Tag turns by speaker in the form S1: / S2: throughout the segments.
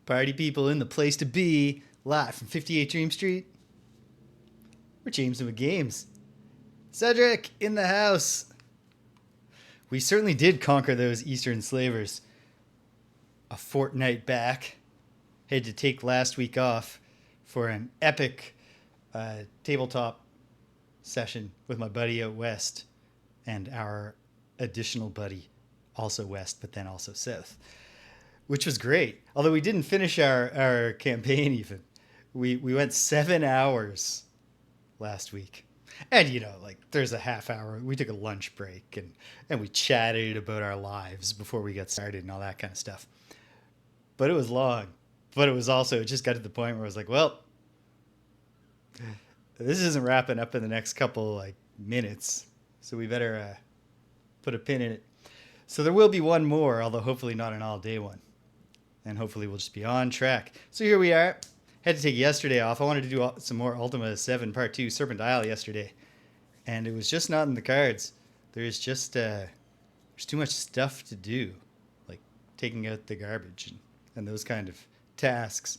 S1: Party people in the place to be, live from 58 Dream Street. We're Jameson with Games. Cedric in the house. We certainly did conquer those Eastern slavers. A fortnight back. Had to take last week off for an epic tabletop session with my buddy out west and our additional buddy also west, but then also south, which was great. Although we didn't finish our campaign even. We went 7 hours last week. And, you know, like, there's a half hour. We took a lunch break and we chatted about our lives before we got started and all that kind of stuff. But it was long. But it was also, it just got to the point where I was like, well, this isn't wrapping up in the next couple, like, minutes. So we better put a pin in it. So there will be one more, although hopefully not an all-day one. And hopefully we'll just be on track. So here we are. Had to take yesterday off. I wanted to do some more Ultima 7 Part 2 Serpent Isle yesterday. And it was just not in the cards. There's just there's too much stuff to do. Like taking out the garbage and those kind of tasks.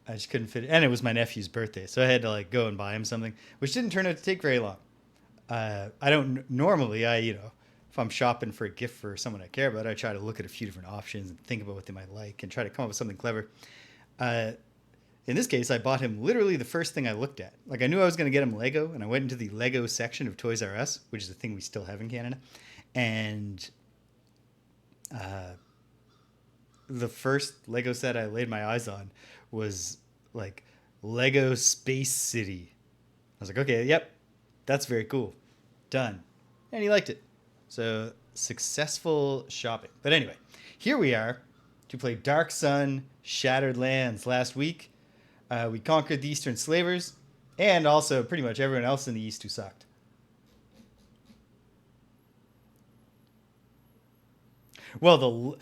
S1: I just couldn't fit it. And it was my nephew's birthday. So I had to like go and buy him something, which didn't turn out to take very long. I don't normally, if I'm shopping for a gift for someone I care about, I try to look at a few different options and think about what they might like and try to come up with something clever. In this case, I bought him literally the first thing I looked at. Like, I knew I was going to get him Lego, and I went into the Lego section of Toys R Us, which is a thing we still have in Canada. And the first Lego set I laid my eyes on was, like, Lego Space City. I was like, okay, yep, that's very cool. Done. And he liked it. So, successful shopping. But anyway, here we are to play Dark Sun Shattered Lands. Last week, we conquered the Eastern slavers and also pretty much everyone else in the East who sucked. Well,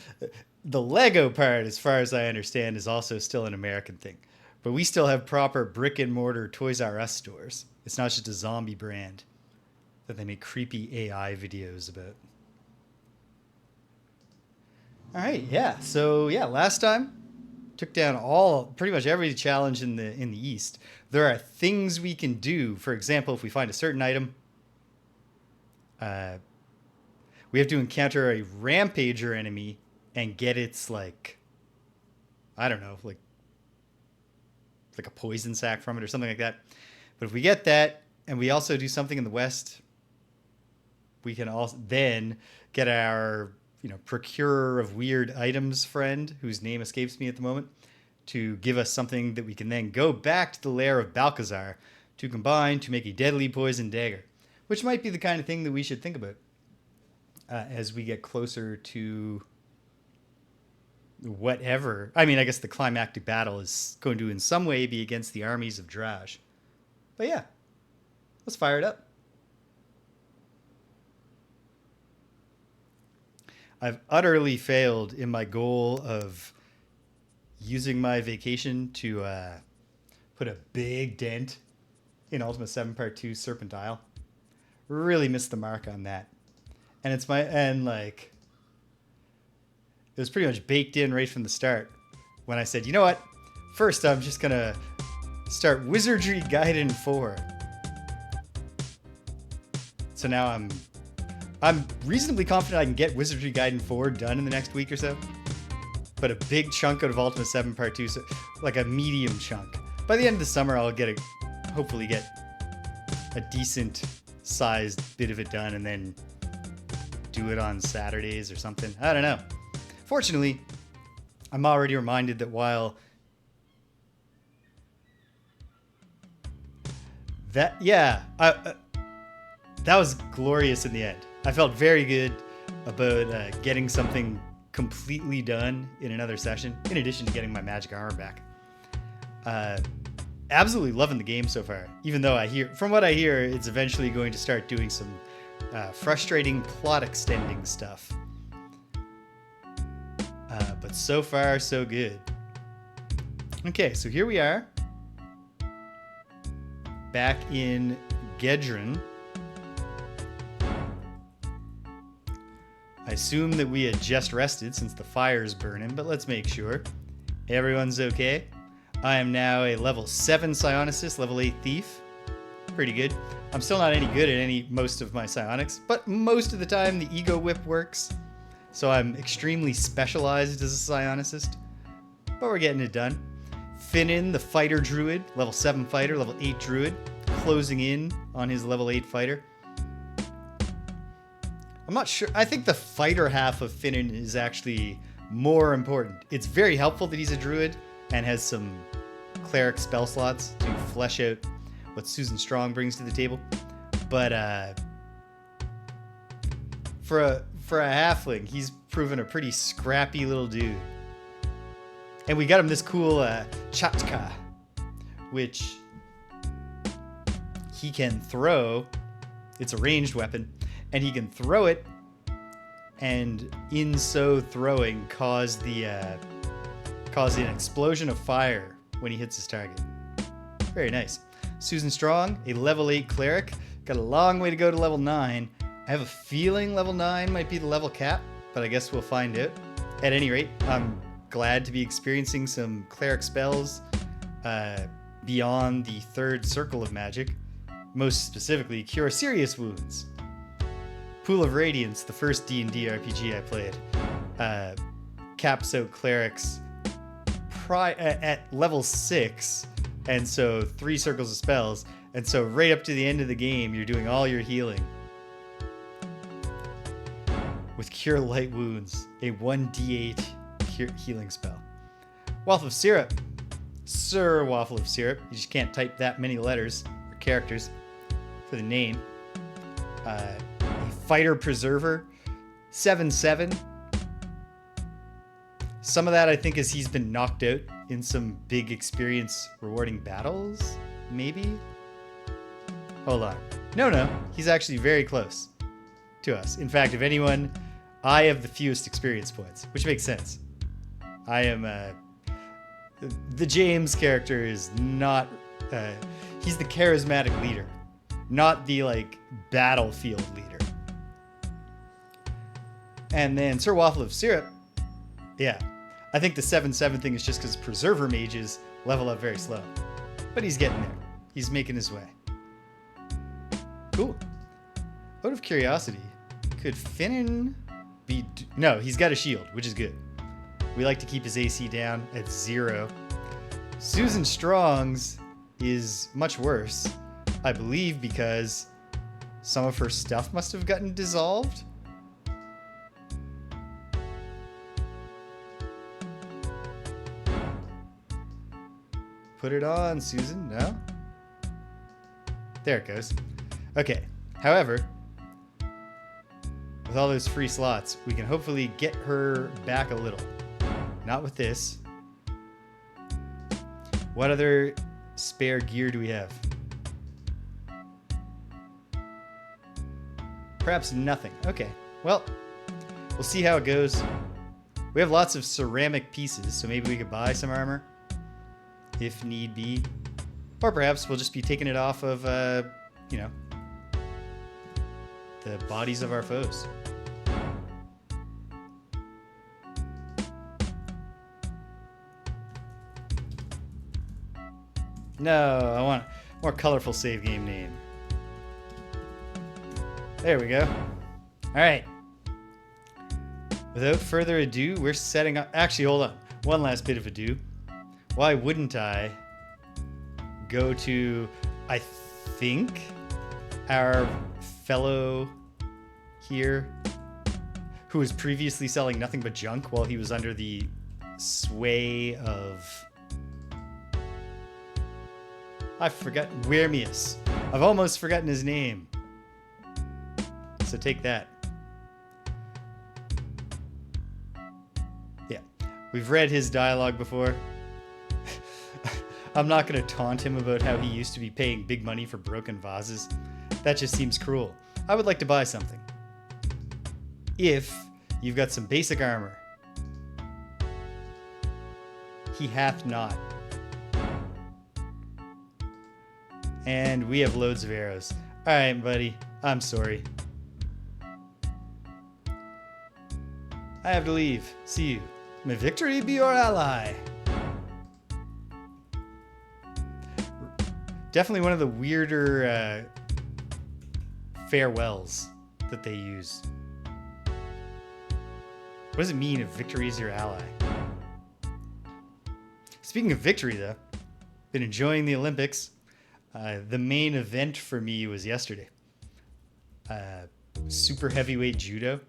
S1: the Lego part, as far as I understand, is also still an American thing. But we still have proper brick and mortar Toys R Us stores. It's not just a zombie brand that they make creepy AI videos about. All right, yeah. So, yeah, last time took down pretty much every challenge in the East. There are things we can do. For example, if we find a certain item, we have to encounter a rampager enemy and get its, like, I don't know, like a poison sac from it or something like that. But if we get that, and we also do something in the West, we can also then get our procurer of weird items friend, whose name escapes me at the moment, to give us something that we can then go back to the lair of Balcazar to combine to make a deadly poison dagger, which might be the kind of thing that we should think about as we get closer to whatever. I mean, I guess the climactic battle is going to in some way be against the armies of Draj. But yeah, let's fire it up. I've utterly failed in my goal of using my vacation to put a big dent in Ultima 7 Part 2 Serpent Isle. Really missed the mark on that. And it was pretty much baked in right from the start when I said, you know what? First, I'm just going to start Wizardry Gaiden 4. So now I'm reasonably confident I can get Wizardry Gaiden 4 done in the next week or so. But a big chunk out of Ultima 7 Part 2, so like a medium chunk. By the end of the summer, I'll hopefully get a decent sized bit of it done and then do it on Saturdays or something. I don't know. Fortunately, I'm already reminded that while that was glorious in the end. I felt very good about getting something completely done in another session, in addition to getting my magic armor back. Absolutely loving the game so far, even though from what I hear, it's eventually going to start doing some frustrating plot extending stuff. But so far, so good. Okay, so here we are. Back in Gedron. I assume that we had just rested since the fire's burning, but let's make sure. Everyone's okay. I am now a level 7 Psionicist, level 8 Thief. Pretty good. I'm still not any good at most of my psionics, but most of the time the Ego Whip works. So I'm extremely specialized as a psionicist. But we're getting it done. Finnan, the fighter druid, level 7 fighter, level 8 druid, closing in on his level 8 fighter. I'm not sure. I think the fighter half of Finnan is actually more important. It's very helpful that he's a druid and has some cleric spell slots to flesh out what Susan Strong brings to the table. But for a halfling, he's proven a pretty scrappy little dude. And we got him this cool Chatka, which he can throw. It's a ranged weapon, and he can throw it, and in so throwing, cause an explosion of fire when he hits his target. Very nice. Susan Strong, a level 8 cleric. Got a long way to go to level 9. I have a feeling level 9 might be the level cap, but I guess we'll find out. At any rate, I'm glad to be experiencing some cleric spells beyond the third circle of magic. Most specifically, Cure Serious Wounds. Pool of Radiance, the first D&D RPG I played, caps out clerics at level 6, and so 3 circles of spells, and so right up to the end of the game, you're doing all your healing with Cure Light Wounds, a 1d8 healing spell. Waffle of Syrup. Sir Waffle of Syrup. You just can't type that many letters or characters for the name. A Fighter Preserver. 7/7. Some of that I think is he's been knocked out in some big experience rewarding battles, maybe? Hold on. No. He's actually very close to us. In fact, if anyone, I have the fewest experience points, which makes sense. I am the James character is not he's the charismatic leader, not the like battlefield leader. And then Sir Waffle of Syrup, yeah, I think the 7/7 thing is just because Preserver mages level up very slow, but he's getting there. He's making his way. Cool. Out of curiosity, could Finnan be? No, he's got a shield, which is good. We like to keep his AC down at 0. Susan Strong's is much worse, I believe, because some of her stuff must have gotten dissolved. Put it on, Susan. No? There it goes. Okay. However, with all those free slots, we can hopefully get her back a little. Not with this. What other spare gear do we have? Perhaps nothing. Okay. Well, we'll see how it goes. We have lots of ceramic pieces, so maybe we could buy some armor if need be. Or perhaps we'll just be taking it off of, the bodies of our foes. No, I want a more colorful save game name. There we go. All right. Without further ado, we're setting up... Actually, hold on. One last bit of ado. Why wouldn't I go to, I think, our fellow here who was previously selling nothing but junk while he was under the sway of... I forgot. Wermius. I've almost forgotten his name. So take that. Yeah. We've read his dialogue before. I'm not going to taunt him about how he used to be paying big money for broken vases. That just seems cruel. I would like to buy something. If you've got some basic armor. He hath not. And we have loads of arrows. Alright, buddy. I'm sorry. I have to leave. See you. May victory be your ally. Definitely one of the weirder farewells that they use. What does it mean if victory is your ally? Speaking of victory, though, been enjoying the Olympics. The main event for me was yesterday. Super heavyweight judo.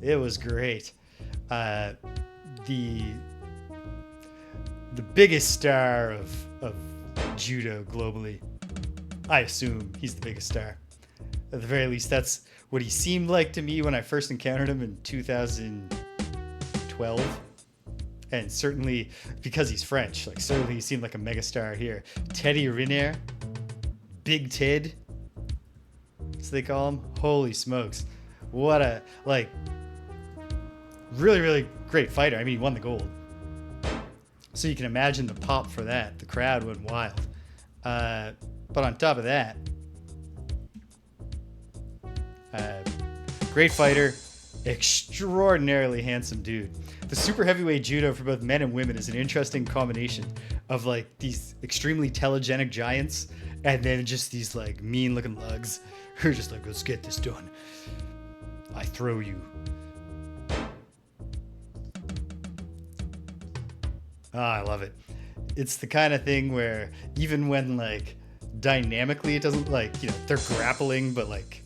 S1: It was great. The biggest star of judo globally. I assume he's the biggest star. At the very least, that's what he seemed like to me when I first encountered him in 2012. And certainly because he's French, like certainly he seemed like a megastar here. Teddy Riner, Big Ted, so they call him. Holy smokes. What a, like, really, really great fighter. I mean, he won the gold. So you can imagine the pop for that. The crowd went wild. But on top of that, great fighter, extraordinarily handsome dude. The super heavyweight judo for both men and women is an interesting combination of like these extremely telegenic giants and then just these like mean looking lugs who are just like, let's get this done. I throw you. I love it. It's the kind of thing where even when like dynamically it doesn't, like, you know, they're grappling, but like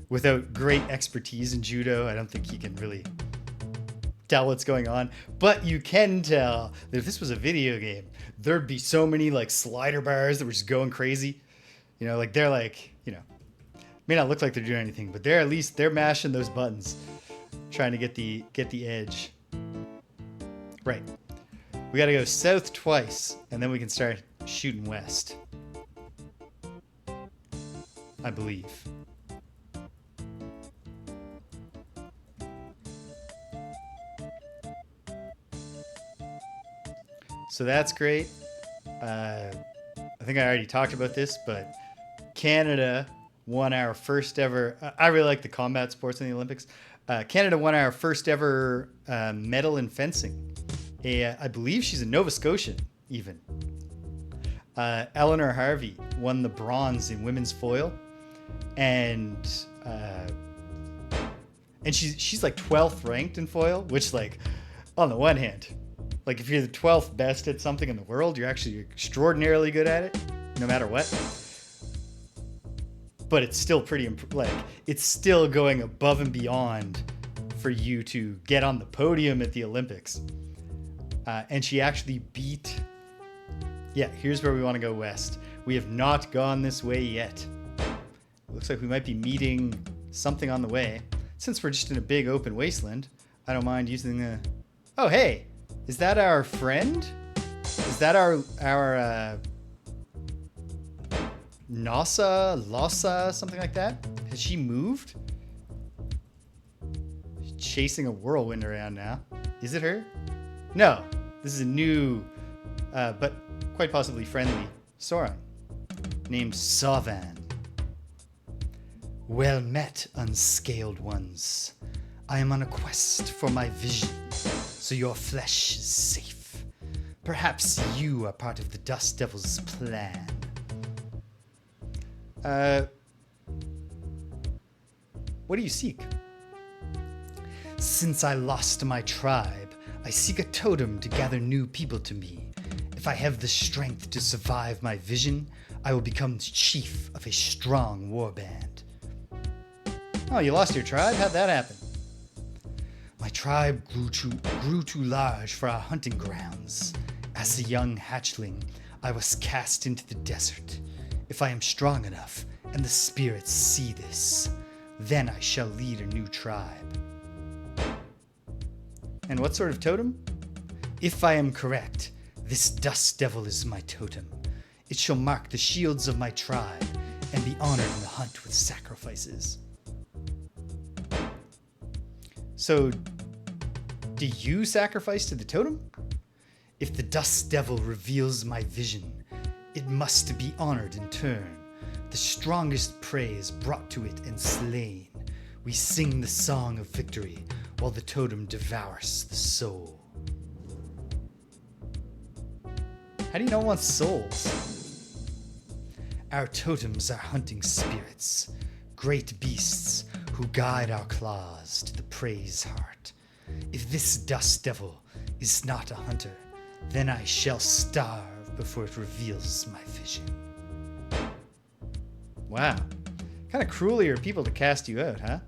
S1: without great expertise in judo, I don't think you can really tell what's going on. But you can tell that if this was a video game, there'd be so many like slider bars that were just going crazy. You know, like they're like, you know, may not look like they're doing anything, but they're at least they're mashing those buttons, trying to get the edge. Right. We got to go south twice, and then we can start shooting west. I believe. So that's great. I think I already talked about this, but Canada won our first ever... I really like the combat sports in the Olympics. Canada won our first ever medal in fencing. I believe she's a Nova Scotian, even. Eleanor Harvey won the bronze in women's foil, and she's like 12th ranked in foil, which, like, on the one hand, like if you're the 12th best at something in the world, you're actually extraordinarily good at it, no matter what. But it's still pretty it's still going above and beyond for you to get on the podium at the Olympics. And she actually beat... Yeah, here's where we want to go west. We have not gone this way yet. Looks like we might be meeting something on the way. Since we're just in a big open wasteland, I don't mind using the... Oh, hey! Is that our friend? Is that our Lhasa, something like that? Has she moved? She's chasing a whirlwind around now. Is it her? No, this is a new, but quite possibly friendly Ssurran named Ssurran. Well met, unscaled ones. I am on a quest for my vision, so your flesh is safe. Perhaps you are part of the Dust Devil's plan. What do you seek? Since I lost my tribe, I seek a totem to gather new people to me. If I have the strength to survive my vision, I will become chief of a strong warband. Oh, you lost your tribe? How'd that happen? My tribe grew too large for our hunting grounds. As a young hatchling, I was cast into the desert. If I am strong enough, and the spirits see this, then I shall lead a new tribe. And what sort of totem? If I am correct, this Dust Devil is my totem. It shall mark the shields of my tribe and be honored in the hunt with sacrifices. So, do you sacrifice to the totem? If the Dust Devil reveals my vision, it must be honored in turn. The strongest prey is brought to it and slain. We sing the song of victory while the totem devours the soul. How do you not want souls? Our totems are hunting spirits, great beasts who guide our claws to the prey's heart. If this dust devil is not a hunter, then I shall starve before it reveals my vision. Wow. Kind of cruelly are people to cast you out, huh?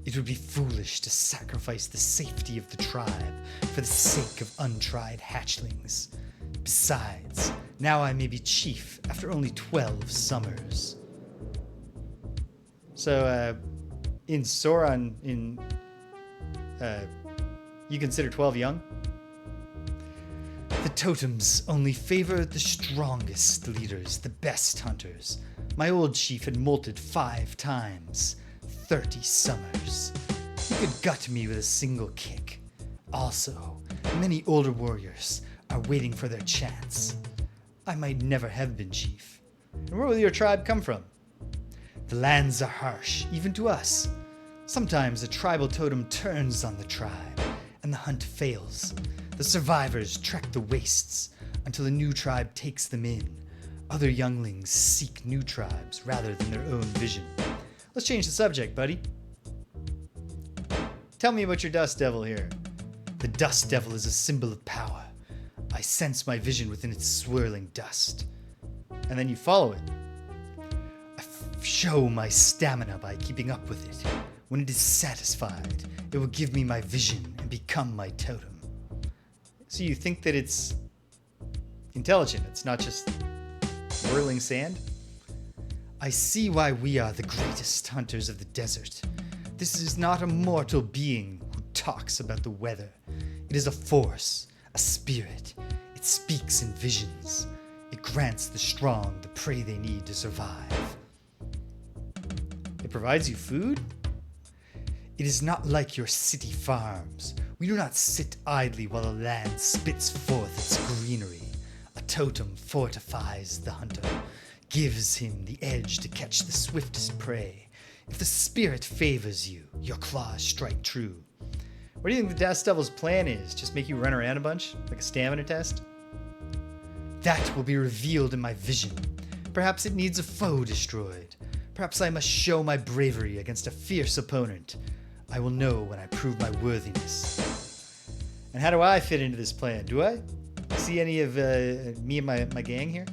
S1: It would be foolish to sacrifice the safety of the tribe for the sake of untried hatchlings. Besides, now I may be chief after only 12 summers. So, in Ssurran, you consider 12 young? The totems only favor the strongest leaders, the best hunters. My old chief had molted 5 times. 30 summers. He could gut me with a single kick. Also, many older warriors are waiting for their chance. I might never have been chief. And where will your tribe come from? The lands are harsh, even to us. Sometimes a tribal totem turns on the tribe, and the hunt fails. The survivors trek the wastes until a new tribe takes them in. Other younglings seek new tribes rather than their own vision. Let's change the subject, buddy. Tell me about your dust devil here. The dust devil is a symbol of power. I sense my vision within its swirling dust. And then you follow it. I show my stamina by keeping up with it. When it is satisfied, it will give me my vision and become my totem. So you think that it's intelligent, it's not just whirling sand? I see why we are the greatest hunters of the desert. This is not a mortal being who talks about the weather. It is a force, a spirit. It speaks in visions. It grants the strong the prey they need to survive. It provides you food? It is not like your city farms. We do not sit idly while the land spits forth its greenery. A totem fortifies the hunter, gives him the edge to catch the swiftest prey. If the spirit favors you, your claws strike true. What do you think the Dust Devil's plan is? Just make you run around a bunch? Like a stamina test? That will be revealed in my vision. Perhaps it needs a foe destroyed. Perhaps I must show my bravery against a fierce opponent. I will know when I prove my worthiness. And how do I fit into this plan? Do I see any of me and my gang here?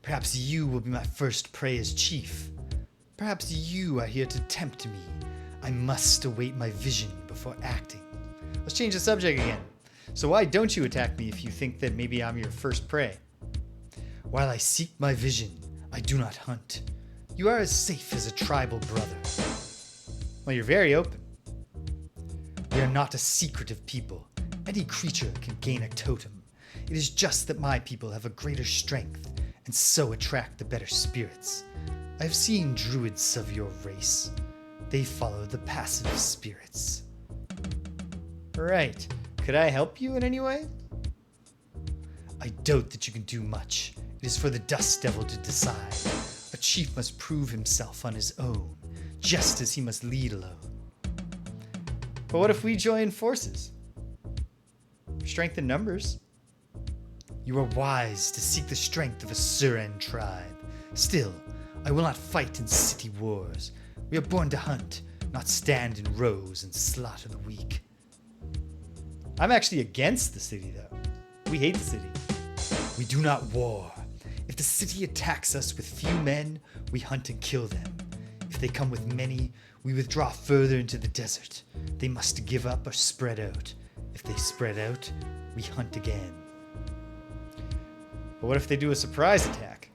S1: Perhaps you will be my first prey as chief. Perhaps you are here to tempt me. I must await my vision before acting. Let's change the subject again. So why don't you attack me if you think that maybe I'm your first prey? While I seek my vision, I do not hunt. You are as safe as a tribal brother. Well, you're very open. We are not a secretive people. Any creature can gain a totem. It is just that my people have a greater strength and so attract the better spirits. I have seen druids of your race. They follow the passive spirits. Right. Could I help you in any way? I doubt that you can do much. It is for the Dust Devil to decide. A chief must prove himself on his own, just as he must lead alone. But what if we join forces? Strength in numbers. You are wise to seek the strength of a Ssurran tribe. Still, I will not fight in city wars. We are born to hunt, not stand in rows and slaughter the weak. I'm actually against the city, though. We hate the city. We do not war. If the city attacks us with few men, we hunt and kill them. If they come with many, we withdraw further into the desert. They must give up or spread out. If they spread out, we hunt again. But what if they do a surprise attack?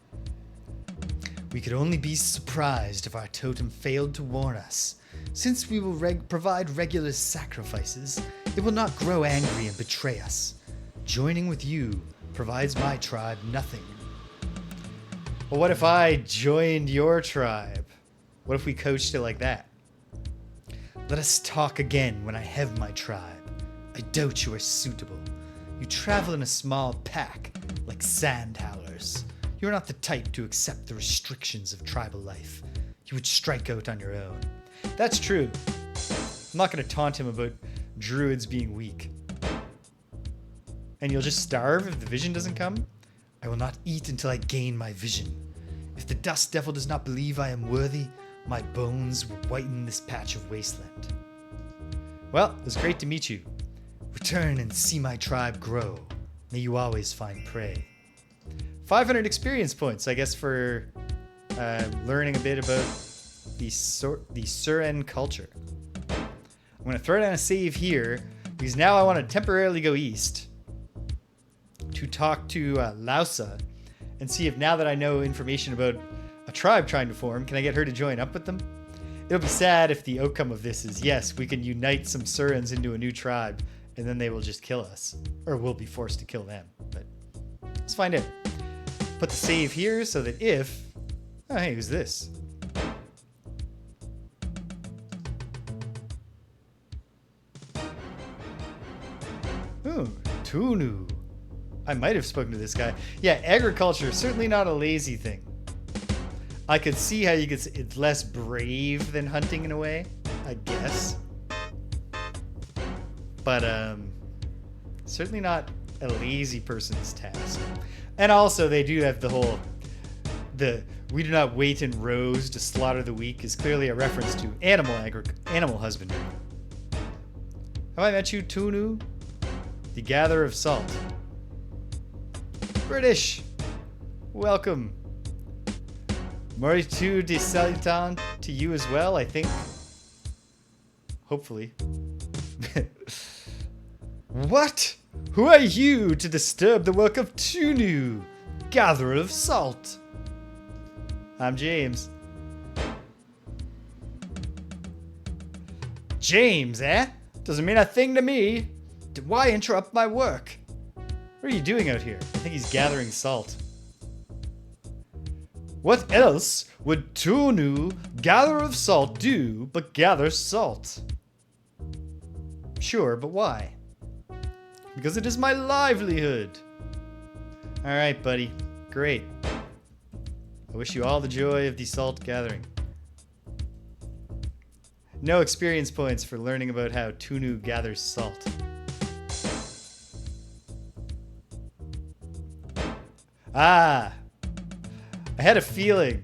S1: We could only be surprised if our totem failed to warn us. Since we will provide regular sacrifices, it will not grow angry and betray us. Joining with you provides my tribe nothing. Well, what if I joined your tribe? What if we coached it like that? Let us talk again when I have my tribe. I doubt you are suitable. You travel in a small pack, like sand howlers. You are not the type to accept the restrictions of tribal life. You would strike out on your own. That's true. I'm not going to taunt him about druids being weak. And you'll just starve if the vision doesn't come? I will not eat until I gain my vision. If the dust devil does not believe I am worthy, my bones will whiten this patch of wasteland. Well, it was great to meet you. Return and see my tribe grow. May you always find prey. 500 experience points, I guess, for learning a bit about the Ssurran culture. I'm going to throw down a save here, because now I want to temporarily go east to talk to Lausa and see if, now that I know information about a tribe trying to form, can I get her to join up with them? It'll be sad if the outcome of this is, yes, we can unite some Ssurrans into a new tribe, and then they will just kill us. Or we'll be forced to kill them. But let's find out. Put the save here so that if... Oh, hey, who's this? Ooh, Tunu. I might have spoken to this guy. Yeah, agriculture, certainly not a lazy thing. I could see how you could say it's less brave than hunting in a way, I guess. But certainly not a lazy person's task. And also they do have the whole we do not wait in rows to slaughter the weak is clearly a reference to animal husbandry. Have I met you, Tunu? The gatherer of salt. British. Welcome. Moritu de Salitan to you as well, I think. Hopefully. What? Who are you to disturb the work of Tunu, gatherer of salt? I'm James. James, eh? Doesn't mean a thing to me. Why interrupt my work? What are you doing out here? I think he's gathering salt. What else would Tunu, gatherer of salt, do but gather salt? Sure, but why? Because it is my livelihood. Alright, buddy. Great. I wish you all the joy of the salt gathering. No experience points for learning about how Tunu gathers salt. Ah! I had a feeling.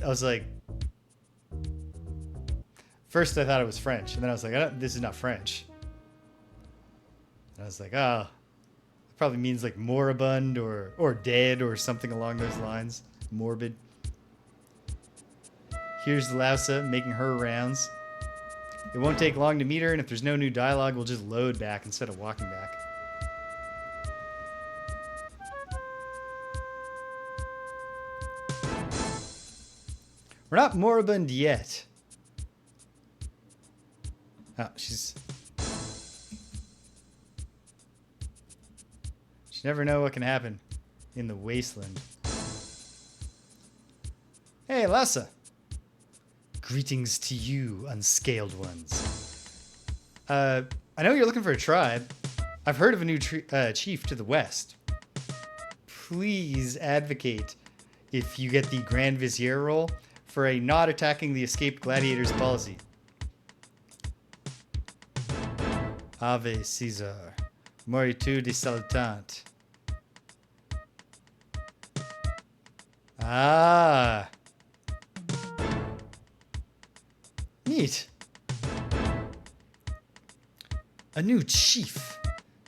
S1: I was like... First I thought it was French, and then I was like, this is not French. And I was like, oh, it probably means like moribund or dead or something along those lines. Morbid. Here's Lausa making her rounds. It won't take long to meet her, and if there's no new dialogue, we'll just load back instead of walking back. We're not moribund yet. Oh, she's... You never know what can happen in the wasteland. Hey, Lassa. Greetings to you, unscaled ones. I know you're looking for a tribe. I've heard of a new chief to the west. Please advocate, if you get the Grand Vizier role, for a not attacking the escaped gladiators policy. Ave Caesar. Moritu de Salitant. Ah. Neat. A new chief.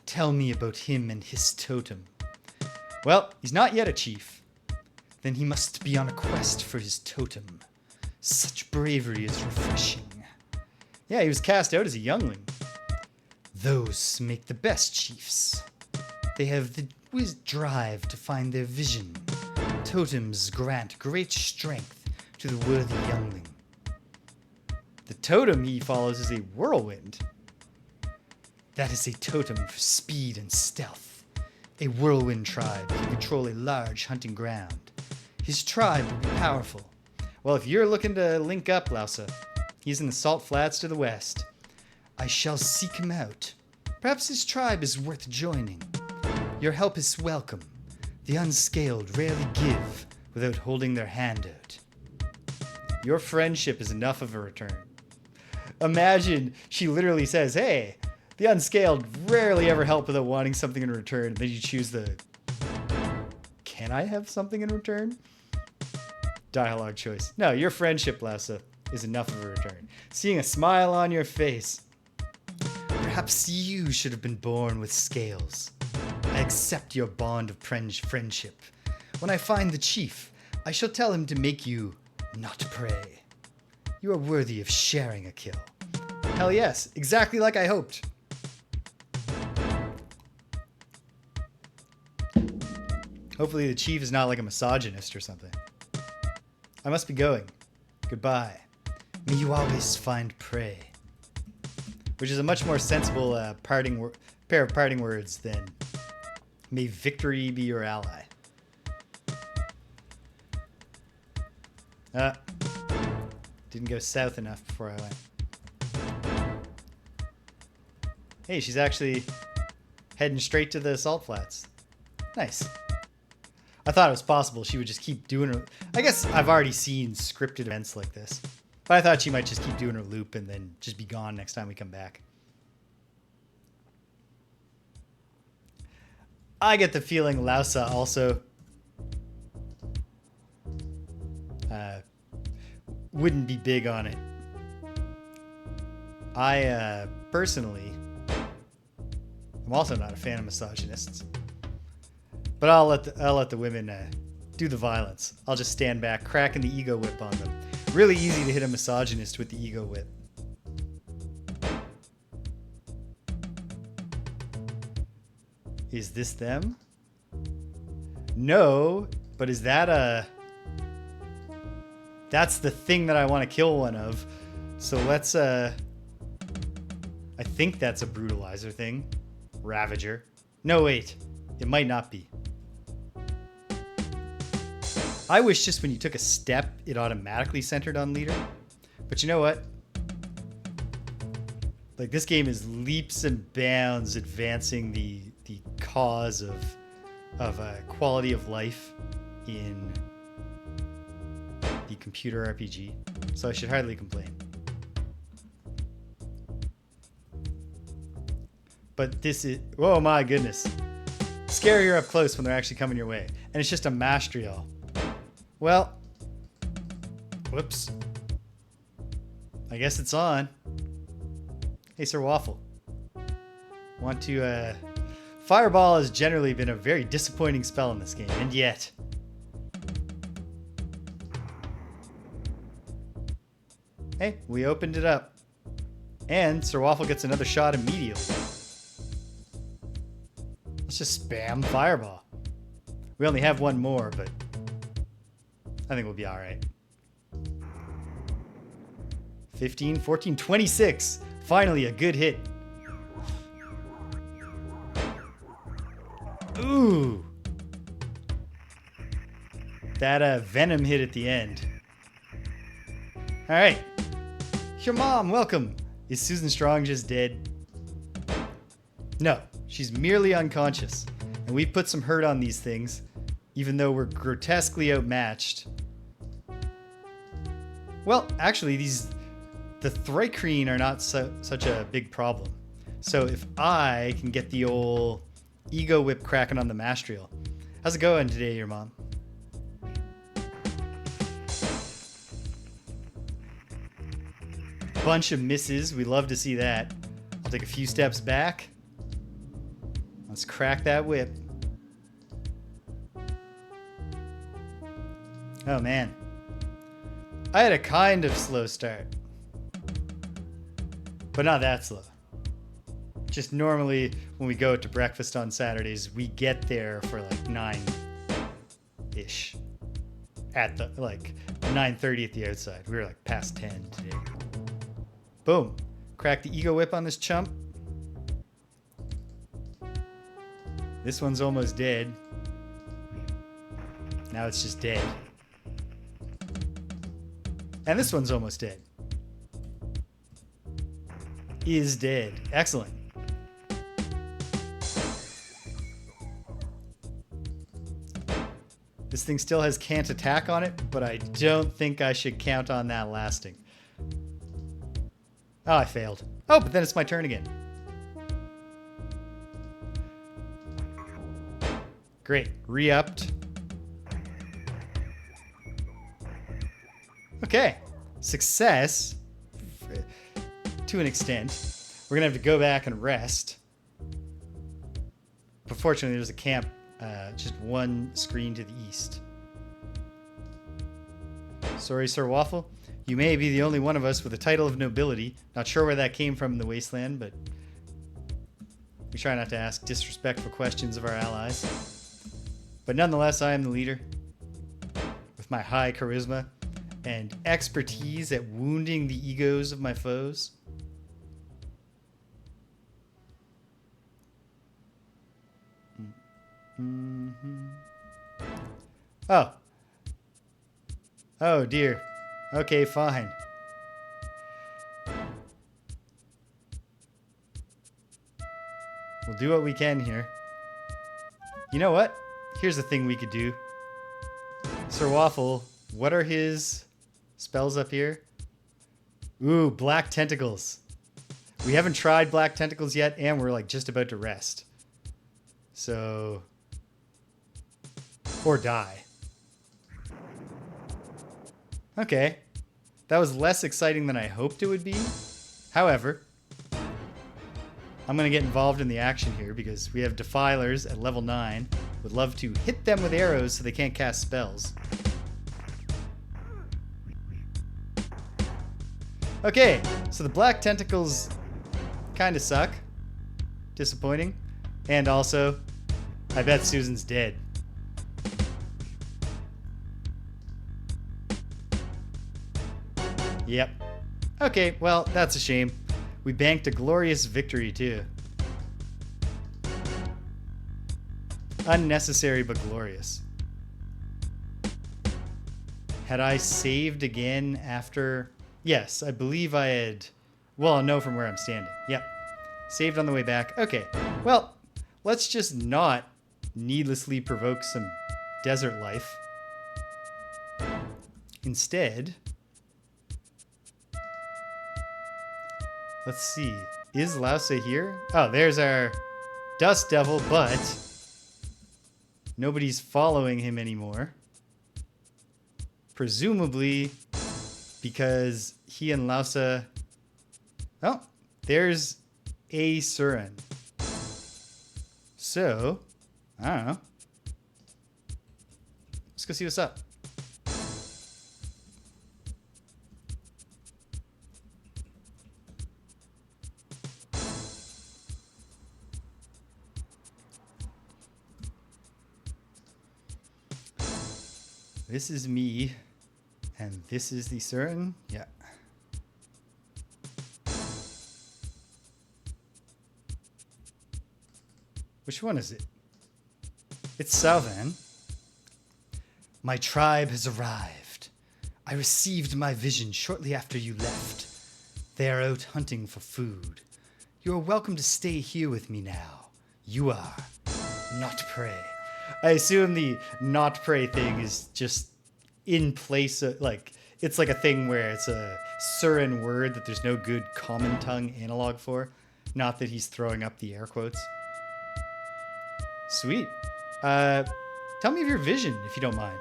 S1: Tell me about him and his totem. Well, he's not yet a chief. Then he must be on a quest for his totem. Such bravery is refreshing. Yeah, he was cast out as a youngling. Those make the best chiefs. They have the drive to find their vision. Totems grant great strength to the worthy youngling. The totem he follows is a whirlwind. That is a totem for speed and stealth. A whirlwind tribe can control a large hunting ground. His tribe will be powerful. Well, if you're looking to link up, Lausa, he's in the Salt Flats to the west. I shall seek him out. Perhaps his tribe is worth joining. Your help is welcome. The unscaled rarely give without holding their hand out. Your friendship is enough of a return. Imagine she literally says, hey, The unscaled rarely ever help without wanting something in return. Then you choose the... Can I have something in return? Dialogue choice. No, your friendship, Lassa, is enough of a return. Seeing a smile on your face. Perhaps you should have been born with scales. I accept your bond of friendship. When I find the chief, I shall tell him to make you not prey. You are worthy of sharing a kill. Hell yes, exactly like I hoped. Hopefully the chief is not like a misogynist or something. I must be going. Goodbye. May you always find prey. Which is a much more sensible pair of parting words than may victory be your ally. Didn't go south enough before I went. Hey, she's actually heading straight to the salt flats. Nice. I thought it was possible she would just keep doing her... I guess I've already seen scripted events like this. But I thought she might just keep doing her loop and then just be gone next time we come back. I get the feeling Lausa also wouldn't be big on it. I personally am also not a fan of misogynists. But I'll let the women do the violence. I'll just stand back, cracking the ego whip on them. Really easy to hit a misogynist with the ego whip. Is this them? No, but is that a... That's the thing that I want to kill one of. So let's, I think that's a brutalizer thing. Ravager. No, wait. It might not be. I wish just when you took a step, it automatically centered on leader. But you know what? Like, this game is leaps and bounds advancing the cause of quality of life in the computer RPG. So I should hardly complain. But this is... Oh my goodness. Scarier up close when they're actually coming your way. And it's just a mastrial. Well, whoops. I guess it's on. Hey, Sir Waffle. Want to, Fireball has generally been a very disappointing spell in this game, and yet... Hey, we opened it up. And Sir Waffle gets another shot immediately. Let's just spam Fireball. We only have one more, but... I think we'll be alright. 15, 14, 26. Finally, a good hit. Ooh. That venom hit at the end. Alright. Your mom, welcome. Is Susan Strong just dead? No, she's merely unconscious. And we put some hurt on these things, even though we're grotesquely outmatched. Well, actually, the Thrycreen are not such a big problem. So if I can get the old ego whip cracking on the Mastriel. How's it going today, your mom? Bunch of misses. We love to see that. I'll take a few steps back. Let's crack that whip. Oh, man. I had a kind of slow start. But not that slow. Just normally, when we go to breakfast on Saturdays, we get there for like 9-ish. At the, like, 9:30 at the outside. We were like past 10 today. Boom. Crack the ego whip on this chump. This one's almost dead. Now it's just dead. And this one's almost dead. Is dead. Excellent. This thing still has can't attack on it, but I don't think I should count on that lasting. Oh, I failed. Oh, but then it's my turn again. Great. Re-upped. Okay. Success. To an extent. We're going to have to go back and rest. But fortunately, there's a camp just one screen to the east. Sorry, Sir Waffle. You may be the only one of us with a title of nobility. Not sure where that came from in the wasteland, but we try not to ask disrespectful questions of our allies. But nonetheless, I am the leader. With my high charisma and expertise at wounding the egos of my foes. Mm-hmm. Oh. Oh, dear. Okay, fine. We'll do what we can here. You know what? Here's a thing we could do. Sir Waffle, what are his spells up here? Ooh, black tentacles. We haven't tried black tentacles yet, and we're like just about to rest. So... or die. Okay. That was less exciting than I hoped it would be. However, I'm going to get involved in the action here because we have Defilers at level 9. Would love to hit them with arrows so they can't cast spells. Okay, so the black tentacles kind of suck. Disappointing. And also, I bet Susan's dead. Yep. Okay, well, that's a shame. We banked a glorious victory, too. Unnecessary, but glorious. Had I saved again after... Yes, I believe I had... Well, no, from where I'm standing. Yep. Saved on the way back. Okay. Well, let's just not needlessly provoke some desert life. Instead... Let's see. Is Lause here? Oh, there's our Dust Devil, but nobody's following him anymore. Presumably because he and Lause... Oh, there's a Ssurran. So, I don't know. Let's go see what's up. This is me, and this is the Ssurran. Yeah. Which one is it? It's Salvan. My tribe has arrived. I received my vision shortly after you left. They are out hunting for food. You are welcome to stay here with me now. You are not prey. I assume the not prey thing is just in place of, like, it's like a thing where it's a Ssurran word that there's no good common tongue analog for. Not that he's throwing up the air quotes. Sweet. Tell me of your vision, if you don't mind.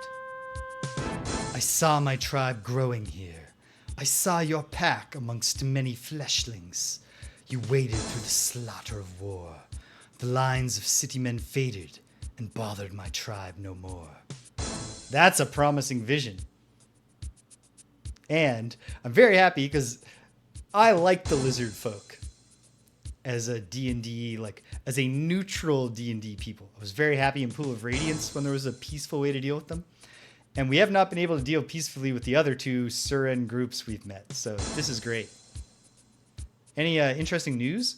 S1: I saw my tribe growing here. I saw your pack amongst many fleshlings. You waded through the slaughter of war. The lines of city men faded and bothered my tribe no more. That's a promising vision. And I'm very happy because I like the lizard folk as a D&D, like as a neutral D&D people. I was very happy in Pool of Radiance when there was a peaceful way to deal with them. And we have not been able to deal peacefully with the other two Ssurran groups we've met. So this is great. Any interesting news?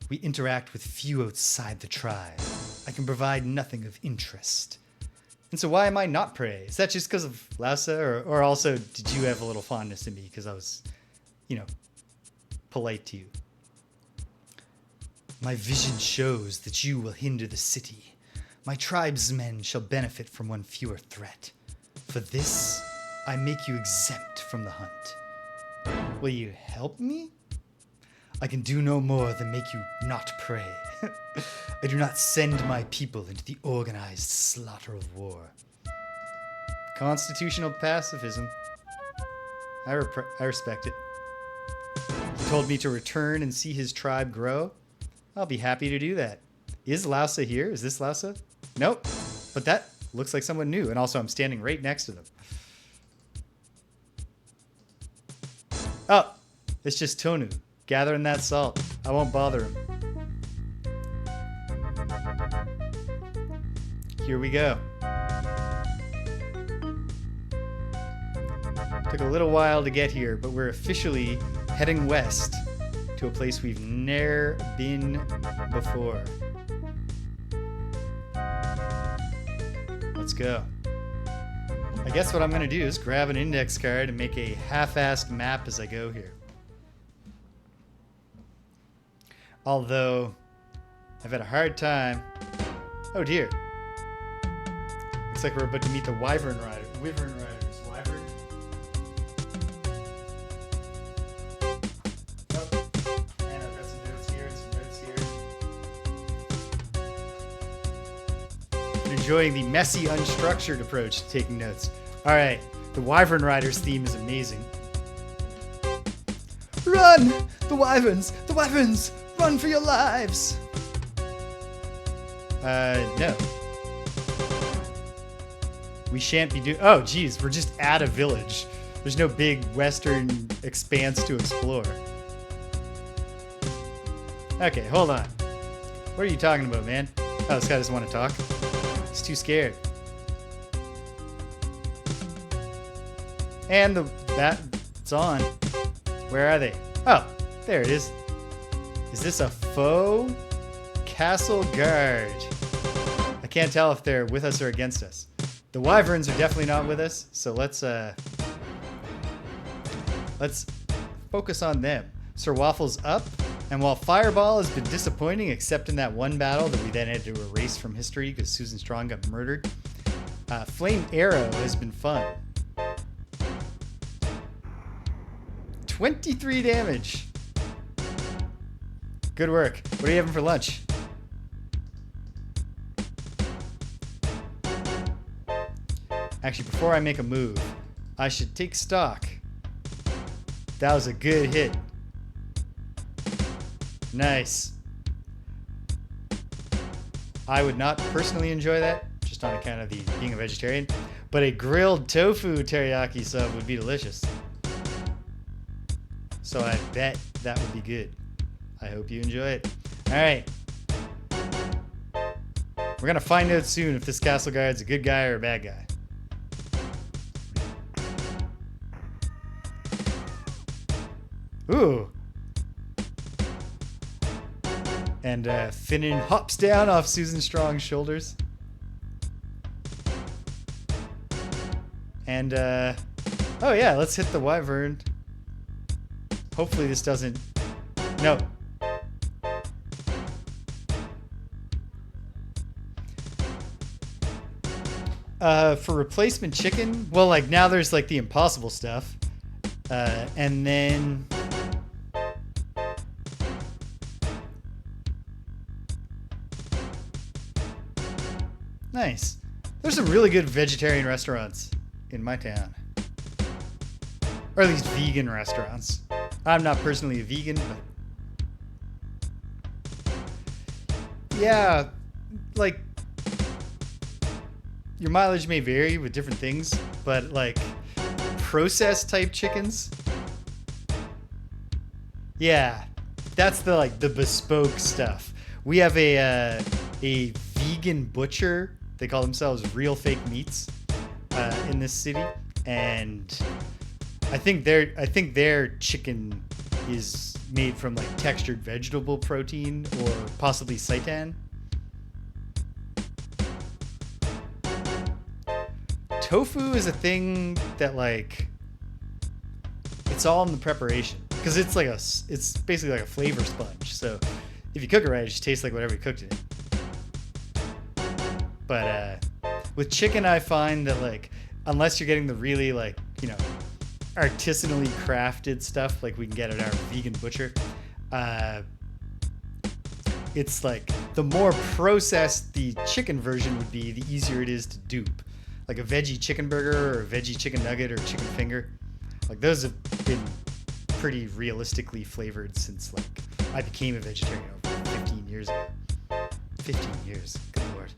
S1: We interact with few outside the tribe. I can provide nothing of interest. And so why am I not prey? Is that just because of Lause? Or also, did you have a little fondness to me because I was, polite to you? My vision shows that you will hinder the city. My tribesmen shall benefit from one fewer threat. For this, I make you exempt from the hunt. Will you help me? I can do no more than make you not prey. I do not send my people into the organized slaughter of war. Constitutional pacifism. I respect it. He told me to return and see his tribe grow. I'll be happy to do that. Is Lausa here? Is this Lausa? Nope. But that looks like someone new. And also, I'm standing right next to them. Oh, it's just Tonu gathering that salt. I won't bother him. Here we go. Took a little while to get here, but we're officially heading west to a place we've never been before. Let's go. I guess what I'm going to do is grab an index card and make a half-assed map as I go here. Although, I've had a hard time. Oh dear. Looks like we're about to meet the Wyvern Riders. Wyvern Riders. Wyvern. Oh. And I've got some notes here and some notes here. I'm enjoying the messy, unstructured approach to taking notes. Alright. The Wyvern Riders theme is amazing. Run! The Wyverns! The Wyverns! Run for your lives! No. We shan't be doing... Oh, geez. We're just at a village. There's no big western expanse to explore. Okay, hold on. What are you talking about, man? Oh, this guy doesn't want to talk. He's too scared. And it's on. Where are they? Oh, there it is. Is this a faux castle guard? I can't tell if they're with us or against us. The Wyverns are definitely not with us, so let's focus on them. Sir Waffle's up, and while Fireball has been disappointing, except in that one battle that we then had to erase from history because Susan Strong got murdered, Flame Arrow has been fun. 23 damage. Good work. What are you having for lunch? Actually, before I make a move, I should take stock. That was a good hit. Nice. I would not personally enjoy that, just on account of being a vegetarian, but a grilled tofu teriyaki sub would be delicious. So I bet that would be good. I hope you enjoy it. All right. We're going to find out soon if this castle guard's a good guy or a bad guy. Ooh. And Finnan hops down off Susan Strong's shoulders. And, oh yeah, let's hit the Wyvern. Hopefully this doesn't... No. For replacement chicken, well, like now there's like the impossible stuff. And then... Nice. There's some really good vegetarian restaurants in my town. Or at least vegan restaurants. I'm not personally a vegan, but... Yeah, like... Your mileage may vary with different things, but like... Processed type chickens? Yeah. That's the bespoke stuff. We have a vegan butcher. They call themselves Real Fake Meats in this city, and I think their chicken is made from like textured vegetable protein or possibly seitan. Tofu is a thing that like it's all in the preparation because it's basically like a flavor sponge. So if you cook it right, it just tastes like whatever you cooked it in. But with chicken, I find that like unless you're getting the really like artisanally crafted stuff like we can get at our vegan butcher, it's like the more processed the chicken version would be, the easier it is to dupe. Like a veggie chicken burger or a veggie chicken nugget or chicken finger. Like those have been pretty realistically flavored since like I became a vegetarian over 15 years ago. 15 years, good lord.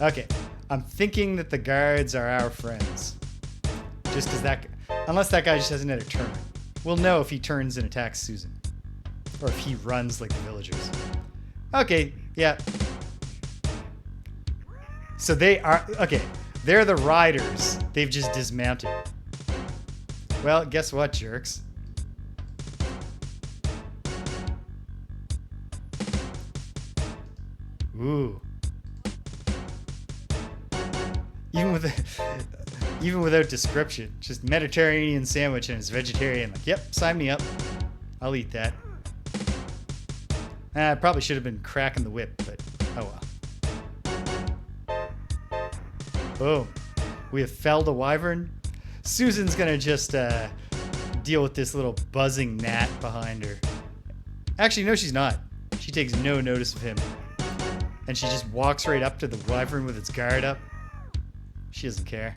S1: Okay, I'm thinking that the guards are our friends. Just because unless that guy just hasn't had a turn. We'll know if he turns and attacks Susan. Or if he runs like the villagers. Okay, yeah. So they're the riders. They've just dismounted. Well, guess what, jerks? Ooh. Even without description, just Mediterranean sandwich and it's vegetarian. Like, yep, sign me up. I'll eat that. I probably should have been cracking the whip, but oh well. Boom. We have felled a wyvern. Susan's gonna just deal with this little buzzing gnat behind her. Actually, no, she's not. She takes no notice of him. And she just walks right up to the wyvern with its guard up. She doesn't care.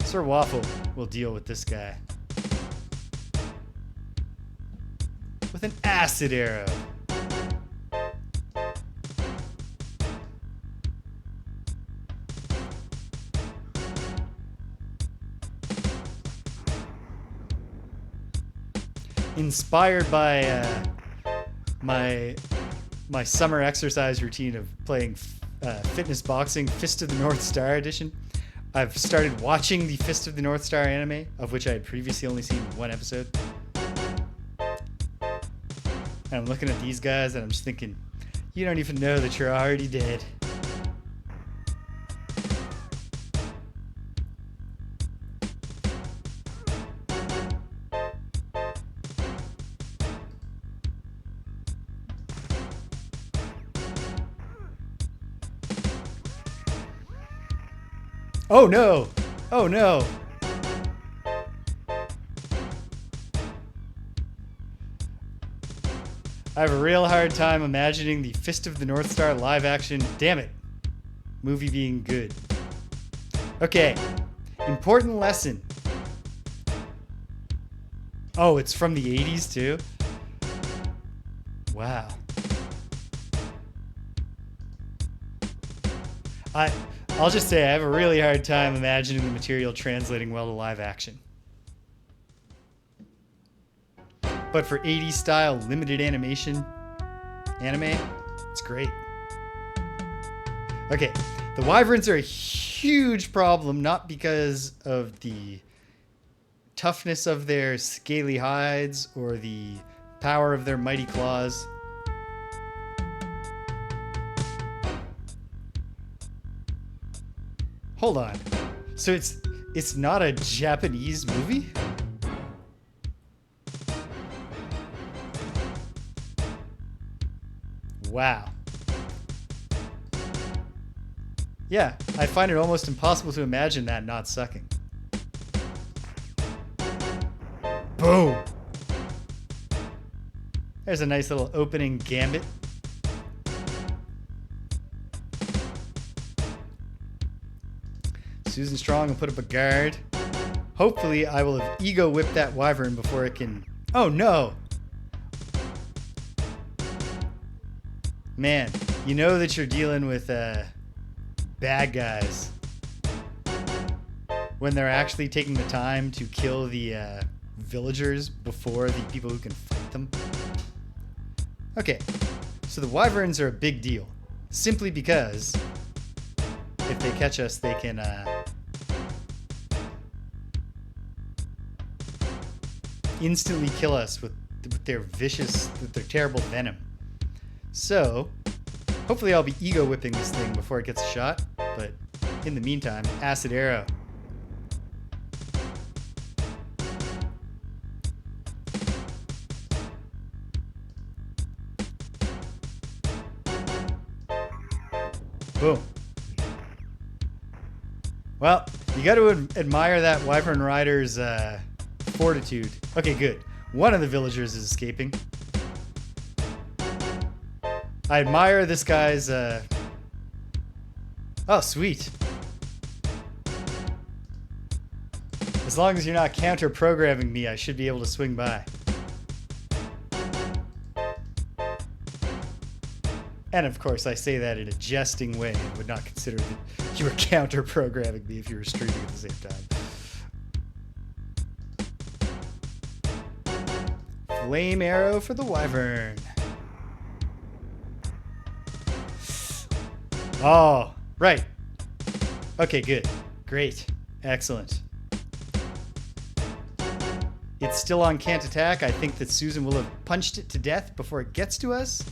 S1: Sir Waffle will deal with this guy. With an acid arrow. Inspired by my summer exercise routine of playing fitness boxing, Fist of the North Star edition, I've started watching the Fist of the North Star anime, of which I had previously only seen one episode. And I'm looking at these guys and I'm just thinking, you don't even know that you're already dead. Oh no! Oh no! I have a real hard time imagining the Fist of the North Star live action, damn it, movie being good. Okay, important lesson. Oh, it's from the 80s too? Wow. I'll just say I have a really hard time imagining the material translating well to live action. But for 80s style limited animation anime, it's great. Okay, the wyverns are a huge problem, not because of the toughness of their scaly hides or the power of their mighty claws. Hold on. So it's not a Japanese movie? Wow. Yeah, I find it almost impossible to imagine that not sucking. Boom! There's a nice little opening gambit. Susan Strong will put up a guard. Hopefully I will have ego whipped that wyvern before it can... Oh no! Man, you know that you're dealing with bad guys when they're actually taking the time to kill the villagers before the people who can fight them. Okay, so the wyverns are a big deal, simply because if they catch us, they can instantly kill us with their terrible venom. So, hopefully I'll be ego whipping this thing before it gets shot, but in the meantime, acid arrow. Boom. Well, you got to admire that wyvern rider's fortitude. Okay, good. One of the villagers is escaping. I admire this guy's... Oh, sweet. As long as you're not counter-programming me, I should be able to swing by. And of course, I say that in a jesting way and would not consider that you were counter-programming me if you were streaming at the same time. Flame arrow for the Wyvern. Oh, right. Okay, good. Great. Excellent. It's still on can't attack. I think that Susan will have punched it to death before it gets to us.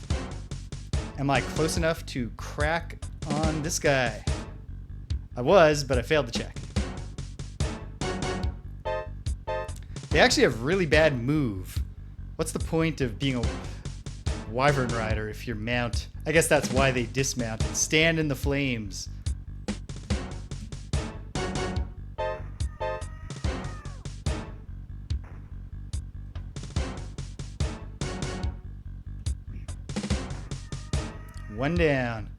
S1: Am I close enough to crack on this guy? I was, but I failed the check. They actually have really bad move. What's the point of being a Wyvern rider if your mount... I guess that's why they dismounted. Stand in the flames. One down.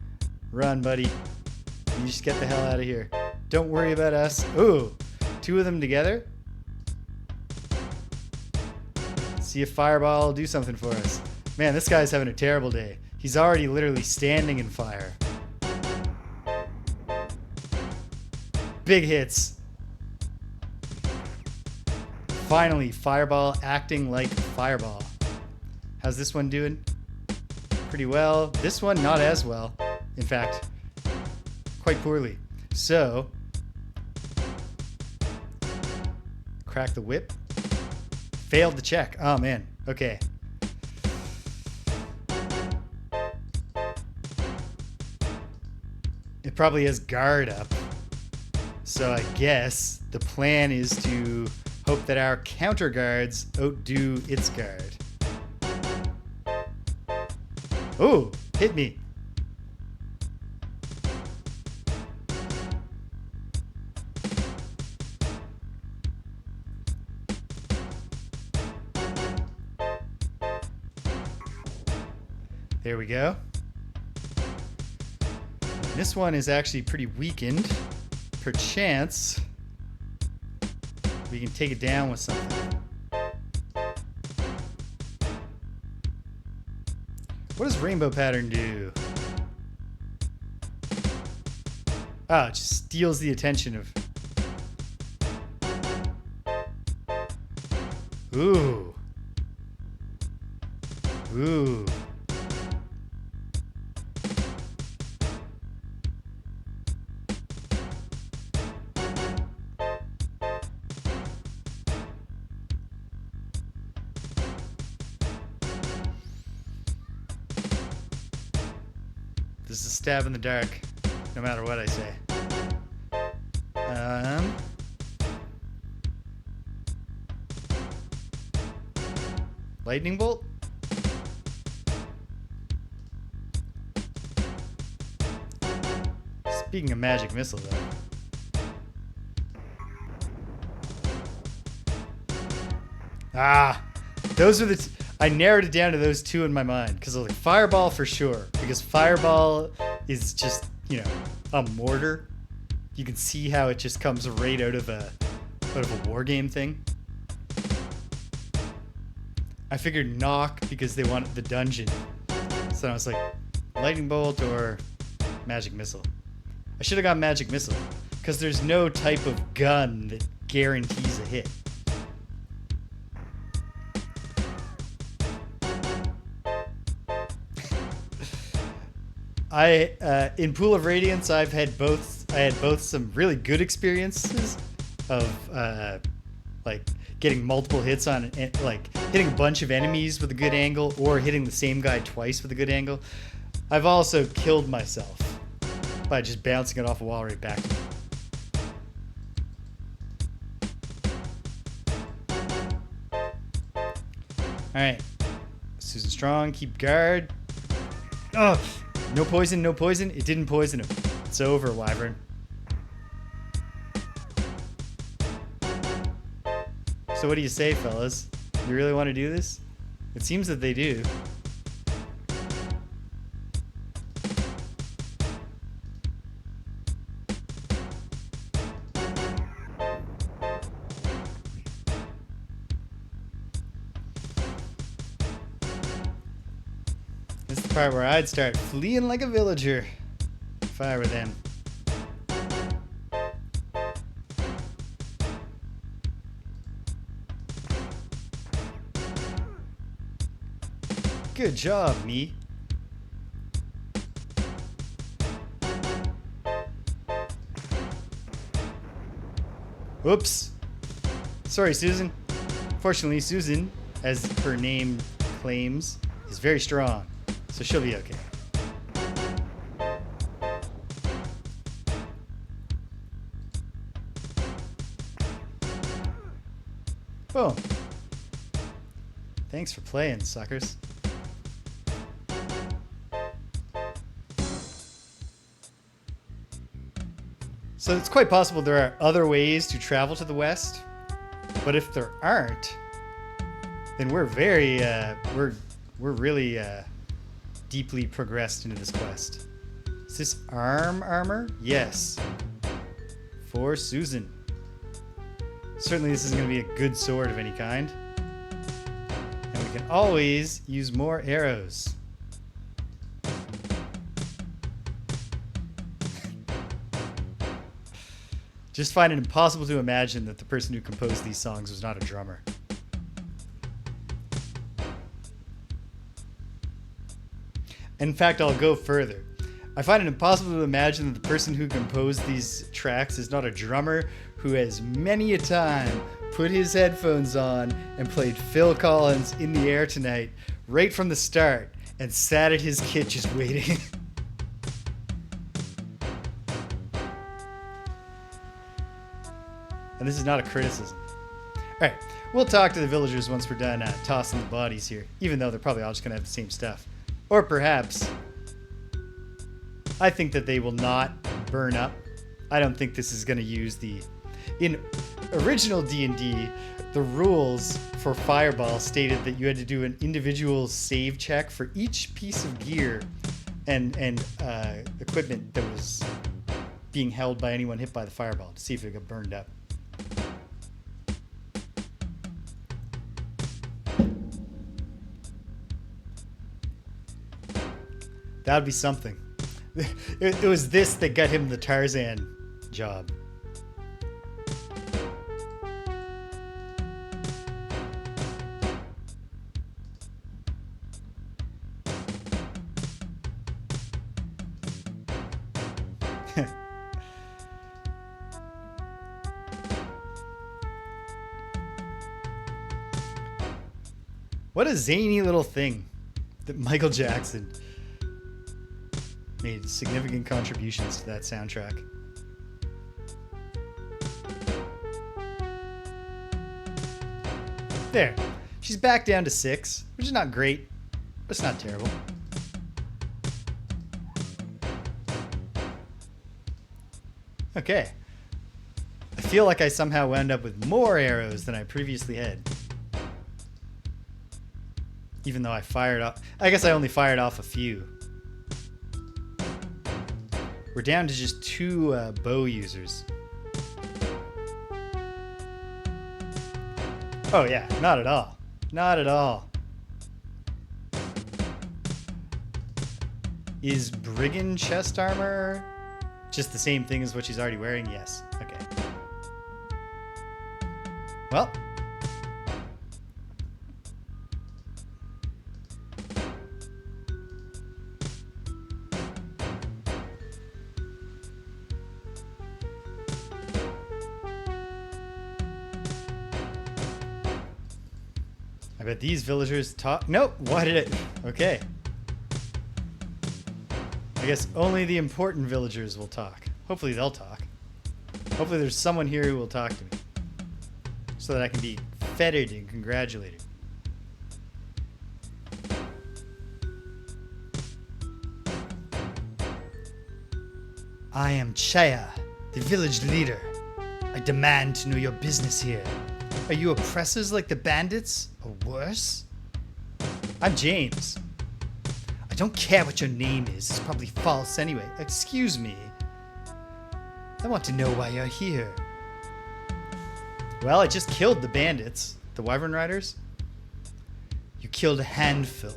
S1: Run, buddy. You just get the hell out of here. Don't worry about us. Ooh, two of them together. See if Fireball will do something for us. Man, this guy's having a terrible day. He's already literally standing in fire. Big hits. Finally, Fireball acting like Fireball. How's this one doing? Pretty well. This one, not as well. In fact, quite poorly. So, crack the whip. Failed the check. Oh, man. Okay. It probably has guard up. So I guess the plan is to hope that our counter guards outdo its guard. Oh, hit me. There we go. This one is actually pretty weakened. Perchance, we can take it down with something. What does Rainbow Pattern do? Oh, it just steals the attention of... Ooh. Ooh. This is a stab in the dark, no matter what I say. Lightning bolt? Speaking of magic missile, though. Ah, those are the... I narrowed it down to those two in my mind because I was like, Fireball for sure, because Fireball is just, you know, a mortar. You can see how it just comes right out of a war game thing. I figured knock because they wanted the dungeon, so I was like, lightning bolt or magic missile. I should have got magic missile because there's no type of gun that guarantees a hit. In Pool of Radiance, I had both some really good experiences of like getting multiple hits on, like hitting a bunch of enemies with a good angle or hitting the same guy twice with a good angle. I've also killed myself by just bouncing it off a wall right back to me. Alright. Susan Strong, keep guard. Oh! No poison, no poison. It didn't poison him. It's over, Wyvern. So what do you say, fellas? You really want to do this? It seems that they do. This is the part where I'd start fleeing like a villager if I were them. Good job, me. Whoops. Sorry, Susan. Fortunately, Susan, as her name claims, is very strong, so she'll be okay. Boom. Thanks for playing, suckers. So it's quite possible there are other ways to travel to the west, but if there aren't, then we're very, we're really deeply progressed into this quest. Is this armor? Yes. For Susan. Certainly this is going to be a good sword of any kind. And we can always use more arrows. Just find it impossible to imagine that the person who composed these songs was not a drummer. In fact, I'll go further. I find it impossible to imagine that the person who composed these tracks is not a drummer who has many a time put his headphones on and played Phil Collins In the Air Tonight right from the start and sat at his kit just waiting. And this is not a criticism. Alright, we'll talk to the villagers once we're done tossing the bodies here, even though they're probably all just going to have the same stuff. Or perhaps, I think that they will not burn up. I don't think this is going to use the... In original D&D, the rules for Fireball stated that you had to do an individual save check for each piece of gear and equipment that was being held by anyone hit by the Fireball to see if it got burned up. That would be something. It was this that got him the Tarzan job. What a zany little thing that Michael Jackson made significant contributions to that soundtrack. There. She's back down to 6, which is not great, but it's not terrible. Okay. I feel like I somehow wound up with more arrows than I previously had. Even though I fired off... I guess I only fired off a few. We're down to just 2 bow users. Oh yeah, not at all. Not at all. Is Brigand chest armor just the same thing as what she's already wearing? Yes. Okay. Well. I bet these villagers talk. Nope. Why did it? Okay. I guess only the important villagers will talk. Hopefully they'll talk. Hopefully there's someone here who will talk to me. So that I can be feted and congratulated. I am Chaya, the village leader. I demand to know your business here. Are you oppressors like the bandits? Or worse? I'm James. I don't care what your name is. It's probably false anyway. Excuse me. I want to know why you're here. Well, I just killed the bandits. The Wyvern Riders. You killed a handful.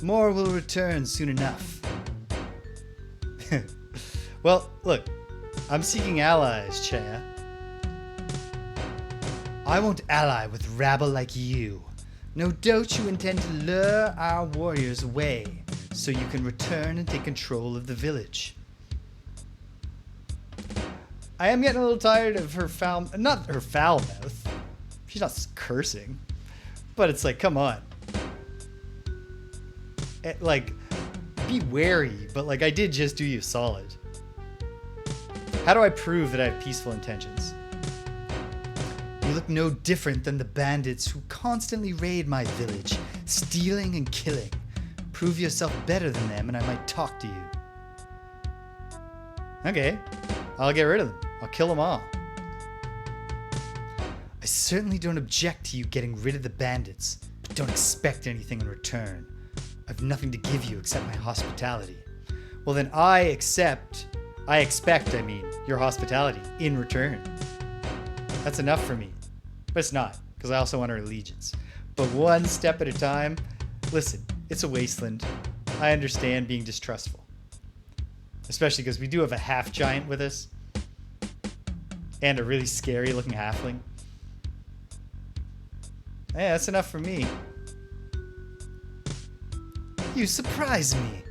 S1: More will return soon enough. Well, look. I'm seeking allies, Chaya. I won't ally with rabble like you. No doubt you intend to lure our warriors away so you can return and take control of the village. I am getting a little tired of her not her foul mouth. She's not cursing. But it's like, come on. Like, be wary, but like, I did just do you solid. How do I prove that I have peaceful intentions? You look no different than the bandits who constantly raid my village, stealing and killing. Prove yourself better than them and I might talk to you. Okay, I'll get rid of them. I'll kill them all. I certainly don't object to you getting rid of the bandits, but don't expect anything in return. I've nothing to give you except my hospitality. Well then I expect your hospitality in return. That's enough for me. But it's not, because I also want our allegiance. But one step at a time. Listen, it's a wasteland. I understand being distrustful. Especially because we do have a half giant with us. And a really scary looking halfling. Yeah, that's enough for me. You surprise me.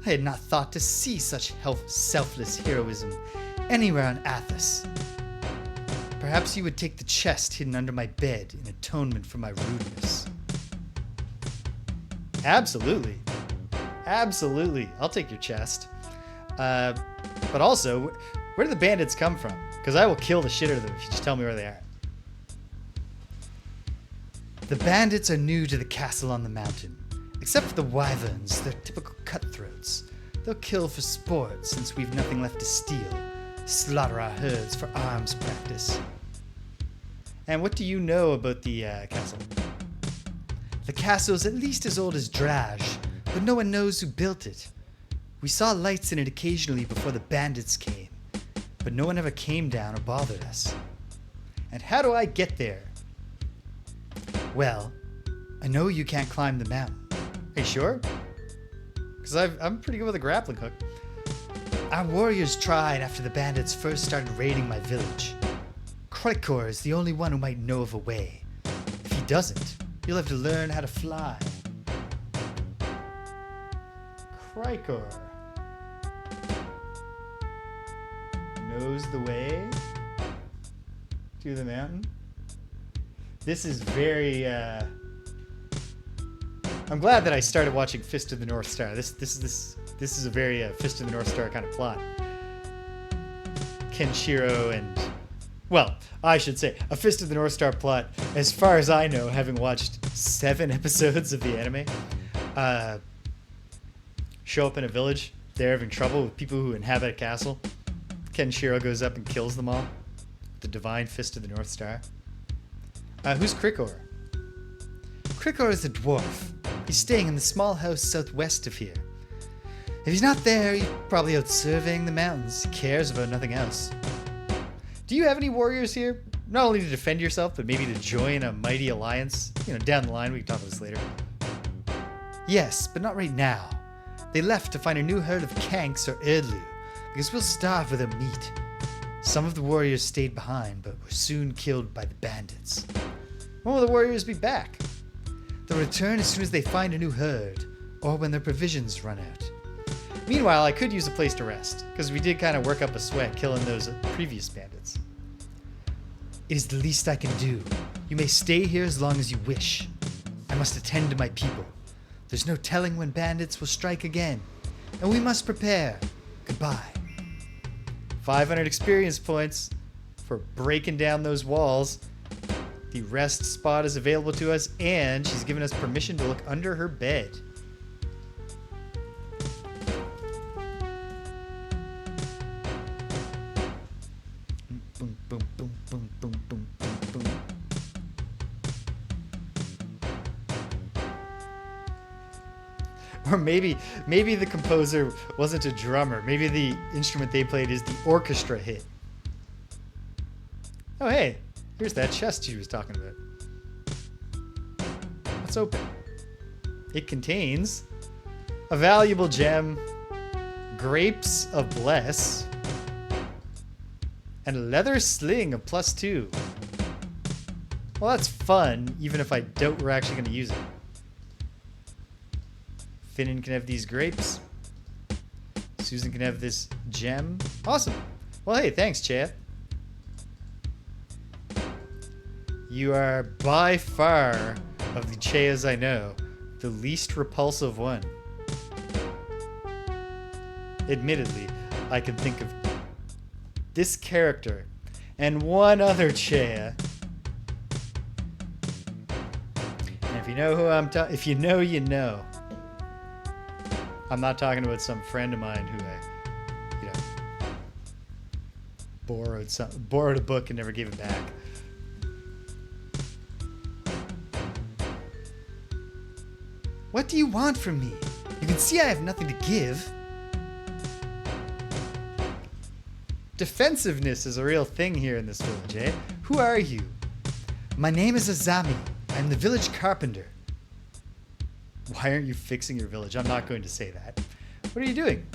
S1: I had not thought to see such selfless heroism anywhere on Athos. Perhaps you would take the chest hidden under my bed in atonement for my rudeness. Absolutely. Absolutely. I'll take your chest. But also, where do the bandits come from? Because I will kill the shit out of them if you just tell me where they are. The bandits are new to the castle on the mountain. Except for the wyverns, they're typical cutthroats. They'll kill for sport since we've nothing left to steal. Slaughter our herds for arms practice. And what do you know about the castle? The castle's at least as old as Draj, but no one knows who built it. We saw lights in it occasionally before the bandits came, but no one ever came down or bothered us. And how do I get there? Well, I know you can't climb the mountain. Are you sure? Because I'm pretty good with a grappling hook. Our warriors tried after the bandits first started raiding my village. Krikor is the only one who might know of a way. If he doesn't, you'll have to learn how to fly. Krikor knows the way to the mountain. This is very I'm glad that I started watching Fist of the North Star. This is a very Fist of the North Star kind of plot. Kenshiro and, well, I should say a Fist of the North Star plot. As far as I know, having watched 7 episodes of the anime, show up in a village. They're having trouble with people who inhabit a castle. Kenshiro goes up and kills them all. The divine Fist of the North Star. Who's Krikor? Krikor is a dwarf. He's staying in the small house southwest of here. If he's not there, he's probably out surveying the mountains. He cares about nothing else. Do you have any warriors here? Not only to defend yourself, but maybe to join a mighty alliance? You know, down the line, we can talk about this later. Yes, but not right now. They left to find a new herd of Kanks or Erdlu, because we'll starve without meat. Some of the warriors stayed behind, but were soon killed by the bandits. When will the warriors be back? They'll return as soon as they find a new herd, or when their provisions run out. Meanwhile, I could use a place to rest, because we did kind of work up a sweat killing those previous bandits. It is the least I can do. You may stay here as long as you wish. I must attend to my people. There's no telling when bandits will strike again, and we must prepare. Goodbye. 500 experience points for breaking down those walls. The rest spot is available to us, and she's given us permission to look under her bed. Boom, boom, boom, boom, boom, boom, boom, boom. Or maybe the composer wasn't a drummer. Maybe the instrument they played is the orchestra hit. Oh, hey, here's that chest she was talking about. Let's open. It contains a valuable gem, grapes of bless, and a leather sling of +2. Well, that's fun, even if I doubt we're actually going to use it. Finnan can have these grapes. Susan can have this gem. Awesome. Well, hey, thanks, chat. You are by far, of the Cheas I know, the least repulsive one. Admittedly, I can think of this character and one other Chea. And if you know who I'm talking, if you know, you know. I'm not talking about some friend of mine who borrowed a book and never gave it back. What do you want from me? You can see I have nothing to give. Defensiveness is a real thing here in this village, eh? Who are you? My name is Azami. I'm the village carpenter. Why aren't you fixing your village? I'm not going to say that. What are you doing?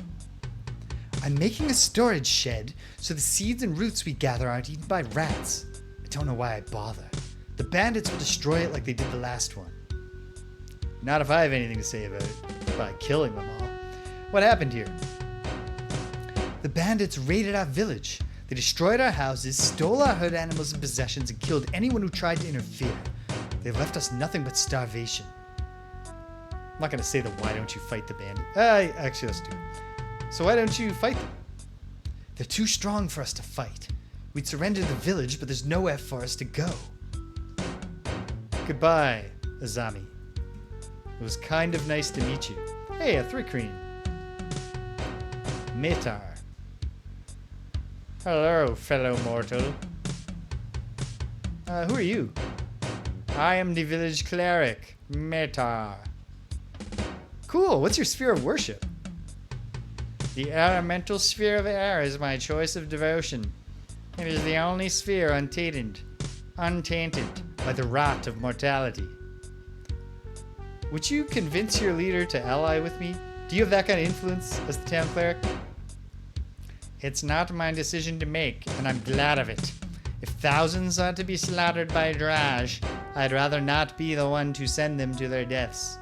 S1: I'm making a storage shed so the seeds and roots we gather aren't eaten by rats. I don't know why I bother. The bandits will destroy it like they did the last one. Not if I have anything to say about it, by killing them all. What happened here? The bandits raided our village. They destroyed our houses, stole our herd animals and possessions, and killed anyone who tried to interfere. They've left us nothing but starvation. I'm not going to say the why don't you fight the bandit. Actually, let's do it. So why don't you fight them? They're too strong for us to fight. We'd surrender the village, but there's nowhere for us to go. Goodbye, Azami. It was kind of nice to meet you. Hey, a Thrikreen. Metar. Hello, fellow mortal. Who are you? I am the village cleric, Metar. Cool, what's your sphere of worship? The elemental sphere of air is my choice of devotion. It is the only sphere untainted by the rot of mortality. Would you convince your leader to ally with me? Do you have that kind of influence as the town cleric? It's not my decision to make, and I'm glad of it. If thousands are to be slaughtered by Draj, I'd rather not be the one to send them to their deaths.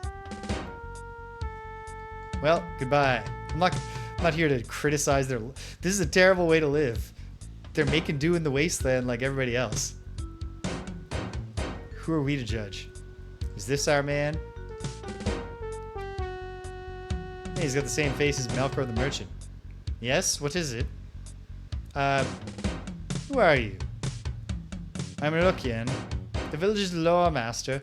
S1: Well, goodbye. I'm not here to criticize their... This is a terrible way to live. They're making do in the wasteland like everybody else. Who are we to judge? Is this our man? Hey, he's got the same face as Melkor the Merchant. Yes, what is it? Who are you? I'm Lukian, the village's lore master.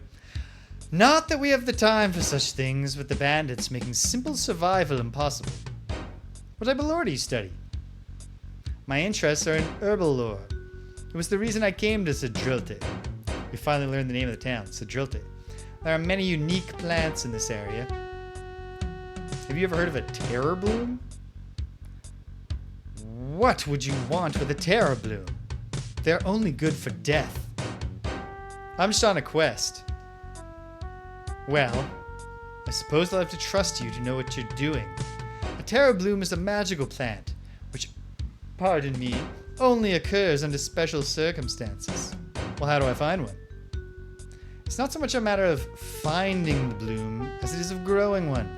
S1: Not that we have the time for such things, with the bandits making simple survival impossible. What type of lore do you study? My interests are in herbal lore. It was the reason I came to Cedrilte. We finally learned the name of the town, Cedrilte. There are many unique plants in this area. Have you ever heard of a terror bloom? What would you want with a terror bloom? They're only good for death. I'm just on a quest. Well, I suppose I'll have to trust you to know what you're doing. A terror bloom is a magical plant, which, pardon me, only occurs under special circumstances. Well, how do I find one? It's not so much a matter of finding the bloom as it is of growing one.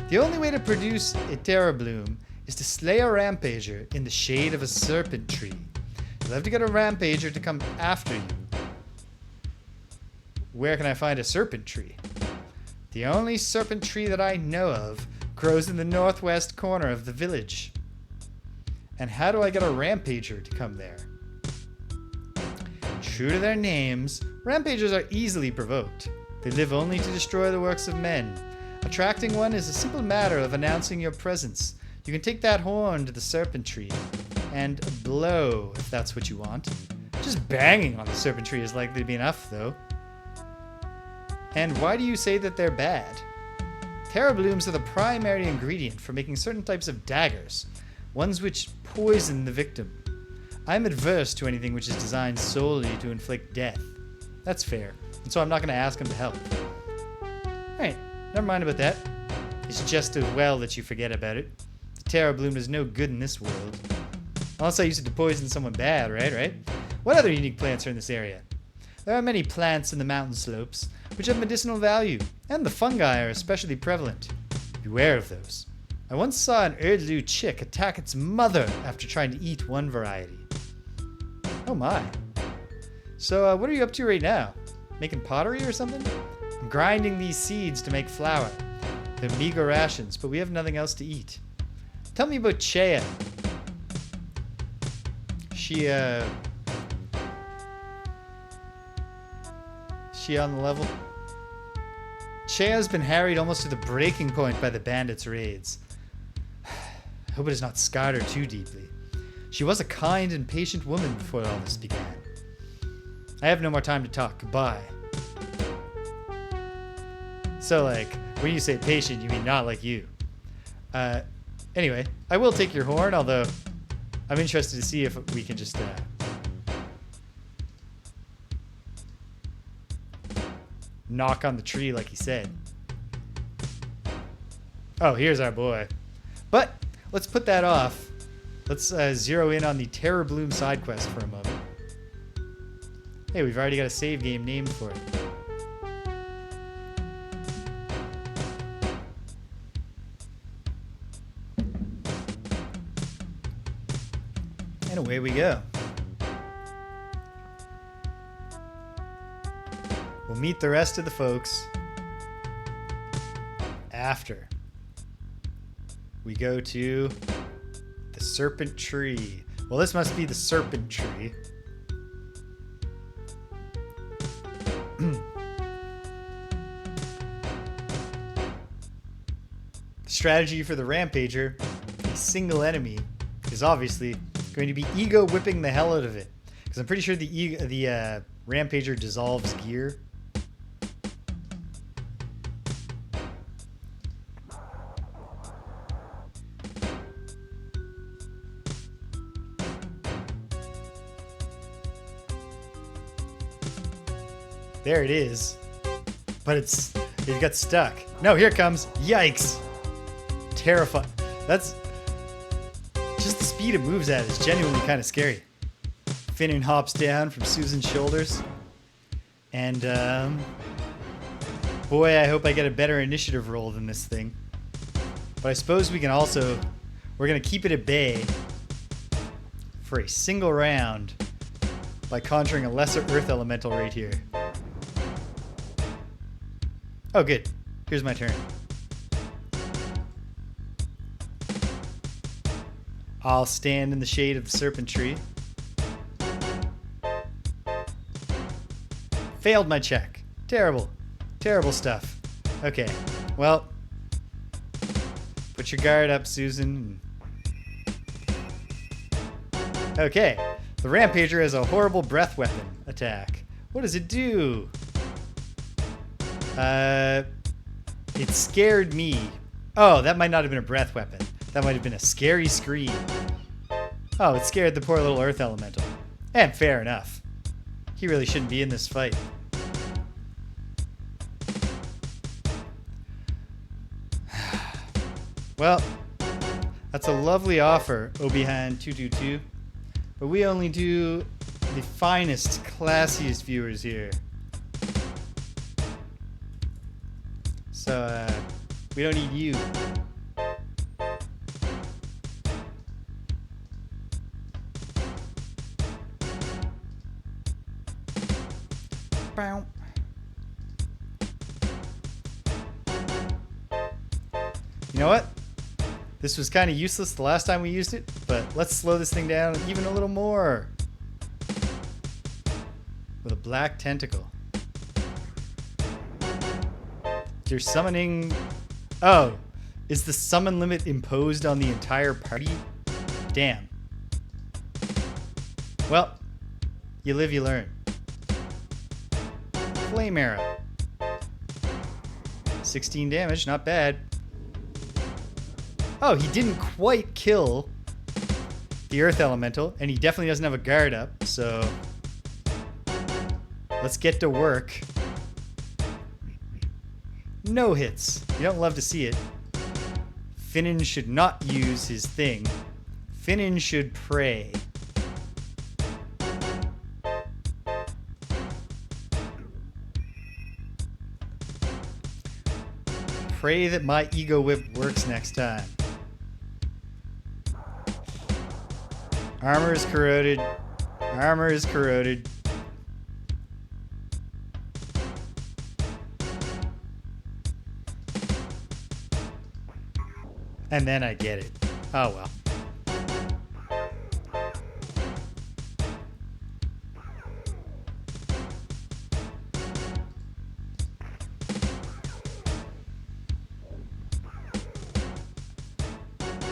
S1: The only way to produce a terror bloom is to slay a rampager in the shade of a serpent tree. You'll have to get a rampager to come after you. Where can I find a serpent tree? The only serpent tree that I know of grows in the northwest corner of the village. And how do I get a rampager to come there? True to their names, rampagers are easily provoked. They live only to destroy the works of men. Attracting one is a simple matter of announcing your presence. You can take that horn to the serpent tree and blow, if that's what you want. Just banging on the serpent tree is likely to be enough, though. And why do you say that they're bad? Terra blooms are the primary ingredient for making certain types of daggers, ones which poison the victim. I'm adverse to anything which is designed solely to inflict death. That's fair, and so I'm not going to ask him to help. Alright, never mind about that. It's just as well that you forget about it. The Terra bloom is no good in this world. Unless I use it to poison someone bad, right? What other unique plants are in this area? There are many plants in the mountain slopes which have medicinal value, and the fungi are especially prevalent. Beware of those. I once saw an Erdlu chick attack its mother after trying to eat one variety. Oh my. So what are you up to right now? Making pottery or something? I'm grinding these seeds to make flour. They're meager rations, but we have nothing else to eat. Tell me about Chea. She on the level? Chea's been harried almost to the breaking point by the bandits' raids. I hope it has not scarred her too deeply. She was a kind and patient woman before all this began. I have no more time to talk. Goodbye. So, like, when you say patient, you mean not like you. Anyway, I will take your horn, although I'm interested to see if we can just, knock on the tree like he said. Oh, here's our boy. But let's put that off. Let's zero in on the Terra Bloom side quest for a moment. Hey, we've already got a save game named for it. And away we go. We'll meet the rest of the folks after we go to the Serpent Tree. Well, this must be the Serpent Tree. The strategy for the Rampager, a single enemy, is obviously going to be ego whipping the hell out of it. Because I'm pretty sure the Rampager dissolves gear. There it is. But it got stuck. No, here it comes. Yikes. Terrifying. That's just the speed it moves at is genuinely kind of scary. Finnan hops down from Susan's shoulders. And, boy, I hope I get a better initiative roll than this thing. But I suppose we can also... We're going to keep it at bay for a single round by conjuring a lesser earth elemental right here. Oh, good. Here's my turn. I'll stand in the shade of the Serpent Tree. Failed my check. Terrible. Terrible stuff. Okay. Well, put your guard up, Susan. Okay. The Rampager has a horrible breath weapon attack. What does it do? It scared me. Oh, that might not have been a breath weapon. That might have been a scary scream. Oh, it scared the poor little earth elemental. And fair enough. He really shouldn't be in this fight. Well, that's a lovely offer, Obihan222. But we only do the finest, classiest viewers here. So, we don't need you. Bow. You know what? This was kind of useless the last time we used it, but let's slow this thing down even a little more. With a black tentacle. You're summoning... Oh, is the summon limit imposed on the entire party? Damn. Well, you live, you learn. Flame arrow. 16 damage, not bad. Oh, he didn't quite kill the Earth Elemental, and he definitely doesn't have a guard up, so let's get to work. No hits. You don't love to see it. Finnan should not use his thing. Finnan should pray. Pray that my ego whip works next time. Armor is corroded. Armor is corroded. And then I get it. Oh well.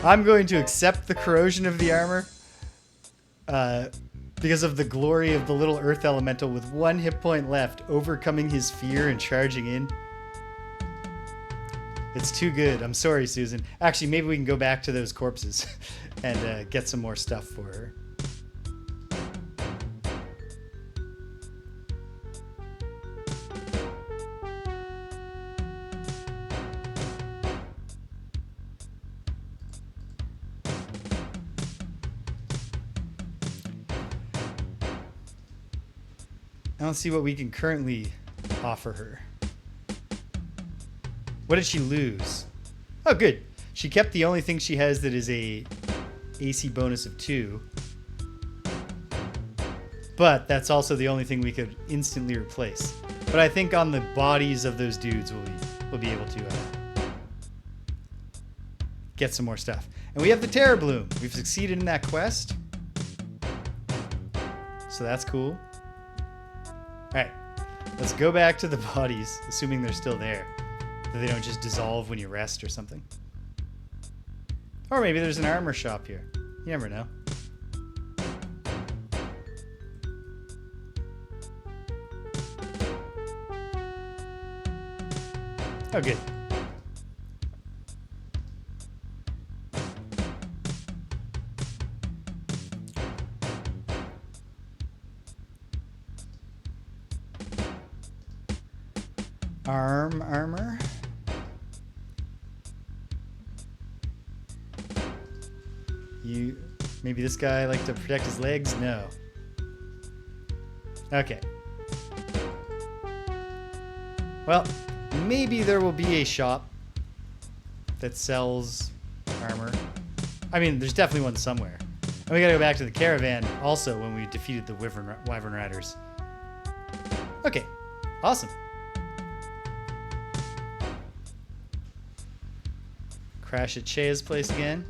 S1: I'm going to accept the corrosion of the armor because of the glory of the little Earth Elemental with 1 hit point left, overcoming his fear and charging in. It's too good. I'm sorry, Susan. Actually, maybe we can go back to those corpses and get some more stuff for her. I don't see what we can currently offer her. What did she lose? Oh, good. She kept the only thing she has that is a AC bonus of 2. But that's also the only thing we could instantly replace. But I think on the bodies of those dudes we'll be able to get some more stuff. And we have the Terror Bloom. We've succeeded in that quest. So that's cool. Alright, let's go back to the bodies, assuming they're still there. That they don't just dissolve when you rest or something. Or maybe there's an armor shop here. You never know. Oh, good. Armor. Maybe this guy like to protect his legs? No. Okay. Well, maybe there will be a shop that sells armor. I mean, there's definitely one somewhere. And we gotta go back to the caravan also when we defeated the Wyvern Riders. Okay. Awesome. Crash at Chea's place again.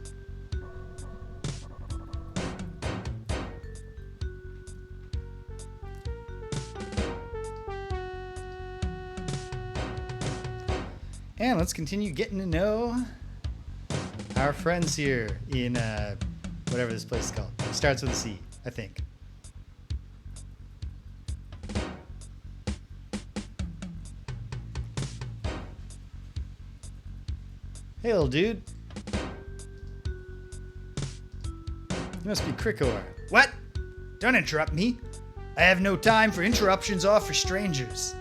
S1: And let's continue getting to know our friends here in whatever this place is called. It starts with a C, I think. Hey, little dude. You must be Krikor. What? Don't interrupt me. I have no time for interruptions or for strangers.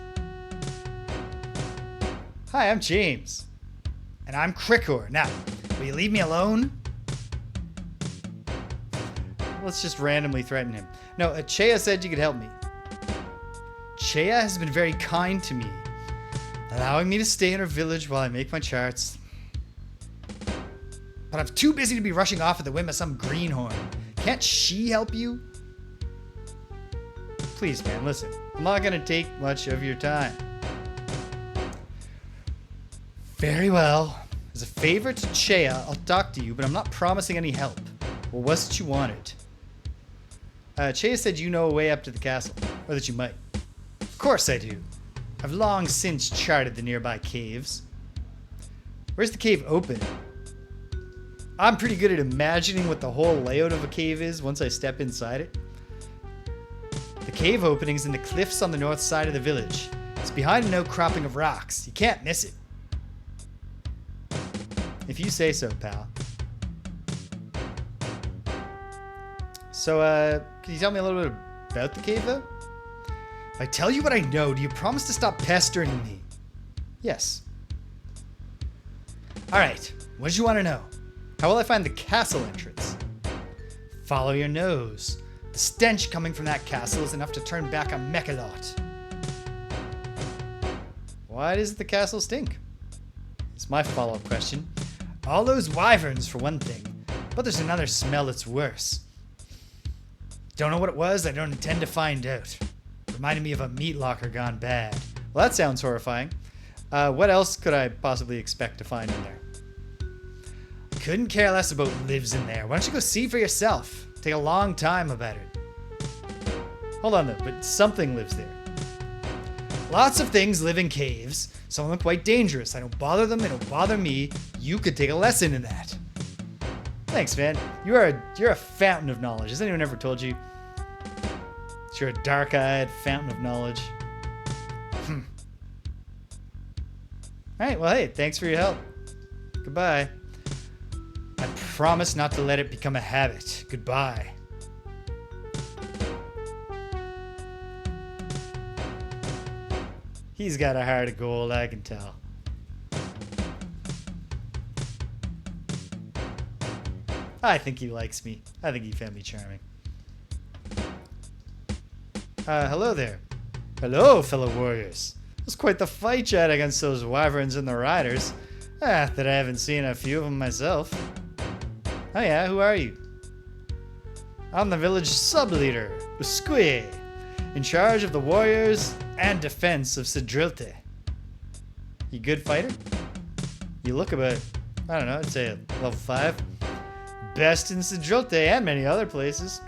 S1: Hi, I'm James. And I'm Krikor. Now, will you leave me alone? Let's just randomly threaten him. No, Chea said you could help me. Chea has been very kind to me, allowing me to stay in her village while I make my charts. But I'm too busy to be rushing off at the whim of some greenhorn. Can't she help you? Please, man, listen. I'm not going to take much of your time. Very well. As a favor to Chea, I'll talk to you, but I'm not promising any help. What was it you wanted? Chea said you know a way up to the castle, or that you might. Of course I do. I've long since charted the nearby caves. Where's the cave open? I'm pretty good at imagining what the whole layout of a cave is once I step inside it. The cave opening's in the cliffs on the north side of the village. It's behind an outcropping of rocks. You can't miss it. If you say so, pal. So, can you tell me a little bit about the cave, though? If I tell you what I know, do you promise to stop pestering me? Yes. Alright, what did you want to know? How will I find the castle entrance? Follow your nose. The stench coming from that castle is enough to turn back a mechalot. Why does the castle stink? It's my follow-up question. All those wyverns, for one thing. But there's another smell that's worse. Don't know what it was, I don't intend to find out. Reminded me of a meat locker gone bad. Well, that sounds horrifying. What else could I possibly expect to find in there? Couldn't care less about what lives in there. Why don't you go see for yourself? Take a long time about it. Hold on though, but something lives there. Lots of things live in caves. Some of them quite dangerous. I don't bother them, they don't bother me. You could take a lesson in that. Thanks, man. You're a fountain of knowledge. Has anyone ever told you? You're a dark-eyed fountain of knowledge. Alright, well hey, thanks for your help. Goodbye. I promise not to let it become a habit. Goodbye. He's got a heart of gold, I can tell. I think he likes me. I think he found me charming. Hello there. Hello, fellow warriors. It was quite the fight you had against those wyverns and the riders. That I haven't seen a few of them myself. Oh yeah, who are you? I'm the village sub-leader, Usque, in charge of the warriors and defense of Cedrilte. You good fighter? You look about, I don't know, I'd say level 5. Best in Cedrilte and many other places.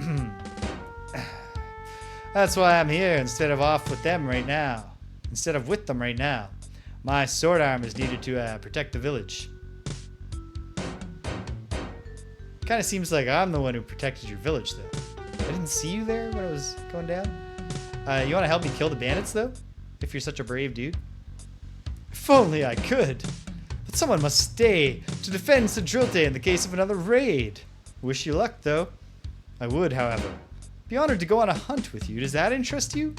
S1: That's why I'm here instead of with them right now. My sword arm is needed to protect the village. Kind of seems like I'm the one who protected your village, though. I didn't see you there when it was going down. You want to help me kill the bandits, though? If you're such a brave dude. If only I could. But someone must stay to defend Cedrilte in the case of another raid. Wish you luck, though. I would, however, be honored to go on a hunt with you. Does that interest you?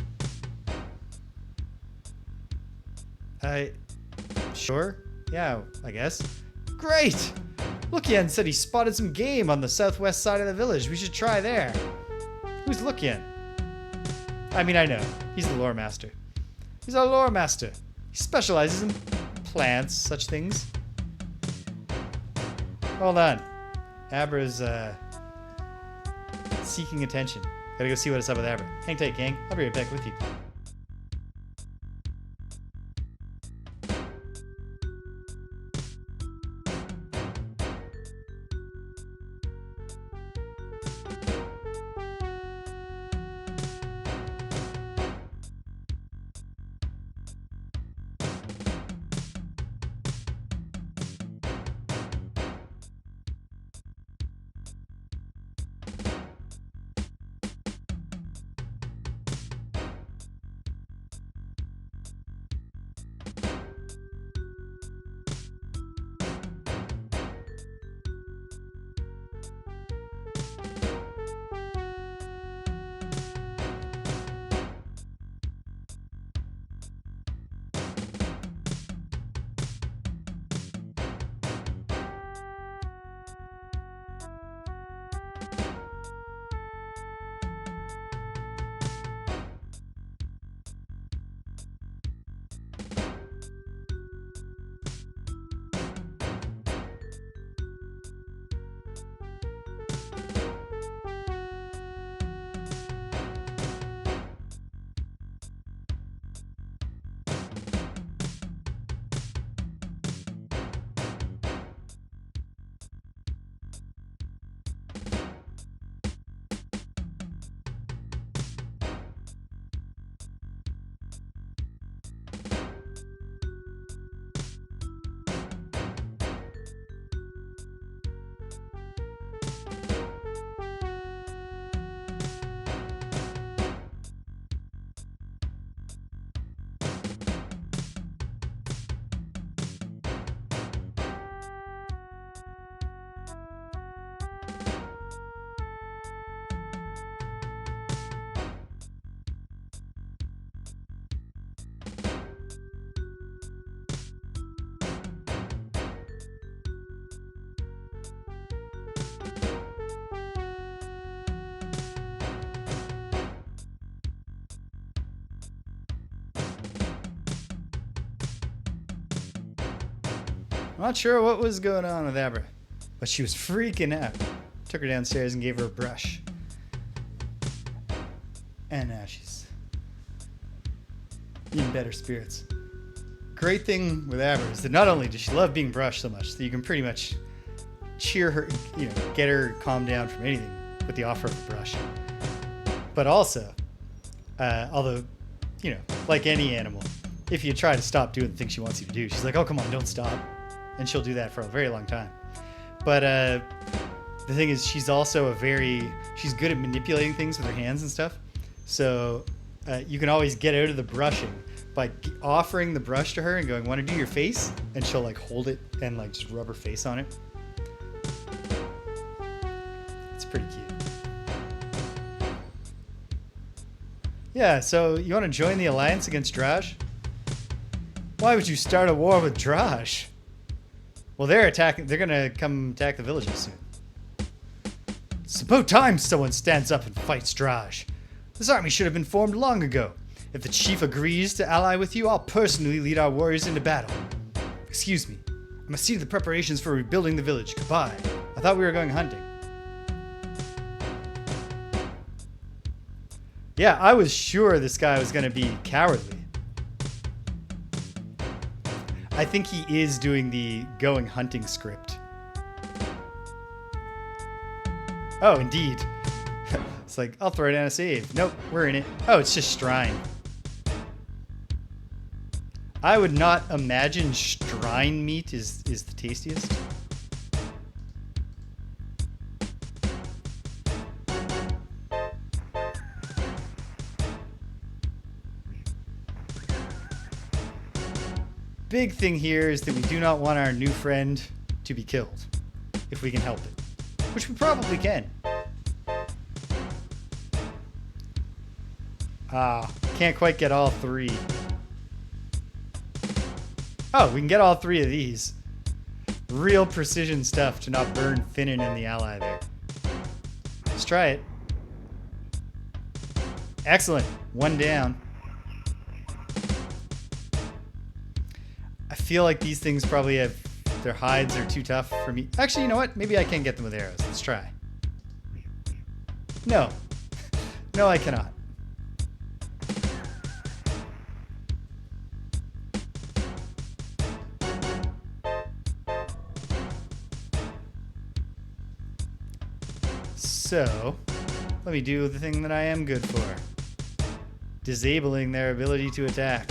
S1: Sure. Yeah, I guess. Great! Lukian said he spotted some game on the southwest side of the village. We should try there. Who's Lukian? I mean, I know. He's the lore master. He's our lore master. He specializes in plants, such things. Hold on. Abra's, seeking attention. Gotta go see what's up with Abra. Hang tight, gang. I'll be right back with you. I'm not sure what was going on with Abra, but she was freaking out. Took her downstairs and gave her a brush. And now she's in better spirits. Great thing with Abra is that not only does she love being brushed so much that you can pretty much cheer her, get her calmed down from anything with the offer of a brush. But also, although, like any animal, if you try to stop doing the thing she wants you to do, she's like, oh, come on, don't stop. And she'll do that for a very long time. But the thing is, she's also she's good at manipulating things with her hands and stuff. So you can always get out of the brushing by offering the brush to her and going, want to do your face? And she'll like hold it and like just rub her face on it. It's pretty cute. Yeah, so you want to join the alliance against Draj? Why would you start a war with Draj? Well, they're gonna come attack the villages soon. It's about time someone stands up and fights Draj. This army should have been formed long ago. If the chief agrees to ally with you, I'll personally lead our warriors into battle. Excuse me. I must see to the preparations for rebuilding the village. Goodbye. I thought we were going hunting. Yeah, I was sure this guy was going to be cowardly. I think he is doing the going hunting script. Oh, indeed. It's like, I'll throw down a save. Nope, we're in it. Oh, it's just Shrine. I would not imagine Shrine meat is the tastiest. Big thing here is that we do not want our new friend to be killed, if we can help it, which we probably can. Can't quite get all three. Oh, we can get all three of these. Real precision stuff to not burn Finnan and the ally there. Let's try it. Excellent. One down. I feel like these things probably have... their hides are too tough for me. Actually, you know what? Maybe I can get them with arrows. Let's try. No. No, I cannot. So, let me do the thing that I am good for. Disabling their ability to attack.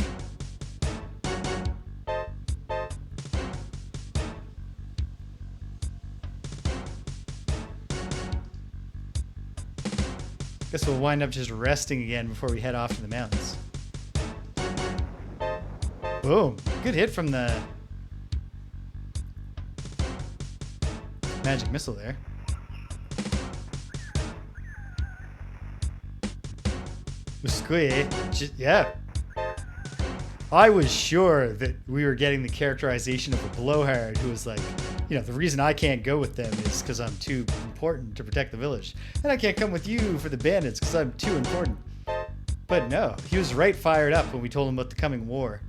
S1: Guess we'll wind up just resting again before we head off to the mountains. Boom. Good hit from the magic missile there. Yeah. I was sure that we were getting the characterization of a blowhard who was like, the reason I can't go with them is because I'm too important to protect the village. And I can't come with you for the bandits because I'm too important. But no, he was right fired up when we told him about the coming war.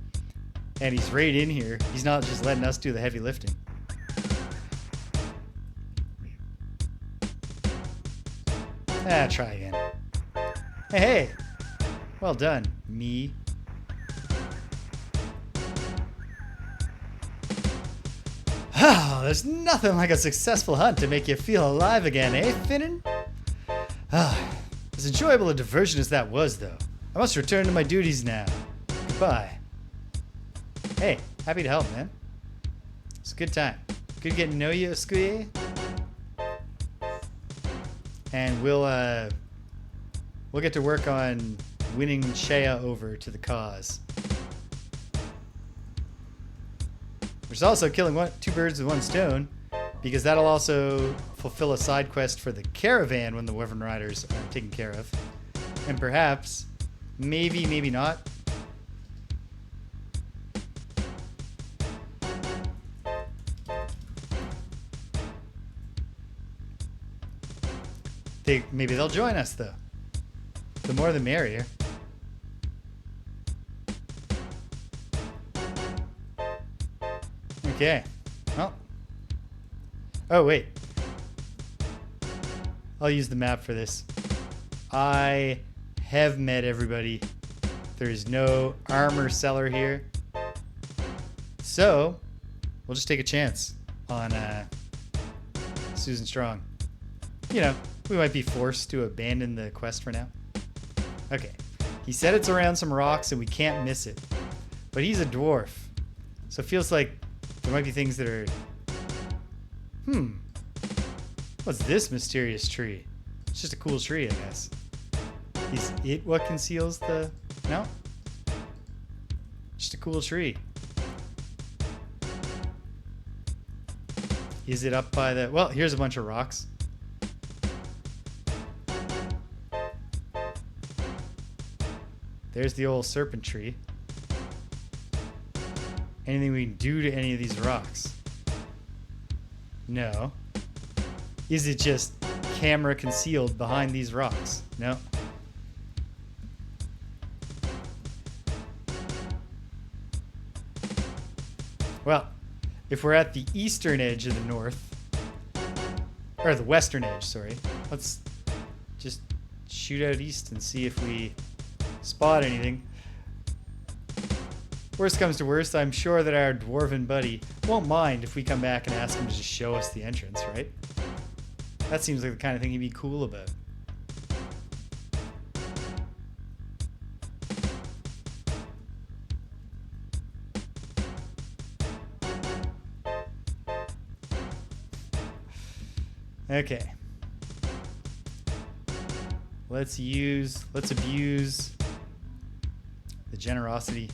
S1: And he's right in here. He's not just letting us do the heavy lifting. Try again. Hey! Well done, me. There's nothing like a successful hunt to make you feel alive again, eh, Finnan? As enjoyable a diversion as that was, though. I must return to my duties now. Goodbye. Hey, happy to help, man. It's a good time. Good getting to know you, Squee. And we'll get to work on winning Shea over to the cause. Which is also killing two birds with one stone, because that'll also fulfill a side quest for the caravan when the Wyvern riders are taken care of. And perhaps, maybe not. Maybe they'll join us, though. The more the merrier. Okay. Oh, wait. I'll use the map for this. I have met everybody. There's no armor seller here. So, we'll just take a chance on Susan Strong. You know, we might be forced to abandon the quest for now. Okay. He said it's around some rocks and we can't miss it. But he's a dwarf. So it feels like there might be things that are... What's this mysterious tree? It's just a cool tree, I guess. Is it what conceals the... No? Just a cool tree. Is it up by the... Well, here's a bunch of rocks. There's the old serpent tree. Anything we can do to any of these rocks? No. Is it just camera concealed behind these rocks? No. Well, if we're at the eastern edge of the north, or the western edge, sorry, let's just shoot out east and see if we spot anything. Worst comes to worst, I'm sure that our dwarven buddy won't mind if we come back and ask him to just show us the entrance, right? That seems like the kind of thing he'd be cool about. Okay. Let's abuse the generosity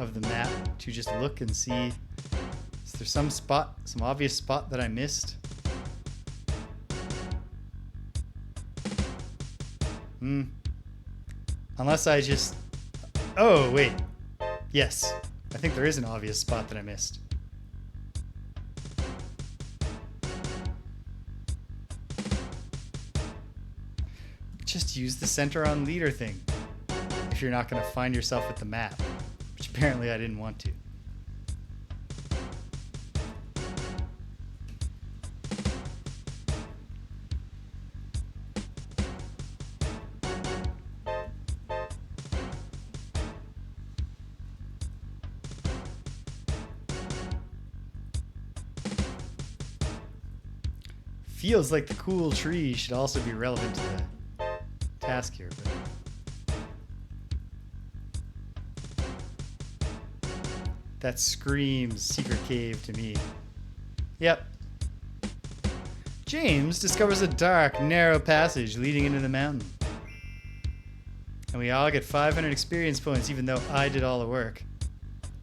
S1: of the map to just look and see, is there some obvious spot that I missed? Unless I just... Oh, wait. Yes. I think there is an obvious spot that I missed. Just use the center on leader thing if you're not going to find yourself at the map, which apparently I didn't want to. Feels like the cool tree should also be relevant to the task here, but that screams secret cave to me. Yep. James discovers a dark, narrow passage leading into the mountain. And we all get 500 experience points even though I did all the work.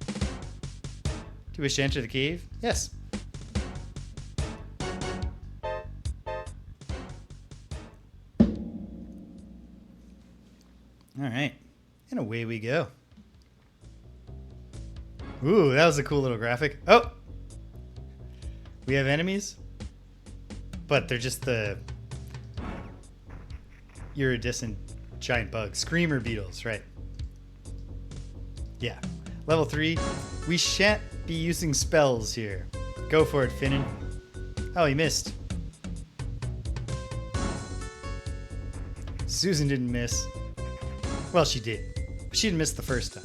S1: Do you wish to enter the cave? Yes. Alright, and away we go. Ooh, that was a cool little graphic. Oh! We have enemies, but they're just the iridescent giant bugs. Screamer beetles, right. Yeah. Level 3. We shan't be using spells here. Go for it, Finnan. Oh, he missed. Susan didn't miss. Well, she did. But she didn't miss the first time.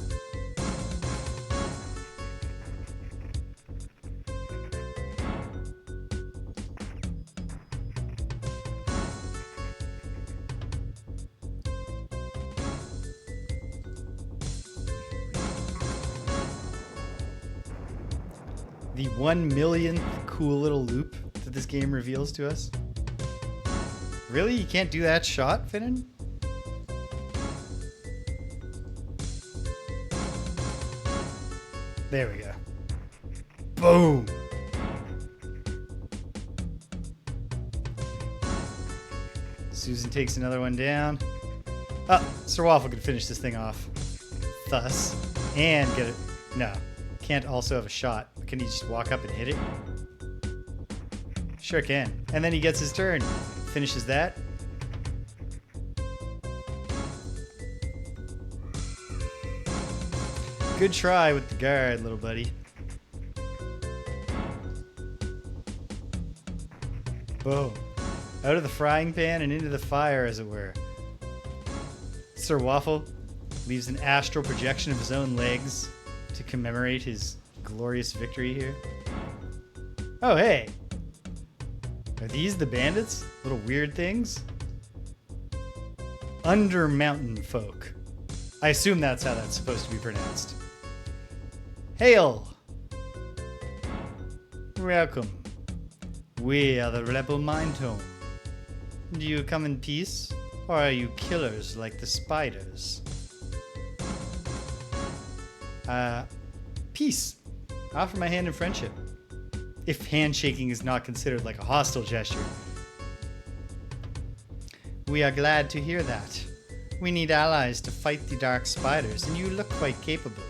S1: The 1 millionth cool little loop that this game reveals to us. Really? You can't do that shot, Finnan? There we go. Boom! Susan takes another one down. Oh, Sir Waffle could finish this thing off. Thus. And get it. No. Can't also have a shot. Can he just walk up and hit it? Sure can. And then he gets his turn. Finishes that. Good try with the guard, little buddy. Boom. Out of the frying pan and into the fire, as it were. Sir Waffle leaves an astral projection of his own legs to commemorate his glorious victory here. Oh, hey. Are these the bandits? Little weird things? Undermountain folk. I assume that's how that's supposed to be pronounced. Hail! Welcome. We are the Rebel Mind Home. Do you come in peace, or are you killers like the spiders? Peace. I offer my hand in friendship. If handshaking is not considered like a hostile gesture. We are glad to hear that. We need allies to fight the dark spiders, and you look quite capable.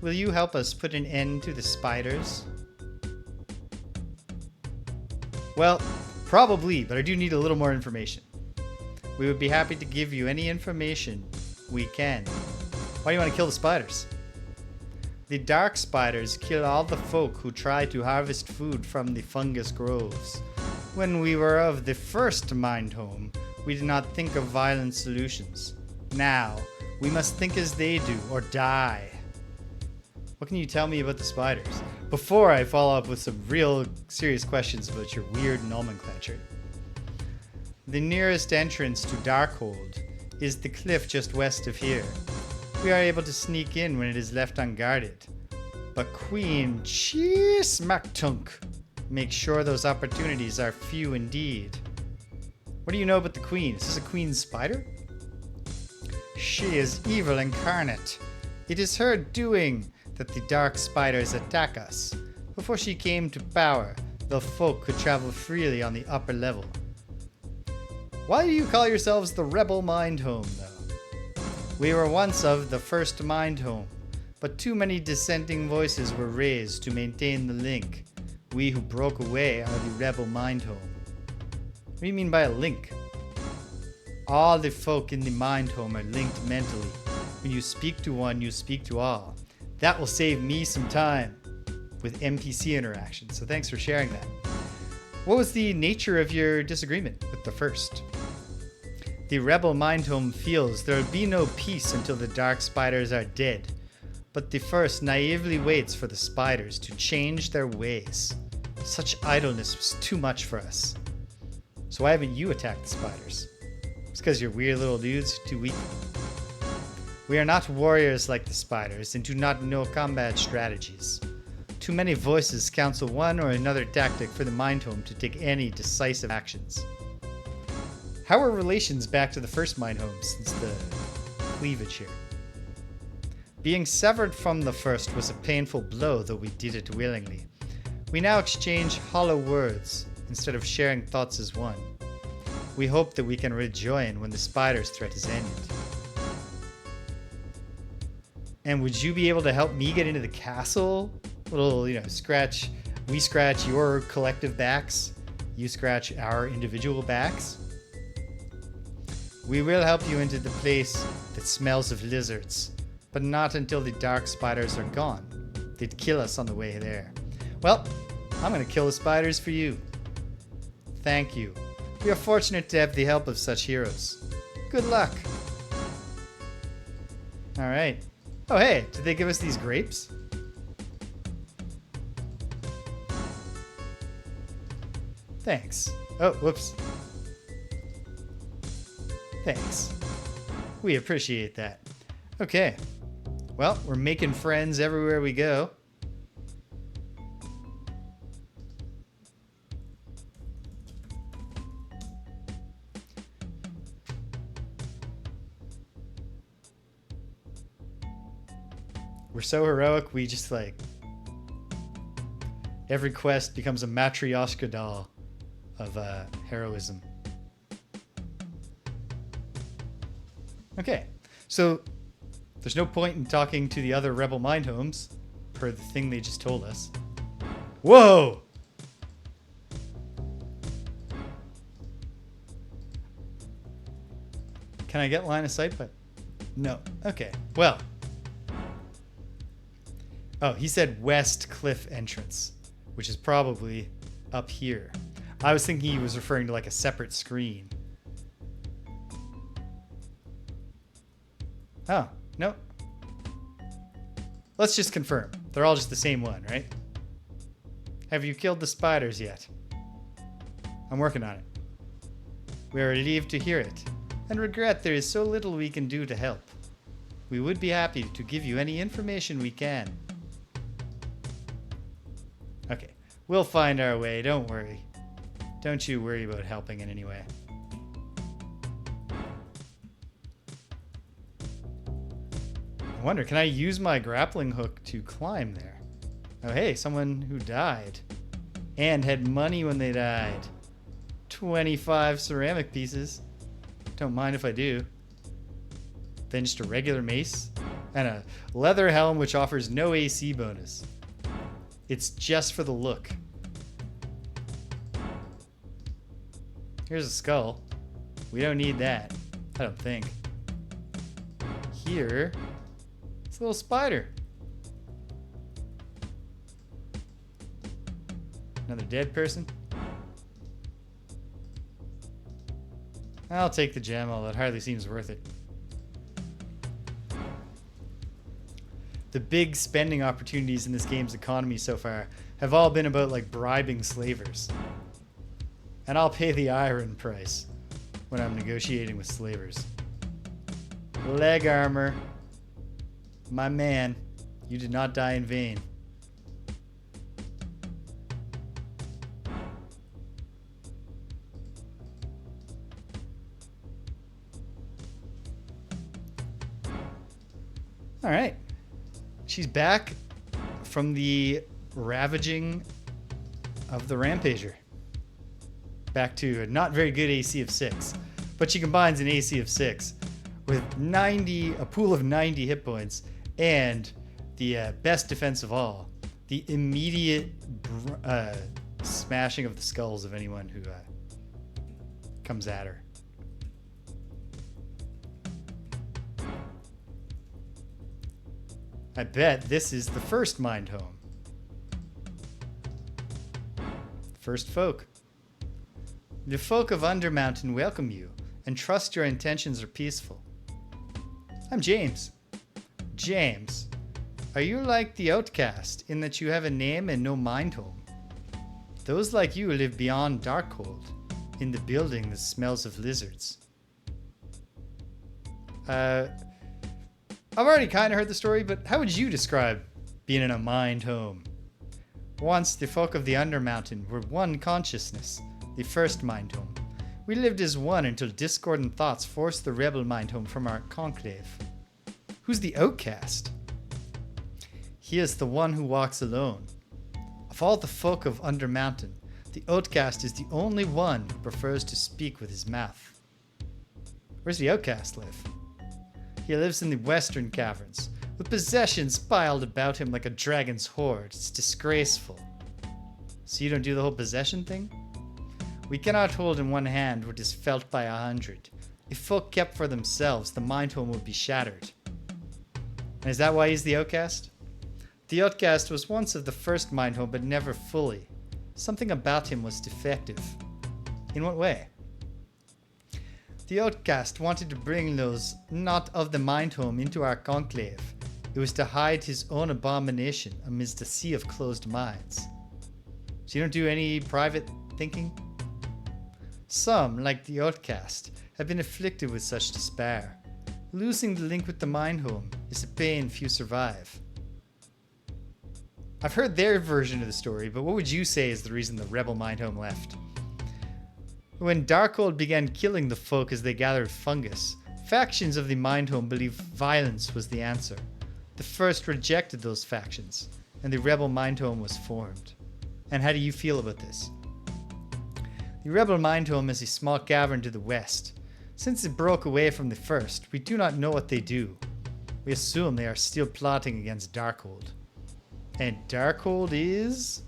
S1: Will you help us put an end to the spiders? Well, probably, but I do need a little more information. We would be happy to give you any information we can. Why do you want to kill the spiders? The dark spiders kill all the folk who try to harvest food from the fungus groves. When we were of the first mind home, we did not think of violent solutions. Now, we must think as they do, or die. What can you tell me about the spiders? Before I follow up with some real serious questions about your weird nomenclature. The nearest entrance to Darkhold is the cliff just west of here. We are able to sneak in when it is left unguarded. But Queen Cheese-Maktunk makes sure those opportunities are few indeed. What do you know about the Queen? Is this a Queen spider? She is evil incarnate. It is her doing that the dark spiders attack us. Before she came to power, the folk could travel freely on the upper level. Why do you call yourselves the Rebel Mind Home, though? We were once of the first Mind Home, but too many dissenting voices were raised to maintain the link. We who broke away are the Rebel Mind Home. What do you mean by a link? All the folk in the Mind Home are linked mentally. When you speak to one, you speak to all. That will save me some time with NPC interaction, so thanks for sharing that. What was the nature of your disagreement with the first? The Rebel Mind Home feels there will be no peace until the dark spiders are dead, but the first naively waits for the spiders to change their ways. Such idleness was too much for us. So why haven't you attacked the spiders? It's because you're weird little dudes, too weak. We are not warriors like the spiders and do not know combat strategies. Too many voices counsel one or another tactic for the Mind Home to take any decisive actions. How are relations back to the first Mind Home since the cleavage here? Being severed from the first was a painful blow, though we did it willingly. We now exchange hollow words instead of sharing thoughts as one. We hope that we can rejoin when the spider's threat is ended. And would you be able to help me get into the castle? Little, scratch. We scratch your collective backs. You scratch our individual backs. We will help you into the place that smells of lizards, but not until the dark spiders are gone. They'd kill us on the way there. Well, I'm going to kill the spiders for you. Thank you. We are fortunate to have the help of such heroes. Good luck. All right. Oh, hey, did they give us these grapes? Thanks. Oh, whoops. Thanks. We appreciate that. Okay. Well, we're making friends everywhere we go. We're so heroic, we just every quest becomes a matryoshka doll of heroism. Okay, so there's no point in talking to the other Rebel Mind Homes per the thing they just told us. Whoa! Can I get line of sight? But no. Okay, well. Oh, he said West Cliff entrance, which is probably up here. I was thinking he was referring to like a separate screen. Oh, no. Let's just confirm. They're all just the same one, right? Have you killed the spiders yet? I'm working on it. We are relieved to hear it, and regret there is so little we can do to help. We would be happy to give you any information we can. Okay, we'll find our way, don't worry. Don't you worry about helping in any way. I wonder, can I use my grappling hook to climb there? Oh hey, someone who died. And had money when they died. 25 ceramic pieces. Don't mind if I do. Then just a regular mace. And a leather helm which offers no AC bonus. It's just for the look. Here's a skull. We don't need that. I don't think. Here... it's a little spider. Another dead person. I'll take the gem, although it hardly seems worth it. The big spending opportunities in this game's economy so far have all been about like bribing slavers. And I'll pay the iron price when I'm negotiating with slavers. Leg armor. My man, you did not die in vain. All right. She's back from the ravaging of the Rampager. Back to a not very good AC of 6. But she combines an AC of 6 with a pool of 90 hit points and the best defense of all, the immediate smashing of the skulls of anyone who comes at her. I bet this is the first mind home. First folk. The folk of Undermountain welcome you and trust your intentions are peaceful. I'm James. James, are you like the Outcast in that you have a name and no mind home? Those like you live beyond Darkhold, in the building that smells of lizards. I've already kind of heard the story, but how would you describe being in a mind home? Once, the folk of the Undermountain were one consciousness, the first mind home. We lived as one until discordant thoughts forced the rebel mind home from our conclave. Who's the Outcast? He is the one who walks alone. Of all the folk of Undermountain, the Outcast is the only one who prefers to speak with his mouth. Where's the Outcast live? He lives in the western caverns, with possessions piled about him like a dragon's hoard. It's disgraceful. So you don't do the whole possession thing? We cannot hold in one hand what is felt by 100. If folk kept for themselves, the mind home would be shattered. And is that why he's the Outcast? The Outcast was once of the first mind home, but never fully. Something about him was defective. In what way? The Outcast wanted to bring those not of the mind home into our conclave. It was to hide his own abomination amidst a sea of closed minds. So you don't do any private thinking? Some, like the Outcast, have been afflicted with such despair. Losing the link with the mind home is a pain few survive. I've heard their version of the story, but what would you say is the reason the rebel mind home left? When Darkhold began killing the folk as they gathered fungus, factions of the mind home believed violence was the answer. The first rejected those factions, and the rebel mind home was formed. And how do you feel about this? The rebel mind home is a small cavern to the west. Since it broke away from the first, we do not know what they do. We assume they are still plotting against Darkhold. And Darkhold is?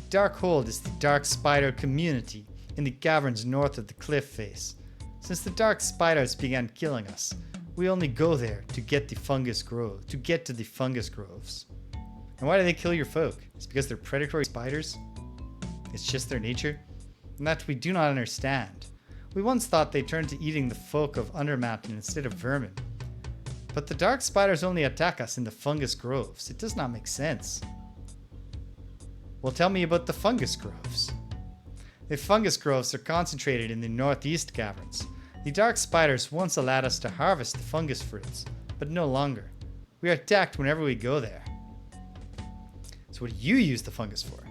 S1: Darkhold is the dark spider community in the caverns north of the cliff face. Since the dark spiders began killing us, we only go there to get to the fungus groves. And why do they kill your folk? It's because they're predatory spiders? It's just their nature? and that we do not understand. We once thought they turned to eating the folk of Undermountain instead of vermin. But the dark spiders only attack us in the fungus groves. It does not make sense. Well, tell me about the fungus groves. The fungus groves are concentrated in the northeast caverns. The dark spiders once allowed us to harvest the fungus fruits, but no longer. We are attacked whenever we go there. So what do you use the fungus for?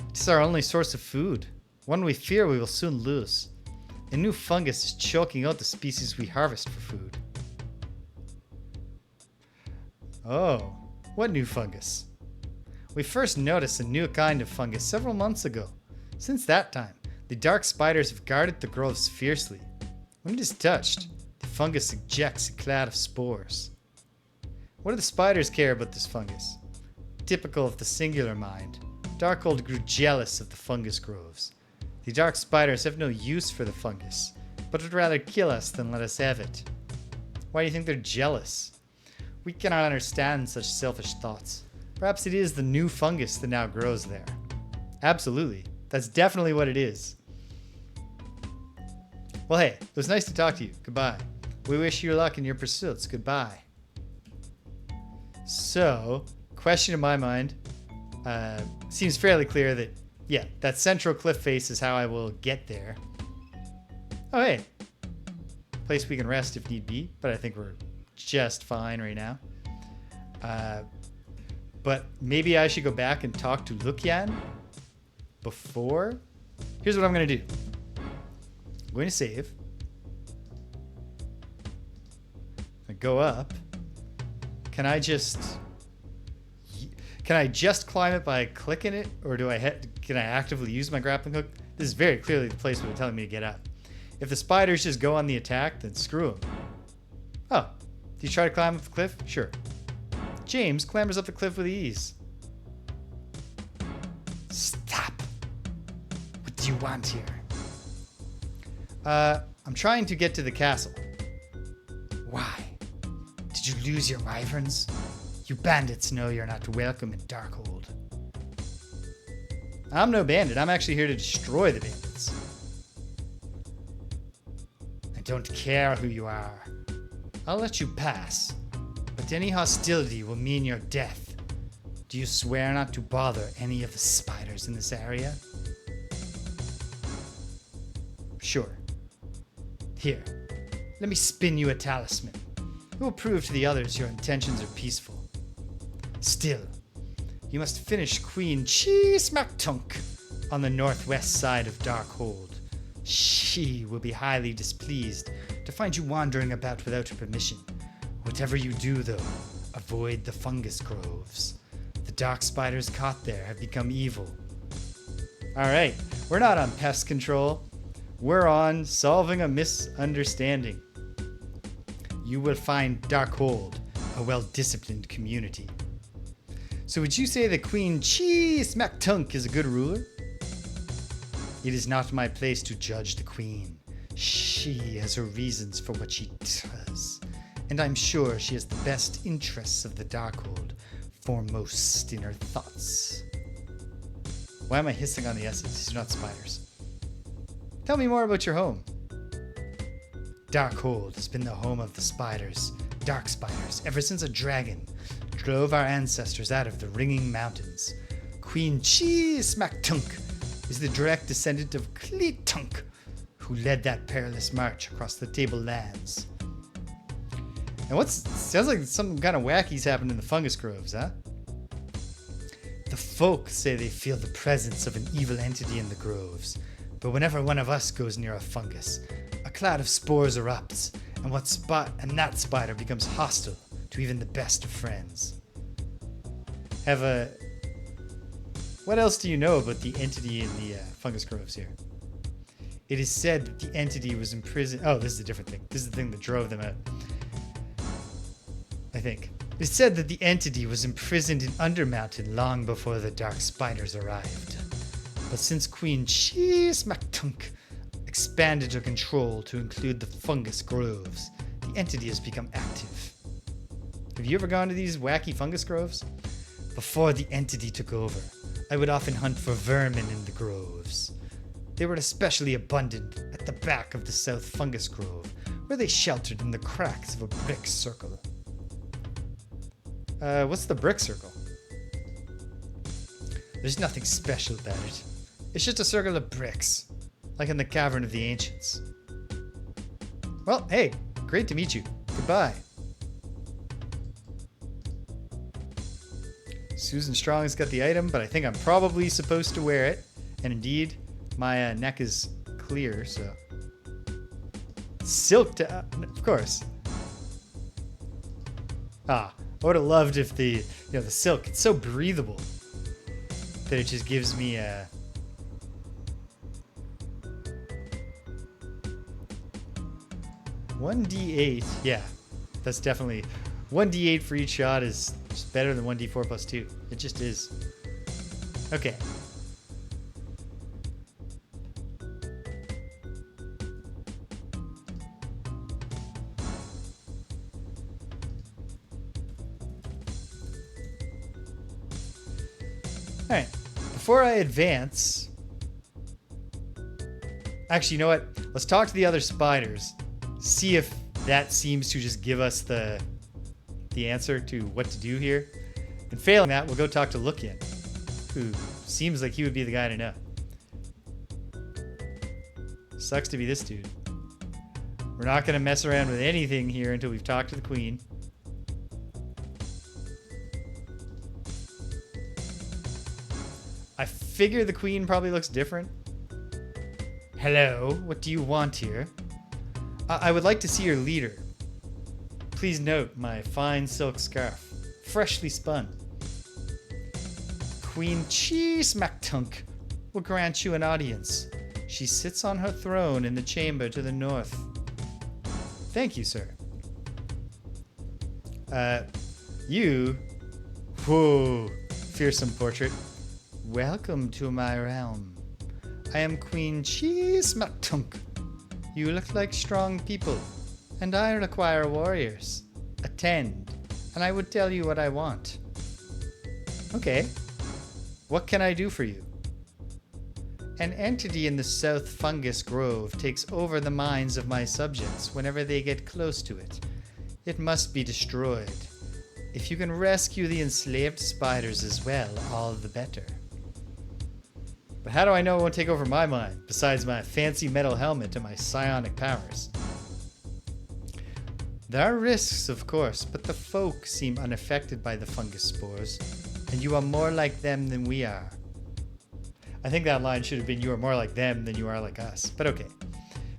S1: It is our only source of food, one we fear we will soon lose. A new fungus is choking out the species we harvest for food. Oh, what new fungus? We first noticed a new kind of fungus several months ago. Since that time, the dark spiders have guarded the groves fiercely. When it is touched, the fungus ejects a cloud of spores. What do the spiders care about this fungus? Typical of the singular mind, Darkhold grew jealous of the fungus groves. The dark spiders have no use for the fungus, but would rather kill us than let us have it. Why do you think they're jealous? We cannot understand such selfish thoughts. Perhaps it is the new fungus that now grows there. Absolutely. That's definitely what it is. Well, hey, it was nice to talk to you. Goodbye. We wish you luck in your pursuits. Goodbye. So, question in my mind, seems fairly clear that, yeah, that central cliff face is how I will get there. Oh, hey. Place we can rest if need be, but I think we're just fine right now. But maybe I should go back and talk to Lukian before. Here's what I'm going to do. I'm going to save. I go up. Can I just climb it by clicking it, or can I actively use my grappling hook? This is very clearly the place where they're telling me to get up. If the spiders just go on the attack, then screw them. Oh, do you try to climb up the cliff? Sure. James clambers up the cliff with ease. Stop. What do you want here? I'm trying to get to the castle. Why? Did you lose your wyverns? You bandits know you're not welcome in Darkhold. I'm no bandit. I'm actually here to destroy the bandits. I don't care who you are. I'll let you pass. But any hostility will mean your death. Do you swear not to bother any of the spiders in this area? Sure. Here, let me spin you a talisman. It will prove to the others your intentions are peaceful. Still, you must finish Queen Cheese-Mac-Tunk on the northwest side of Darkhold. She will be highly displeased to find you wandering about without her permission. Whatever you do, though, avoid the fungus groves. The dark spiders caught there have become evil. Alright, we're not on pest control. We're on solving a misunderstanding. You will find Darkhold a well-disciplined community. So would you say that Queen Cheese-Mac-Tunk is a good ruler? It is not my place to judge the queen. She has her reasons for what she does, and I'm sure she has the best interests of the Darkhold foremost in her thoughts. Why am I hissing on the S's? These are not spiders. Tell me more about your home. Darkhold has been the home of the spiders, dark spiders, ever since a dragon drove our ancestors out of the ringing mountains. Queen Cheese-Mac-Tunk is the direct descendant of Cleat-Tunk, who led that perilous march across the tablelands. And sounds like something kind of wacky's happened in the fungus groves, huh? The folk say they feel the presence of an evil entity in the groves, but whenever one of us goes near a fungus, a cloud of spores erupts, and that spider becomes hostile to even the best of friends. What else do you know about the entity in the fungus groves here? It is said that the entity was imprisoned. Oh, this is a different thing. This is the thing that drove them out. I think. It is said that the entity was imprisoned in Undermountain long before the dark spiders arrived. But since Queen Cheese-Mac-Tunk expanded her control to include the fungus groves, the entity has become active. Have you ever gone to these wacky fungus groves? Before the entity took over, I would often hunt for vermin in the groves.
S2: They were especially abundant at the back of the South Fungus Grove, where they sheltered in the cracks of a brick circle.
S1: What's the brick circle?
S2: There's nothing special about it. It's just a circle of bricks, like in the Cavern of the Ancients.
S1: Well, hey, great to meet you. Goodbye. Susan Strong's got the item, but I think I'm probably supposed to wear it. And indeed, my neck is clear, so... Silk to... of course. I would have loved if the silk, it's so breathable that it just gives me a... 1d8, yeah, that's definitely 1d8 for each shot is just better than 1d4 plus 2. It just is. Okay. All right. Before I advance, actually, you know what? Let's talk to the other spiders. See if that seems to just give us the answer to what to do here. And failing that, we'll go talk to Lukian, who seems like he would be the guy to know. Sucks to be this dude. We're not going to mess around with anything here until we've talked to the queen. I figure the queen probably looks different. Hello, what do you want here? I would like to see your leader. Please note my fine silk scarf, freshly spun. Queen Cheese Mactunk will grant you an audience. She sits on her throne in the chamber to the north. Thank you, sir. You... Whoa, fearsome portrait. Welcome to my realm. I am Queen Cheese Mactunk. You look like strong people, and I require warriors. Attend, and I would tell you what I want. Okay. What can I do for you? An entity in the South Fungus Grove takes over the minds of my subjects whenever they get close to it. It must be destroyed. If you can rescue the enslaved spiders as well, all the better. But how do I know it won't take over my mind, besides my fancy metal helmet and my psionic powers? There are risks, of course, but the folk seem unaffected by the fungus spores, and you are more like them than we are. I think that line should have been, you are more like them than you are like us, but okay.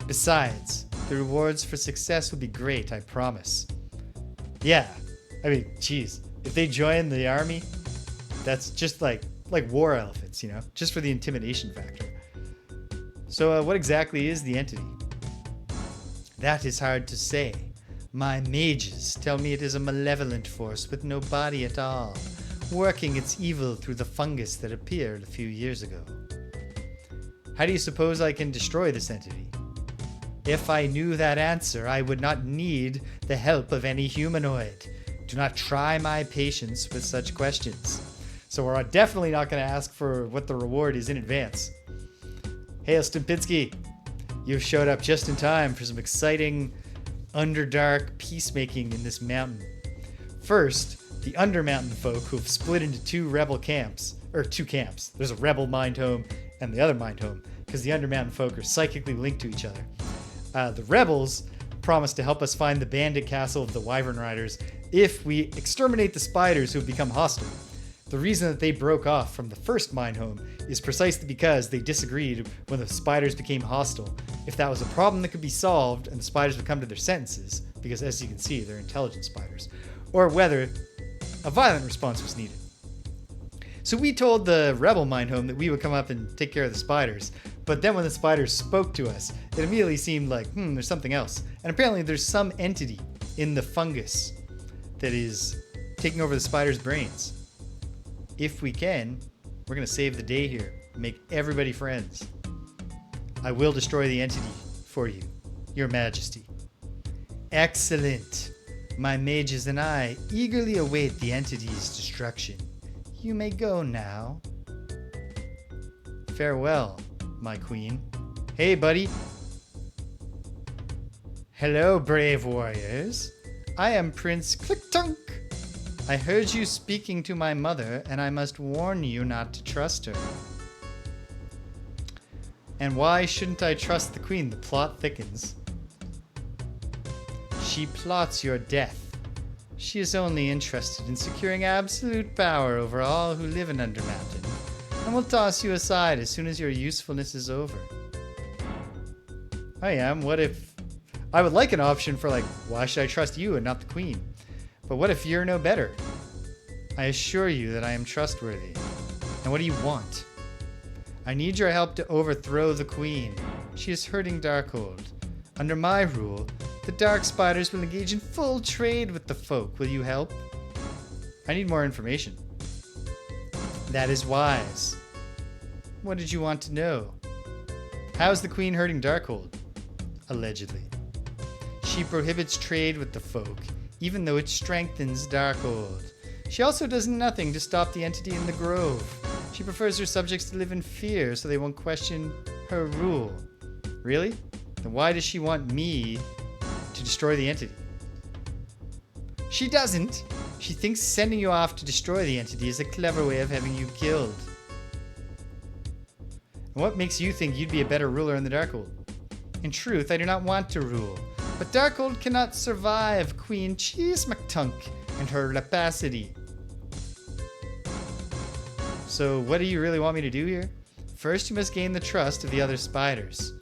S1: Besides, the rewards for success will be great, I promise. Yeah, I mean, geez, if they join the army, that's just like war elephants, just for the intimidation factor. So what exactly is the entity? That is hard to say. My mages tell me it is a malevolent force with no body at all, working its evil through the fungus that appeared a few years ago. How do you suppose I can destroy this entity? If I knew that answer, I would not need the help of any humanoid. Do not try my patience with such questions. So we're definitely not going to ask for what the reward is in advance. Hey, Stumpinski, you've showed up just in time for some exciting Underdark peacemaking in this mountain. First, the Undermountain folk who have split into two camps. There's a rebel mind home and the other mind home, because the Undermountain folk are psychically linked to each other. The rebels promised to help us find the bandit castle of the Wyvern Riders if we exterminate the spiders who have become hostile. The reason that they broke off from the first mine home is precisely because they disagreed when the spiders became hostile if that was a problem that could be solved and the spiders would come to their sentences, because as you can see, they're intelligent spiders, or whether a violent response was needed. So we told the rebel mine home that we would come up and take care of the spiders, but then when the spiders spoke to us, it immediately seemed like, there's something else. And apparently there's some entity in the fungus that is taking over the spiders' brains. If we can, we're going to save the day here, make everybody friends. I will destroy the entity for you, Your Majesty. Excellent. My mages and I eagerly await the entity's destruction. You may go now. Farewell, my queen. Hey, buddy. Hello, brave warriors. I am Prince Click-Tunk. I heard you speaking to my mother, and I must warn you not to trust her. And why shouldn't I trust the queen? The plot thickens. She plots your death. She is only interested in securing absolute power over all who live in Undermountain, and will toss you aside as soon as your usefulness is over. I am. What if... I would like an option for, like, why should I trust you and not the queen? But what if you're no better? I assure you that I am trustworthy. And what do you want? I need your help to overthrow the queen. She is hurting Darkhold. Under my rule, the dark spiders will engage in full trade with the folk. Will you help? I need more information. That is wise. What did you want to know? How is the queen hurting Darkhold? Allegedly. She prohibits trade with the folk, even though it strengthens Darkhold. She also does nothing to stop the entity in the grove. She prefers her subjects to live in fear so they won't question her rule. Really? Then why does she want me to destroy the entity? She doesn't. She thinks sending you off to destroy the entity is a clever way of having you killed. And what makes you think you'd be a better ruler in the Darkhold? In truth, I do not want to rule. But Darkhold cannot survive Queen Cheese McTunk and her rapacity. So what do you really want me to do here? First, you must gain the trust of the other spiders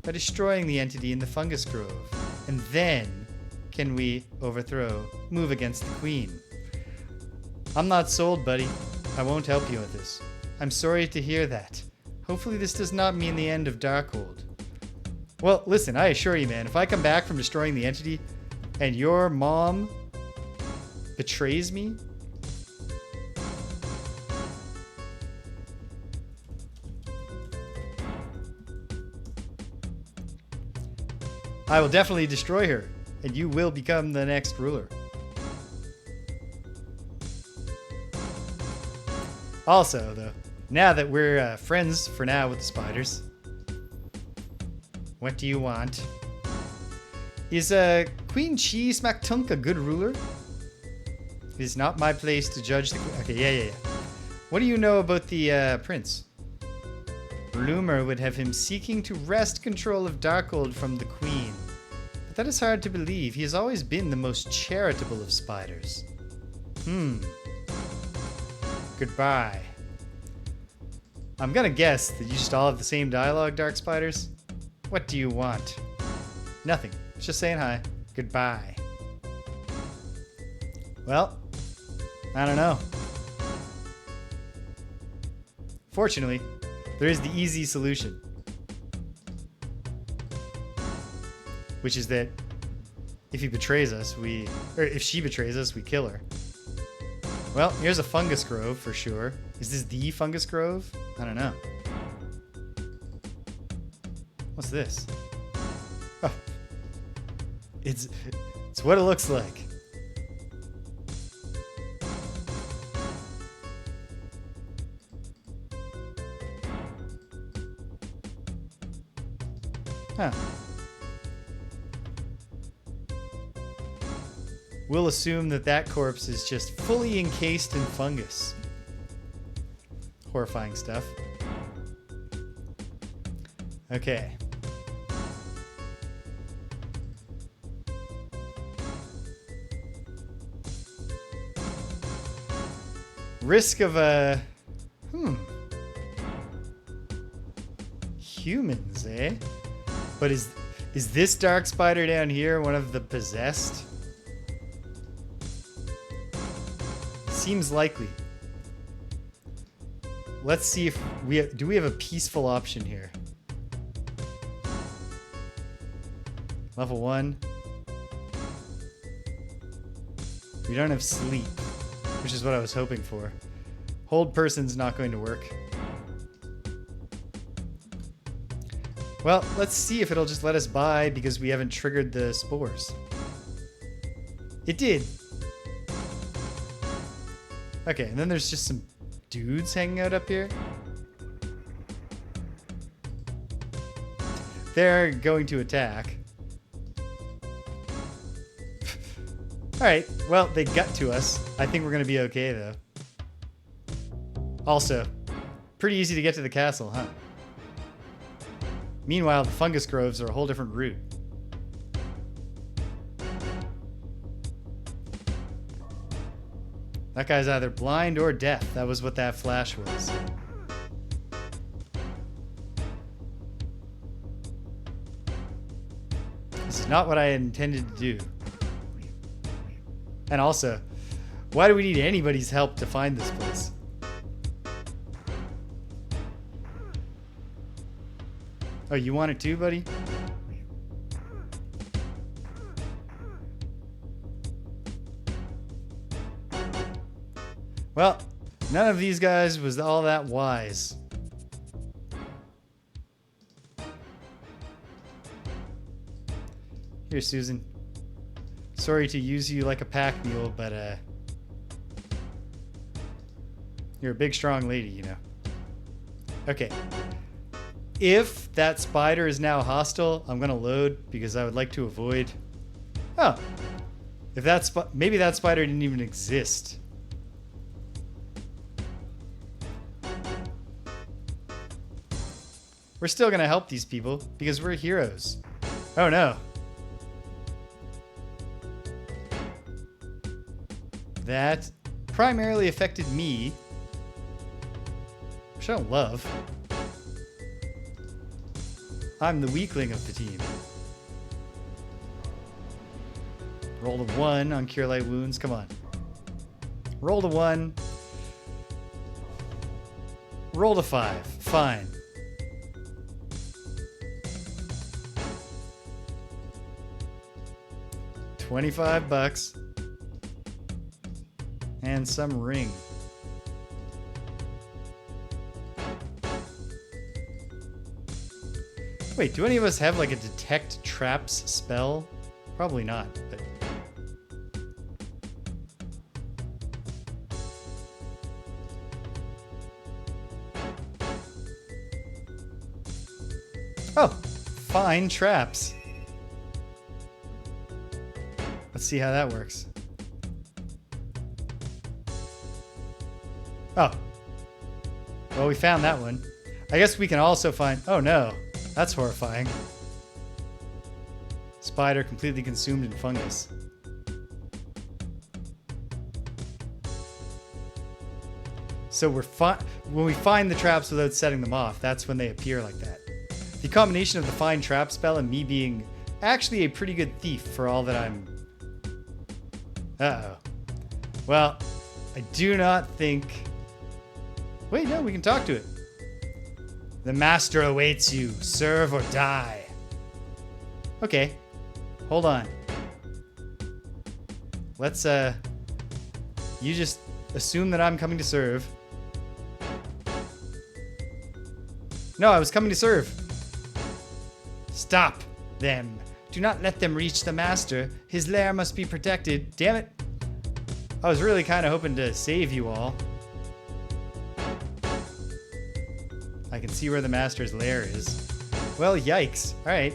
S1: by destroying the entity in the fungus grove. And then can we move against the queen. I'm not sold, buddy. I won't help you with this. I'm sorry to hear that. Hopefully this does not mean the end of Darkhold. Well, listen, I assure you, man, if I come back from destroying the entity and your mom betrays me, I will definitely destroy her, and you will become the next ruler. Also, though, now that we're friends for now with the spiders, what do you want? Is Queen Cheese McTunk a good ruler? It is not my place to judge the queen. Okay, yeah. What do you know about the prince? Rumor would have him seeking to wrest control of Darkhold from the queen. But that is hard to believe. He has always been the most charitable of spiders. Goodbye. I'm gonna guess that you just all have the same dialogue, Dark Spiders. What do you want? Nothing. Just saying hi. Goodbye. Well, I don't know. Fortunately, there is the easy solution. Which is that if he betrays us, if she betrays us, we kill her. Well, here's a fungus grove for sure. Is this the fungus grove? I don't know. What's this? Oh. It's what it looks like. Huh. We'll assume that corpse is just fully encased in fungus. Horrifying stuff. Okay. Risk of a... Humans, eh? But is this dark spider down here one of the possessed? Seems likely. Let's see if do we have a peaceful option here? Level 1. We don't have sleep, which is what I was hoping for. Hold person's not going to work. Well, let's see if it'll just let us by because we haven't triggered the spores. It did. Okay, and then there's just some dudes hanging out up here. they're going to attack. Alright, well, they got to us. I think we're going to be okay, though. Also, pretty easy to get to the castle, huh? Meanwhile, the fungus groves are a whole different route. That guy's either blind or deaf. That was what that flash was. This is not what I intended to do. And also, why do we need anybody's help to find this place? Oh, you want it too, buddy? Well, none of these guys was all that wise. Here, Susan. Sorry to use you like a pack mule, but you're a big, strong lady, you know. Okay. If that spider is now hostile, I'm gonna load because I would like to avoid. Oh, if that maybe that spider didn't even exist. We're still gonna help these people because we're heroes. Oh no. That primarily affected me, which I don't love. I'm the weakling of the team. Roll to 1 on Cure Light Wounds. Come on. Roll to 1. Roll to 5. Fine. $25. And some ring. Wait, do any of us have like a detect traps spell? Probably not, but... Oh, fine traps. Let's see how that works. Oh. Well, we found that one. I guess we can also find... Oh, no. That's horrifying. Spider completely consumed in fungus. So when we find the traps without setting them off, that's when they appear like that. The combination of the fine trap spell and me being actually a pretty good thief for all that I'm... Uh-oh. Well, I do not think... Wait, no, we can talk to it. The master awaits you. Serve or die. Okay. Hold on. Let's, you just assume that I'm coming to serve. No, I was coming to serve. Stop them. Do not let them reach the master. His lair must be protected. Damn it. I was really kind of hoping to save you all. I can see where the master's lair is. Well, yikes. All right.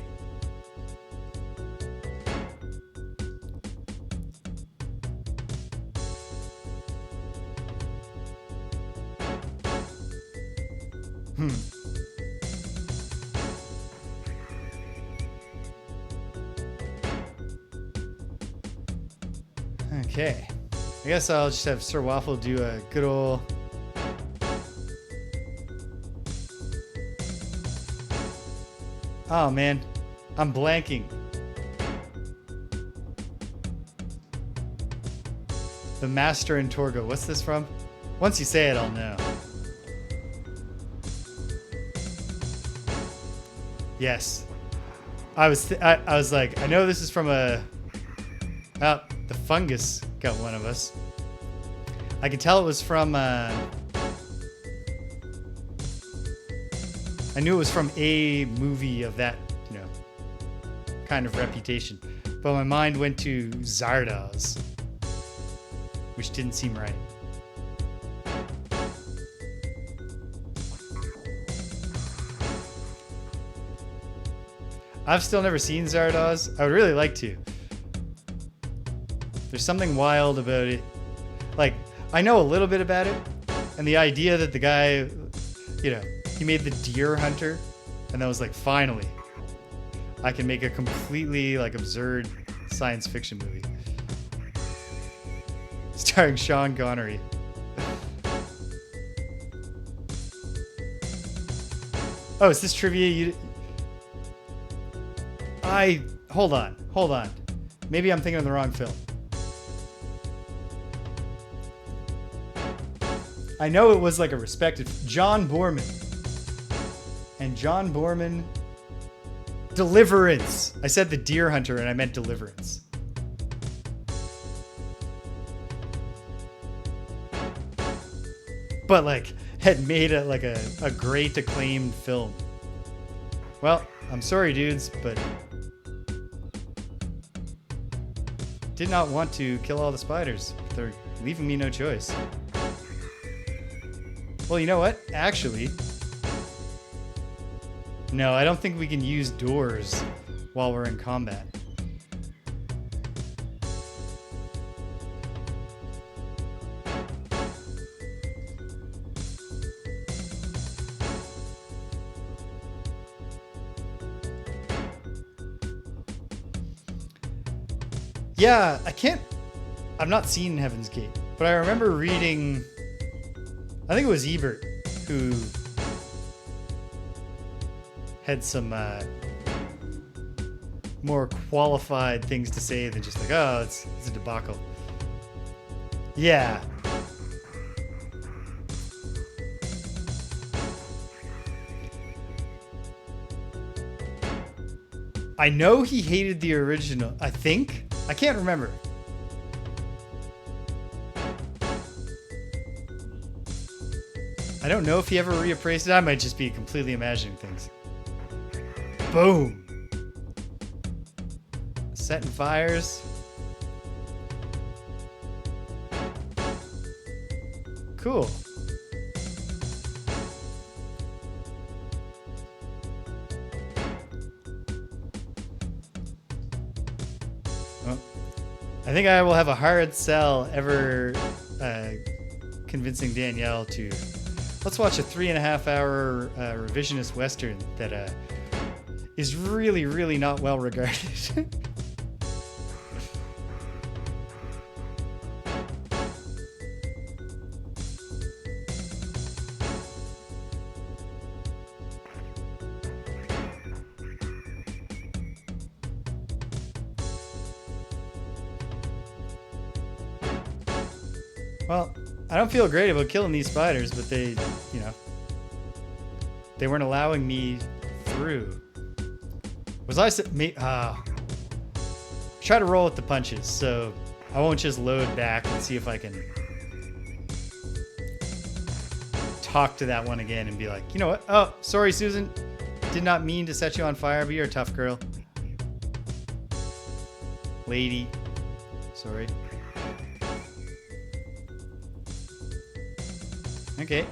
S1: Okay. I guess I'll just have Sir Waffle do a good old... Oh, man. I'm blanking. The Master and Torgo. What's this from? Once you say it, I'll know. Yes. I was like, I know this is from a... Oh, the fungus got one of us. I could tell it was from... I knew it was from a movie of that, you know, kind of reputation. But my mind went to Zardoz, which didn't seem right. I've still never seen Zardoz. I would really like to. There's something wild about it. Like, I know a little bit about it, and the idea that the guy, you know, he made the Deer Hunter, and that was like, finally, I can make a completely like absurd science fiction movie starring Sean Connery. Oh, is this trivia? Hold on. Maybe I'm thinking of the wrong film. I know it was like a respected John Boorman. And John Boorman, Deliverance. I said the Deer Hunter and I meant Deliverance. But like had made a great acclaimed film. Well, I'm sorry dudes, but did not want to kill all the spiders. They're leaving me no choice. Well, you know what? Actually, no, I don't think we can use doors while we're in combat. Yeah, I've not seen Heaven's Gate, but I remember reading, I think it was Ebert who had some more qualified things to say than just like, oh, it's a debacle. Yeah. I know he hated the original, I think. I can't remember. I don't know if he ever reappraised it. I might just be completely imagining things. Boom. Setting fires. Cool. Well, I think I will have a hard sell ever convincing Danielle to let's watch a 3.5 hour revisionist Western that is really, really not well regarded. Well, I don't feel great about killing these spiders, but they, you know, they weren't allowing me through. Was I try to roll with the punches, so I won't just load back and see if I can talk to that one again and be like, you know what? Oh, sorry, Susan. Did not mean to set you on fire, but you're a tough girl. Lady. Sorry. Okay.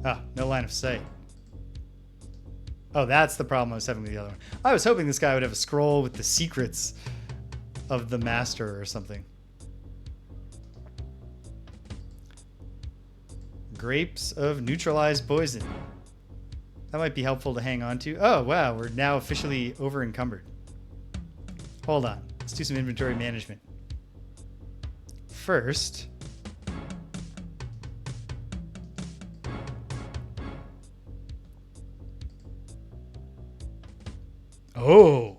S1: Ah, no line of sight. Oh, that's the problem I was having with the other one. I was hoping this guy would have a scroll with the secrets of the master or something. Grapes of neutralized poison. That might be helpful to hang on to. Oh, wow, we're now officially over encumbered. Hold on. Let's do some inventory management. First, oh,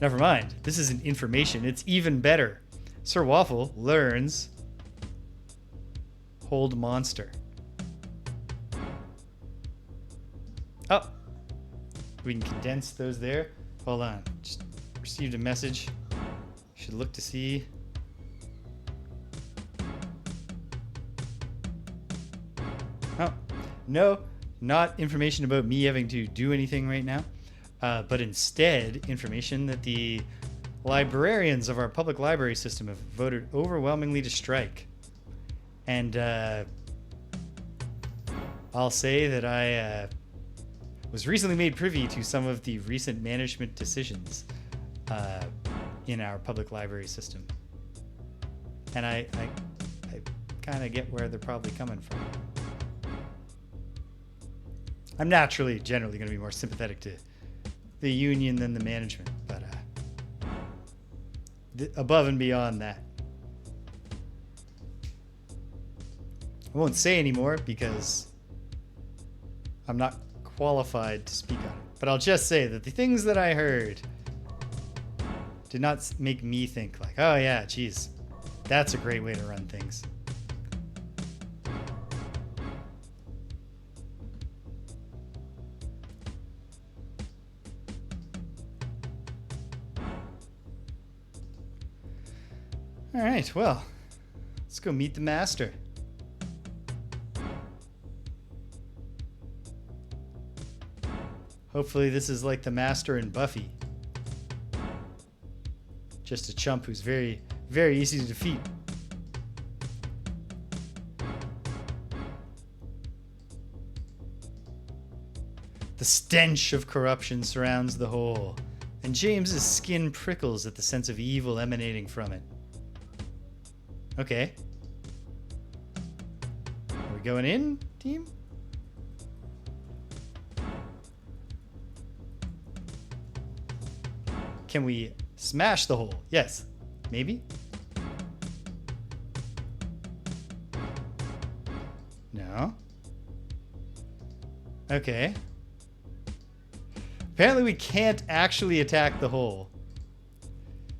S1: never mind. This isn't information. It's even better. Sir Waffle learns hold monster. Oh, we can condense those there. Hold on. Just received a message. Should look to see. Oh, no, not information about me having to do anything right now. But instead, information that the librarians of our public library system have voted overwhelmingly to strike. And I'll say that was recently made privy to some of the recent management decisions in our public library system. And I kind of get where they're probably coming from. I'm naturally, generally going to be more sympathetic to the union than the management, but above and beyond that. I won't say anymore because I'm not qualified to speak on it. But I'll just say that the things that I heard did not make me think like, oh yeah, geez, that's a great way to run things. All right, well, let's go meet the master. Hopefully this is like the master in Buffy. Just a chump who's very, very easy to defeat. The stench of corruption surrounds the hole, and James's skin prickles at the sense of evil emanating from it. Okay. Are we going in, team? Can we smash the hole? Yes. Maybe? No. Okay. Apparently we can't actually attack the hole.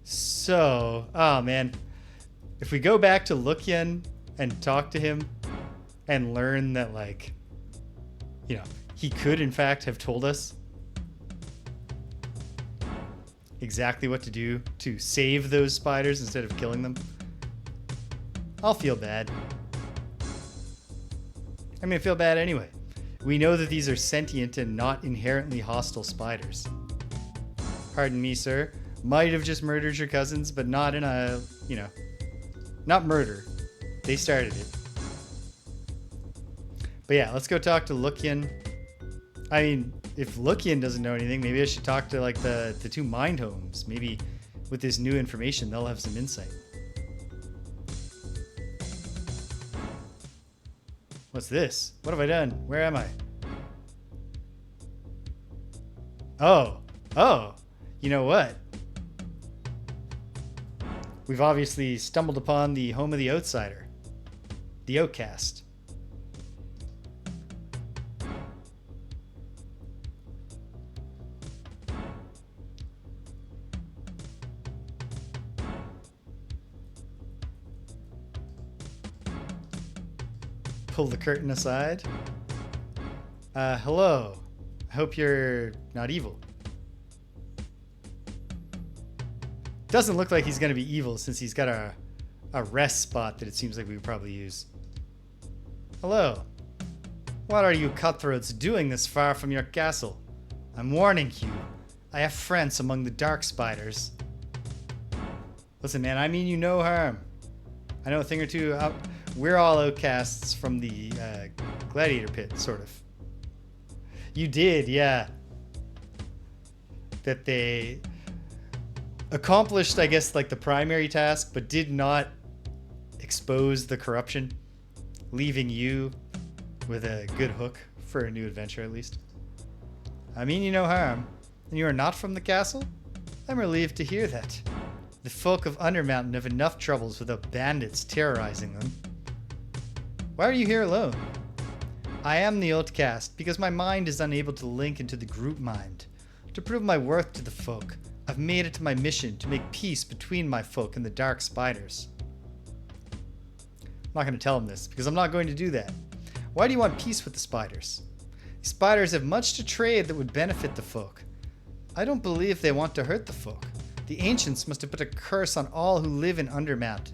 S1: So, oh man. If we go back to Lukian and talk to him and learn that, like, you know, he could in fact have told us exactly what to do to save those spiders instead of killing them, I'll feel bad. I mean, I feel bad anyway. We know that these are sentient and not inherently hostile spiders. Pardon me, sir. Might have just murdered your cousins, but not in a, you know, not murder. They started it. But yeah, let's go talk to Lukian. I mean, if Lukian doesn't know anything, maybe I should talk to like the two mind homes. Maybe with this new information, they'll have some insight. What's this? What have I done? Where am I? Oh, you know what? We've obviously stumbled upon the home of the outsider, the Outcast. Pull the curtain aside. Hello. I hope you're not evil. Doesn't look like he's going to be evil since he's got a rest spot that it seems like we would probably use. Hello. What are you cutthroats doing this far from your castle? I'm warning you. I have friends among the dark spiders. Listen, man, I mean you no harm. I know a thing or two. We're all outcasts from the Gladiator pit, sort of. You did, yeah. That they accomplished, I guess, like the primary task, but did not expose the corruption, leaving you with a good hook for a new adventure, at least. I mean you no harm. And you are not from the castle? I'm relieved to hear that. The folk of Undermountain have enough troubles without bandits terrorizing them. Why are you here alone? I am the Outcast because my mind is unable to link into the group mind. To prove my worth to the folk, I've made it my mission to make peace between my folk and the dark spiders. I'm not going to tell them this because I'm not going to do that. Why do you want peace with the spiders? The spiders have much to trade that would benefit the folk. I don't believe they want to hurt the folk. The ancients must have put a curse on all who live in Undermountain.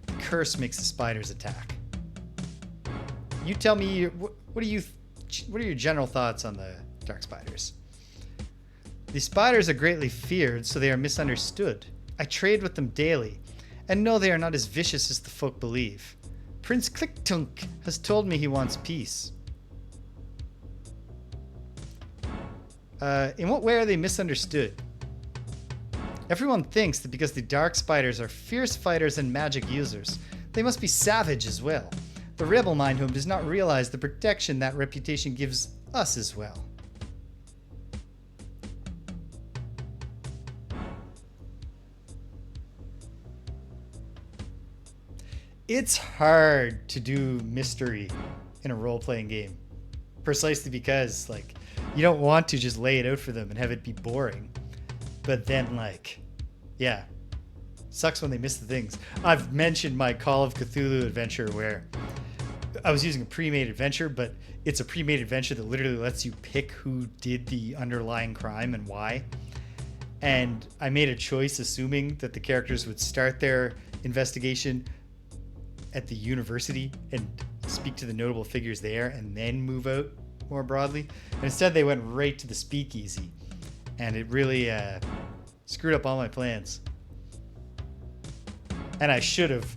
S1: The curse makes the spiders attack. You tell me, what are your general thoughts on the dark spiders? The spiders are greatly feared, so they are misunderstood. I trade with them daily, and know they are not as vicious as the folk believe. Prince Clicktunk has told me he wants peace. In what way are they misunderstood? Everyone thinks that because the dark spiders are fierce fighters and magic users, they must be savage as well. The rebel Mindhome does not realize the protection that reputation gives us as well. It's hard to do mystery in a role-playing game. Precisely because, like, you don't want to just lay it out for them and have it be boring. But then, like, yeah. Sucks when they miss the things. I've mentioned my Call of Cthulhu adventure where I was using a pre-made adventure, but it's a pre-made adventure that literally lets you pick who did the underlying crime and why. And I made a choice assuming that the characters would start their investigation at the university and speak to the notable figures there and then move out more broadly. And instead they went right to the speakeasy. And it really screwed up all my plans. And I should have.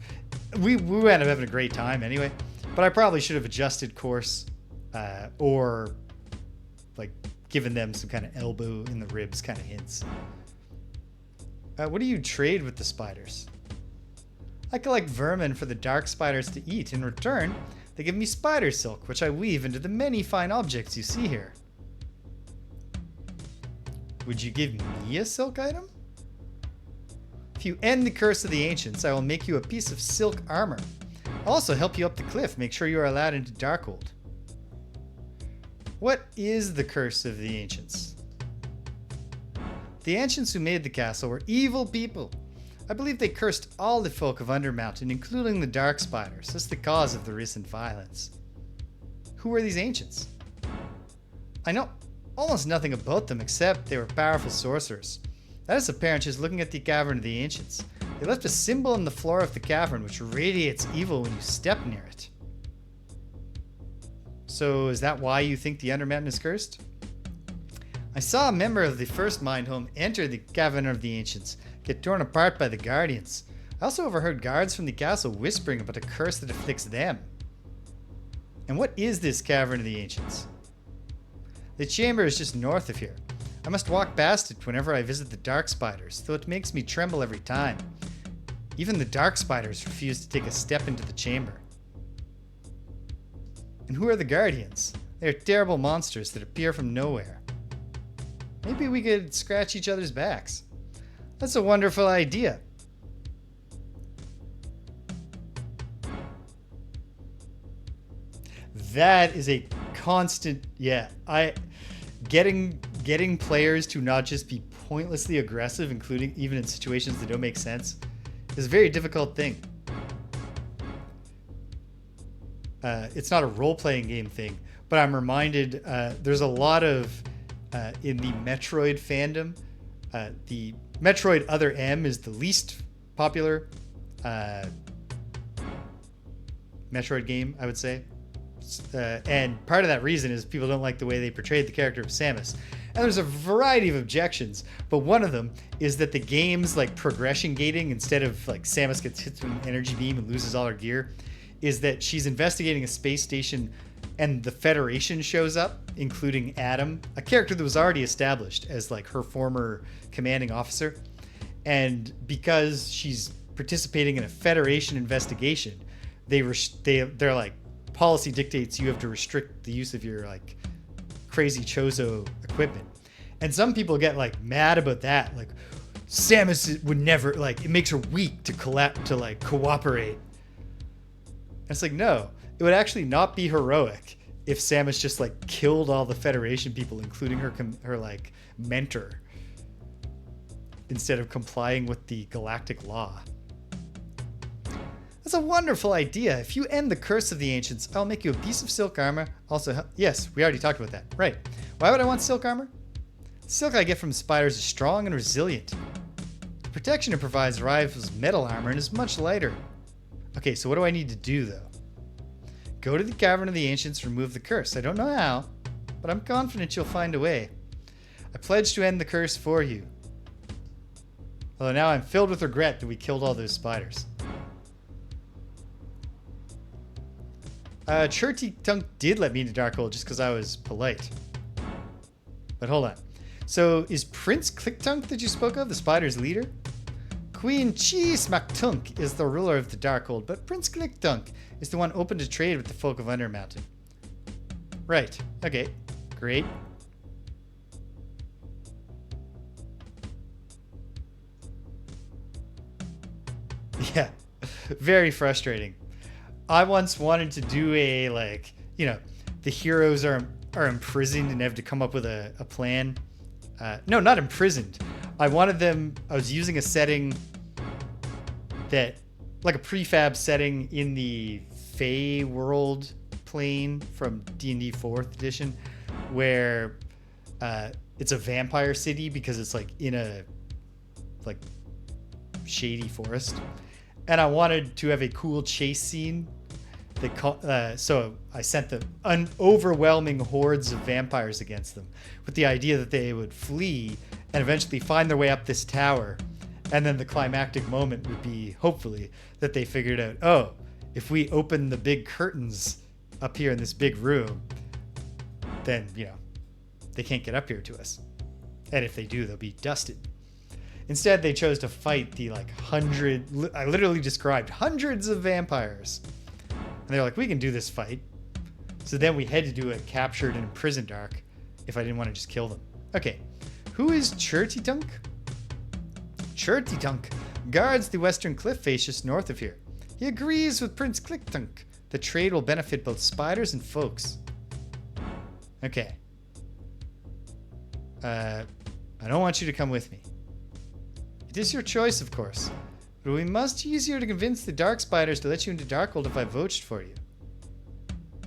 S1: We ended up having a great time anyway. But I probably should have adjusted course or like given them some kind of elbow in the ribs kind of hints. What do you trade with the spiders? I collect vermin for the dark spiders to eat. In return, they give me spider silk, which I weave into the many fine objects you see here. Would you give me a silk item? If you end the curse of the ancients, I will make you a piece of silk armor. I'll also help you up the cliff, make sure you are allowed into Darkhold. What is the curse of the ancients? The ancients who made the castle were evil people. I believe they cursed all the folk of Undermountain, including the dark spiders. That's the cause of the recent violence. Who were these ancients? I know almost nothing about them except they were powerful sorcerers. That is apparent just looking at the cavern of the ancients. They left a symbol on the floor of the cavern which radiates evil when you step near it. So is that why you think the Undermountain is cursed? I saw a member of the first Mindhome enter the cavern of the ancients, get torn apart by the guardians. I also overheard guards from the castle whispering about a curse that afflicts them. And what is this cavern of the ancients? The chamber is just north of here. I must walk past it whenever I visit the dark spiders, though it makes me tremble every time. Even the dark spiders refuse to take a step into the chamber. And who are the guardians? They are terrible monsters that appear from nowhere. Maybe we could scratch each other's backs. That's a wonderful idea. That is a constant, getting players to not just be pointlessly aggressive, including even in situations that don't make sense, is a very difficult thing. It's not a role-playing game thing, but I'm reminded there's a lot of in the Metroid fandom. The Metroid Other M is the least popular Metroid game, I would say. And part of that reason is people don't like the way they portrayed the character of Samus. And there's a variety of objections, but one of them is that the game's like progression gating, instead of like Samus gets hit with an energy beam and loses all her gear, is that she's investigating a space station and the Federation shows up, including Adam, a character that was already established as like her former commanding officer. And because she's participating in a Federation investigation, they're like, policy dictates you have to restrict the use of your like crazy Chozo equipment. And some people get like mad about that. Like Samus would never, like, it makes her weak to cooperate. And it's like, no, it would actually not be heroic if Samus just like killed all the Federation people, including her like mentor, instead of complying with the galactic law. That's a wonderful idea. If you end the curse of the ancients, I'll make you a piece of silk armor. Also, yes, we already talked about that. Right. Why would I want silk armor? The silk I get from spiders is strong and resilient. The protection it provides rivals metal armor and is much lighter. Okay, so what do I need to do, though? Go to the cavern of the ancients, remove the curse. I don't know how, but I'm confident you'll find a way. I pledge to end the curse for you. Although now I'm filled with regret that we killed all those spiders. Churty Tunk did let me into Darkhold just because I was polite. But hold on. So is Prince Clicktunk that you spoke of the spider's leader? Queen Cheese MacTunk is the ruler of the Darkhold, but Prince Clicktunk is the one open to trade with the folk of Undermountain. Right. Okay. Great. Yeah. Very frustrating. I once wanted to do a, like, the heroes are imprisoned and have to come up with a plan. No, not imprisoned. I was using a setting that, like a prefab setting in the Fey world plane from D&D 4th edition, where it's a vampire city because it's like in a like shady forest. And I wanted to have a cool chase scene. So I sent them overwhelming hordes of vampires against them with the idea that they would flee and eventually find their way up this tower. And then the climactic moment would be, hopefully, that they figured out, oh, if we open the big curtains up here in this big room, then, they can't get up here to us. And if they do, they'll be dusted. Instead, they chose to fight the I literally described hundreds of vampires. And they're like, we can do this fight. So then we had to do a captured and imprisoned arc if I didn't want to just kill them. Okay. Who is Churtytunk? Churtytunk guards the western cliff face just north of here. He agrees with Prince Clicktunk. The trade will benefit both spiders and folks. Okay. I don't want you to come with me. It is your choice, of course. But it will be much easier to convince the dark spiders to let you into Darkhold if I voted for you.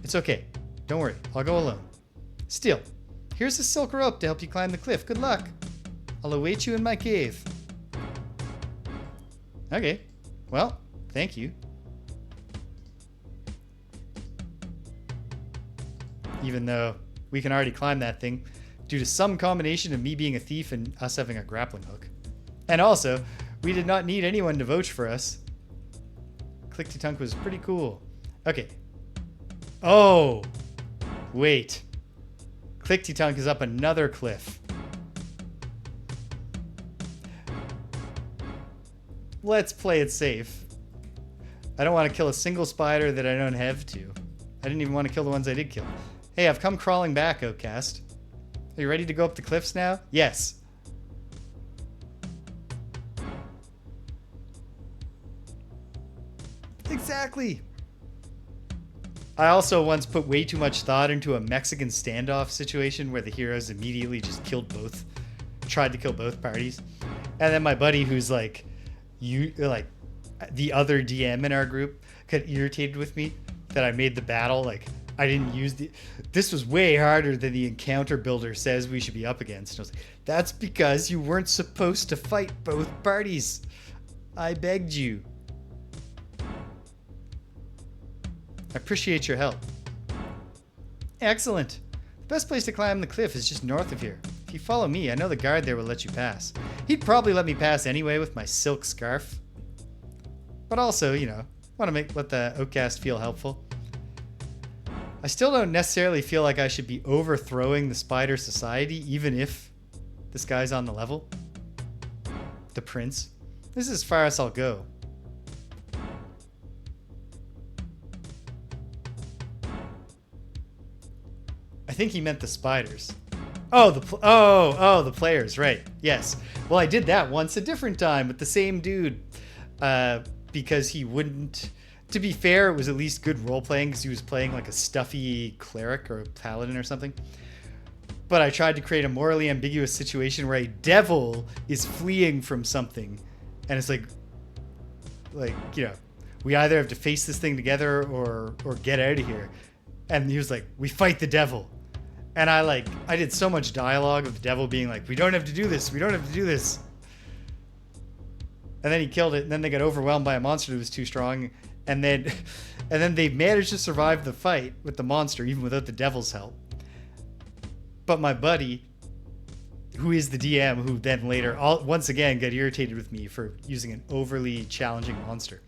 S1: It's okay. Don't worry. I'll go alone. Still, here's a silk rope to help you climb the cliff. Good luck. I'll await you in my cave. Okay. Well, thank you. Even though we can already climb that thing due to some combination of me being a thief and us having a grappling hook. And also, we did not need anyone to vote for us. Clickty-Tunk was pretty cool. Okay. Oh! Wait. Clickty-Tunk is up another cliff. Let's play it safe. I don't want to kill a single spider that I don't have to. I didn't even want to kill the ones I did kill. Hey, I've come crawling back, Outcast. Are you ready to go up the cliffs now? Yes. Exactly. I also once put way too much thought into a Mexican standoff situation where the heroes immediately just tried to kill both parties. And then my buddy, who's the other DM in our group, got irritated with me that I made the battle I didn't use this was way harder than the encounter builder says we should be up against. And I was like, that's because you weren't supposed to fight both parties. I begged you. I appreciate your help. Excellent. The best place to climb the cliff is just north of here. If you follow me, I know the guard there will let you pass. He'd probably let me pass anyway with my silk scarf. But also, want to let the Outcast feel helpful. I still don't necessarily feel like I should be overthrowing the spider society, even if this guy's on the level. The prince. This is as far as I'll go. I think he meant the spiders. Oh, the players, right? Yes. Well, I did that once a different time with the same dude, because he wouldn't. To be fair, it was at least good role playing because he was playing like a stuffy cleric or a paladin or something. But I tried to create a morally ambiguous situation where a devil is fleeing from something, and it's we either have to face this thing together or get out of here. And he was like, we fight the devil. And I did so much dialogue of the devil being like, we don't have to do this. We don't have to do this. And then he killed it. And then they got overwhelmed by a monster that was too strong. And then they managed to survive the fight with the monster, even without the devil's help. But my buddy, who is the DM, who then later once again got irritated with me for using an overly challenging monster.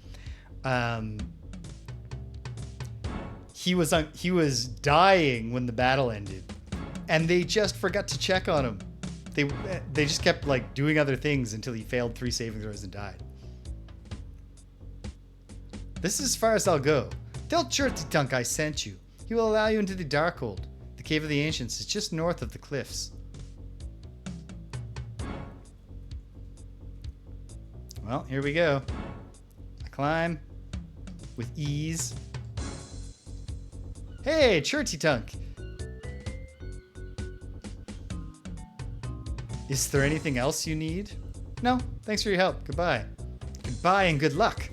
S1: He was dying when the battle ended, and they just forgot to check on him. they just kept like doing other things until he failed 3 saving throws and died. This is as far as I'll go. Tell Cedrilte I sent you. He will allow you into the Darkhold. The Cave of the Ancients is just north of the cliffs. Well, here we go. I climb with ease. Hey, Cedrilte! Is there anything else you need? No, thanks for your help. Goodbye. Goodbye and good luck.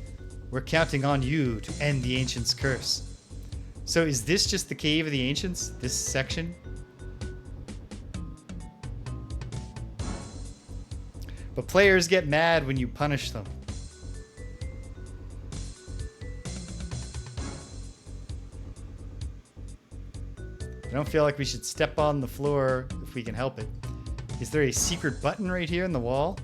S1: We're counting on you to end the Ancients' curse. So is this just the Cave of the Ancients? This section? But players get mad when you punish them. I don't feel like we should step on the floor if we can help it. Is there a secret button right here in the wall?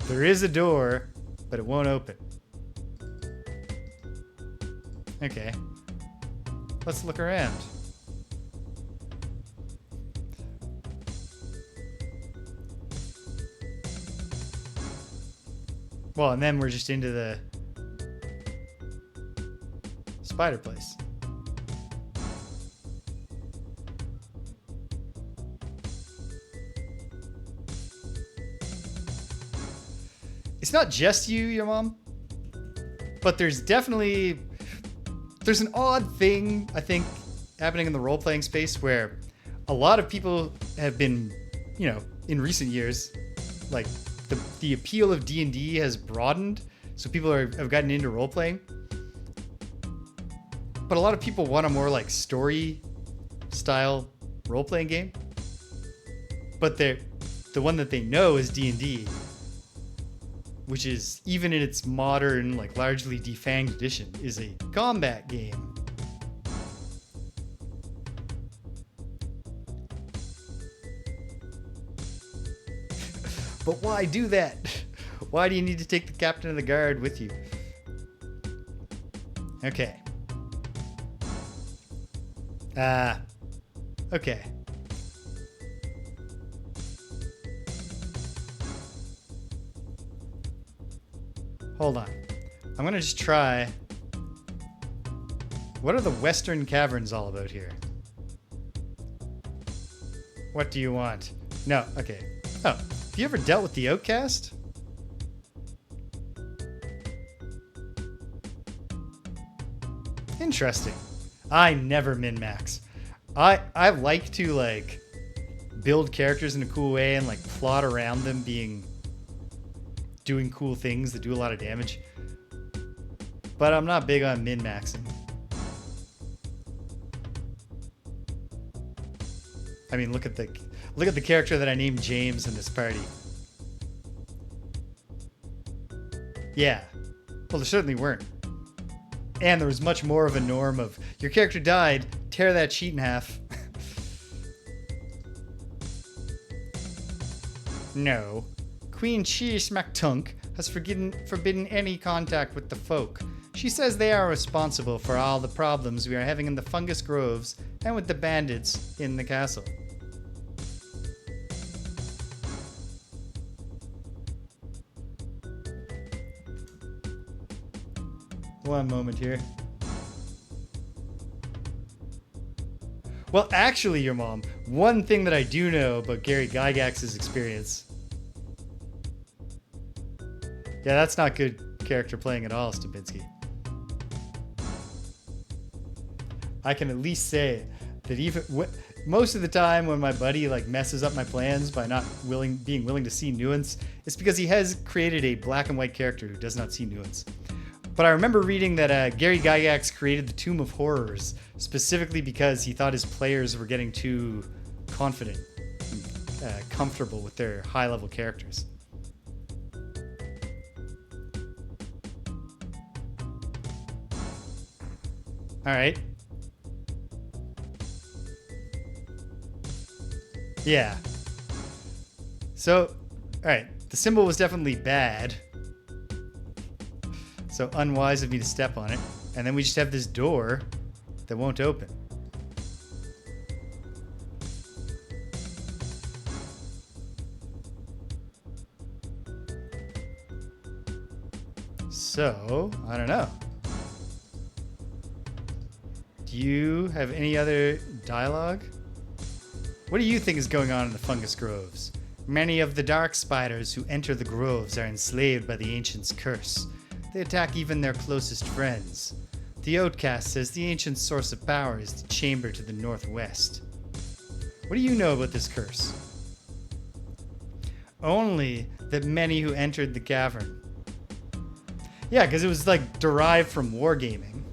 S1: There is a door, but it won't open. Okay. Let's look around. Well, and then we're just into the spider place. It's not just you, your mom, but there's definitely, there's an odd thing, I think, happening in the role-playing space where a lot of people have been, you know, in recent years, like the appeal of D&D has broadened, so people have gotten into role-playing. But a lot of people want a more like story style role-playing game. But the one that they know is D&D, which is, even in its modern, like largely defanged edition, is a combat game. But why do that? Why do you need to take the captain of the guard with you? Okay. Okay. Hold on. I'm gonna just try. What are the Western Caverns all about here? What do you want? No, okay. Oh, have you ever dealt with the Outcast? Interesting. I never min-max. I like to like build characters in a cool way and like plot around them doing cool things that do a lot of damage. But I'm not big on min-maxing. I mean, look at the character that I named James in this party. Yeah. Well, there certainly weren't. And there was much more of a norm of your character died, tear that sheet in half. No. Queen Smaktunk has forbidden any contact with the folk. She says they are responsible for all the problems we are having in the fungus groves and with the bandits in the castle. One moment here. Well, actually, your mom, one thing that I do know about Gary Gygax's experience. Yeah, that's not good character playing at all, Stubinsky. I can at least say that even most of the time when my buddy like messes up my plans by not being willing to see nuance, it's because he has created a black and white character who does not see nuance. But I remember reading that Gary Gygax created the Tomb of Horrors specifically because he thought his players were getting too confident and comfortable with their high-level characters. All right. Yeah. So, all right. The symbol was definitely bad. So unwise of me to step on it. And then we just have this door that won't open. So, I don't know. Do you have any other dialogue? What do you think is going on in the fungus groves? Many of the dark spiders who enter the groves are enslaved by the Ancient's curse. They attack even their closest friends. The Outcast says the Ancient's source of power is the chamber to the northwest. What do you know about this curse? Only that many who entered the cavern. Yeah, because it was like derived from wargaming.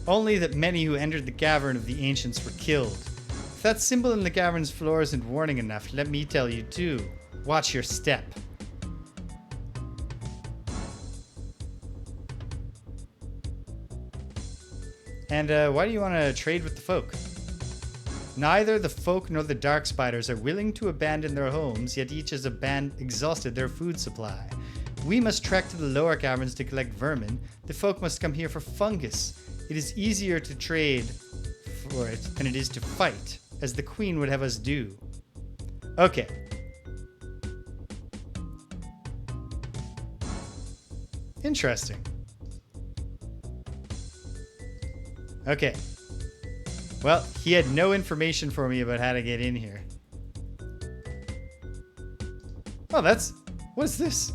S1: Only that many who entered the cavern of the ancients were killed. If that symbol in the cavern's floor isn't warning enough, let me tell you too. Watch your step. And why do you want to trade with the folk? Neither the folk nor the dark spiders are willing to abandon their homes, yet each has exhausted their food supply. We must trek to the lower caverns to collect vermin. The folk must come here for fungus. It is easier to trade for it than it is to fight, as the queen would have us do. Okay. Interesting. Okay. Well, he had no information for me about how to get in here. Oh, what is this?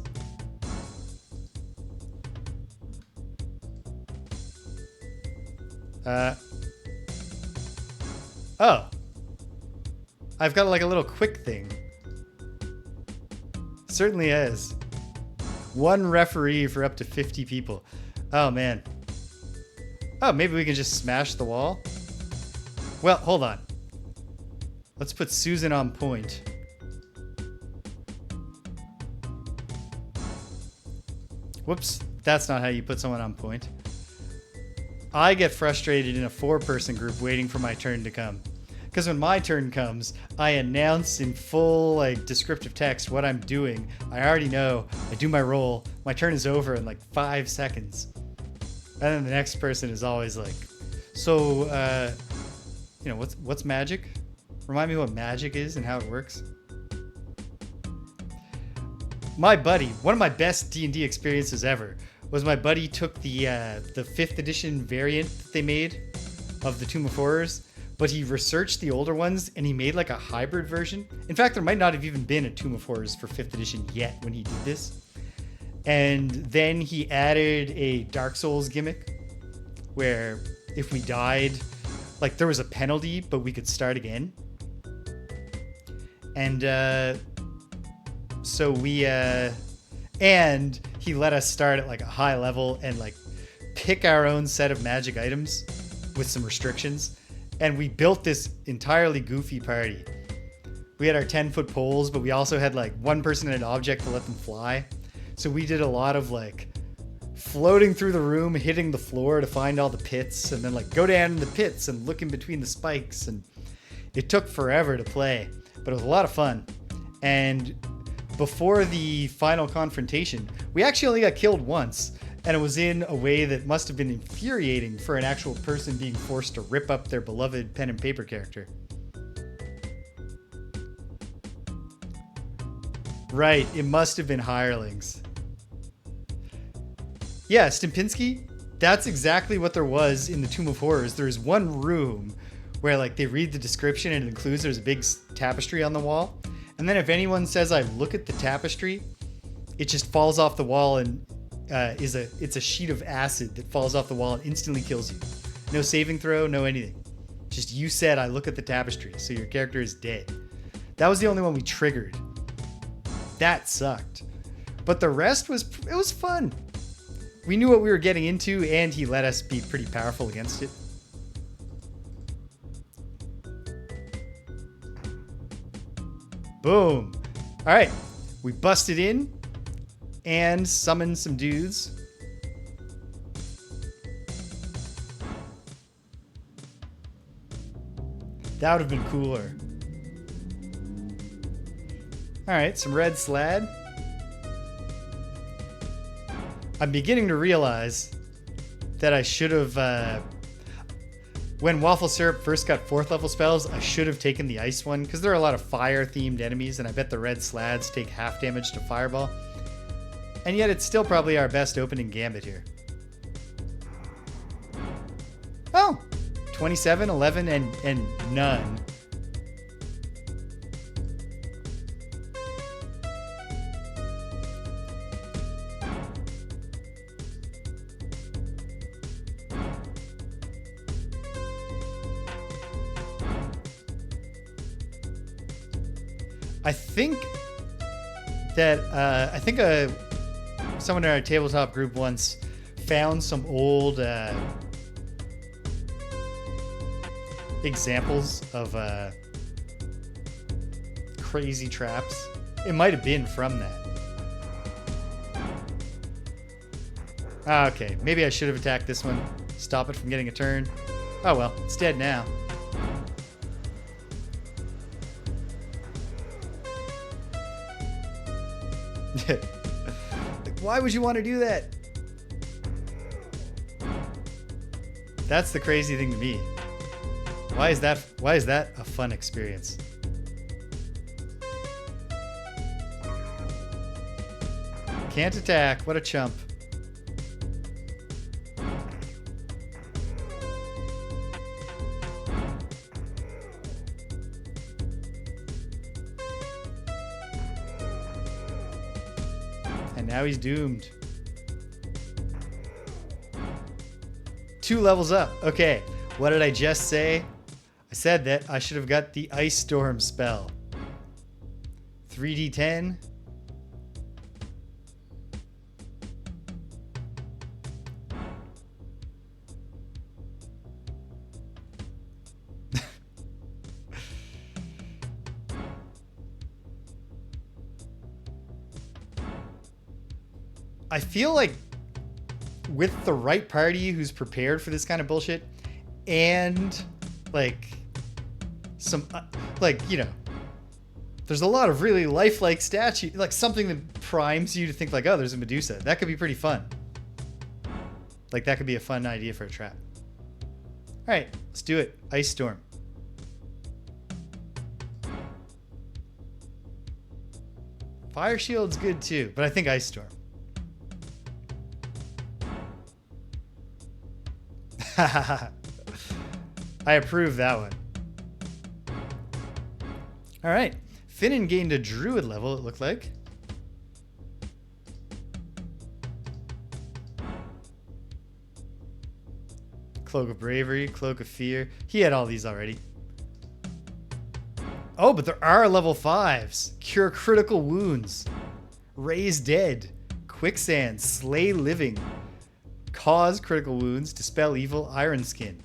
S1: Oh. I've got like a little quick thing. Certainly is. One referee for up to 50 people. Oh, man. Oh, maybe we can just smash the wall? Well, hold on. Let's put Susan on point. Whoops. That's not how you put someone on point. I get frustrated in a 4-person group waiting for my turn to come. Because when my turn comes, I announce in full descriptive text what I'm doing. I already know. I do my roll. My turn is over in 5 seconds. And then the next person is always like, so, what's magic? Remind me what magic is and how it works. My buddy, one of my best D&D experiences ever, was my buddy took the 5th edition variant that they made of the Tomb of Horrors, but he researched the older ones and he made a hybrid version. In fact, there might not have even been a Tomb of Horrors for 5th edition yet when he did this. And then he added a Dark Souls gimmick where if we died, there was a penalty, but we could start again. And so we... And he let us start at a high level and pick our own set of magic items with some restrictions. And we built this entirely goofy party. We had our 10-foot poles, but we also had one person and an object to let them fly. So we did a lot of floating through the room, hitting the floor to find all the pits, and then go down in the pits and look in between the spikes. And it took forever to play, but it was a lot of fun. And before the final confrontation, we actually only got killed once, and it was in a way that must have been infuriating for an actual person being forced to rip up their beloved pen and paper character. Right, it must have been hirelings. Yeah, Stimpinski, that's exactly what there was in the Tomb of Horrors. There's one room where they read the description and it includes there's a big tapestry on the wall. And then if anyone says I look at the tapestry, it just falls off the wall and it's a sheet of acid that falls off the wall and instantly kills you. No saving throw, no anything. Just you said I look at the tapestry, so your character is dead. That was the only one we triggered. That sucked. But the rest was fun. We knew what we were getting into, and he let us be pretty powerful against it. Boom. All right. We busted in and summoned some dudes. That would have been cooler. All right, some red slad. I'm beginning to realize that I should have, when Waffle Syrup first got 4th level spells, I should have taken the ice one, because there are a lot of fire themed enemies, and I bet the red slads take half damage to fireball. And yet it's still probably our best opening gambit here. Oh! 27, 11, and none. I think someone in our tabletop group once found some old examples of crazy traps. It might have been from that. Okay, maybe I should have attacked this one. Stop it from getting a turn. Oh well, it's dead now. Like, why would you want to do that? That's the crazy thing to me. Why is that a fun experience? Can't attack. What a chump. And now he's doomed. 2 levels up. Okay, what did I just say? I said that I should have got the Ice Storm spell. 3d10. I feel like with the right party who's prepared for this kind of bullshit and like some there's a lot of really lifelike statue, like something that primes you to think like, oh, there's a Medusa. That could be pretty fun. Like that could be a fun idea for a trap. All right, let's do it. Ice Storm. Fire Shield's good too, but I think Ice Storm. I approve that one. All right. Finnan gained a druid level, it looked like. Cloak of Bravery, Cloak of Fear. He had all these already. Oh, but there are level 5s. Cure critical wounds. Raise dead. Quicksand. Slay living. Cause critical wounds, dispel evil, iron skin.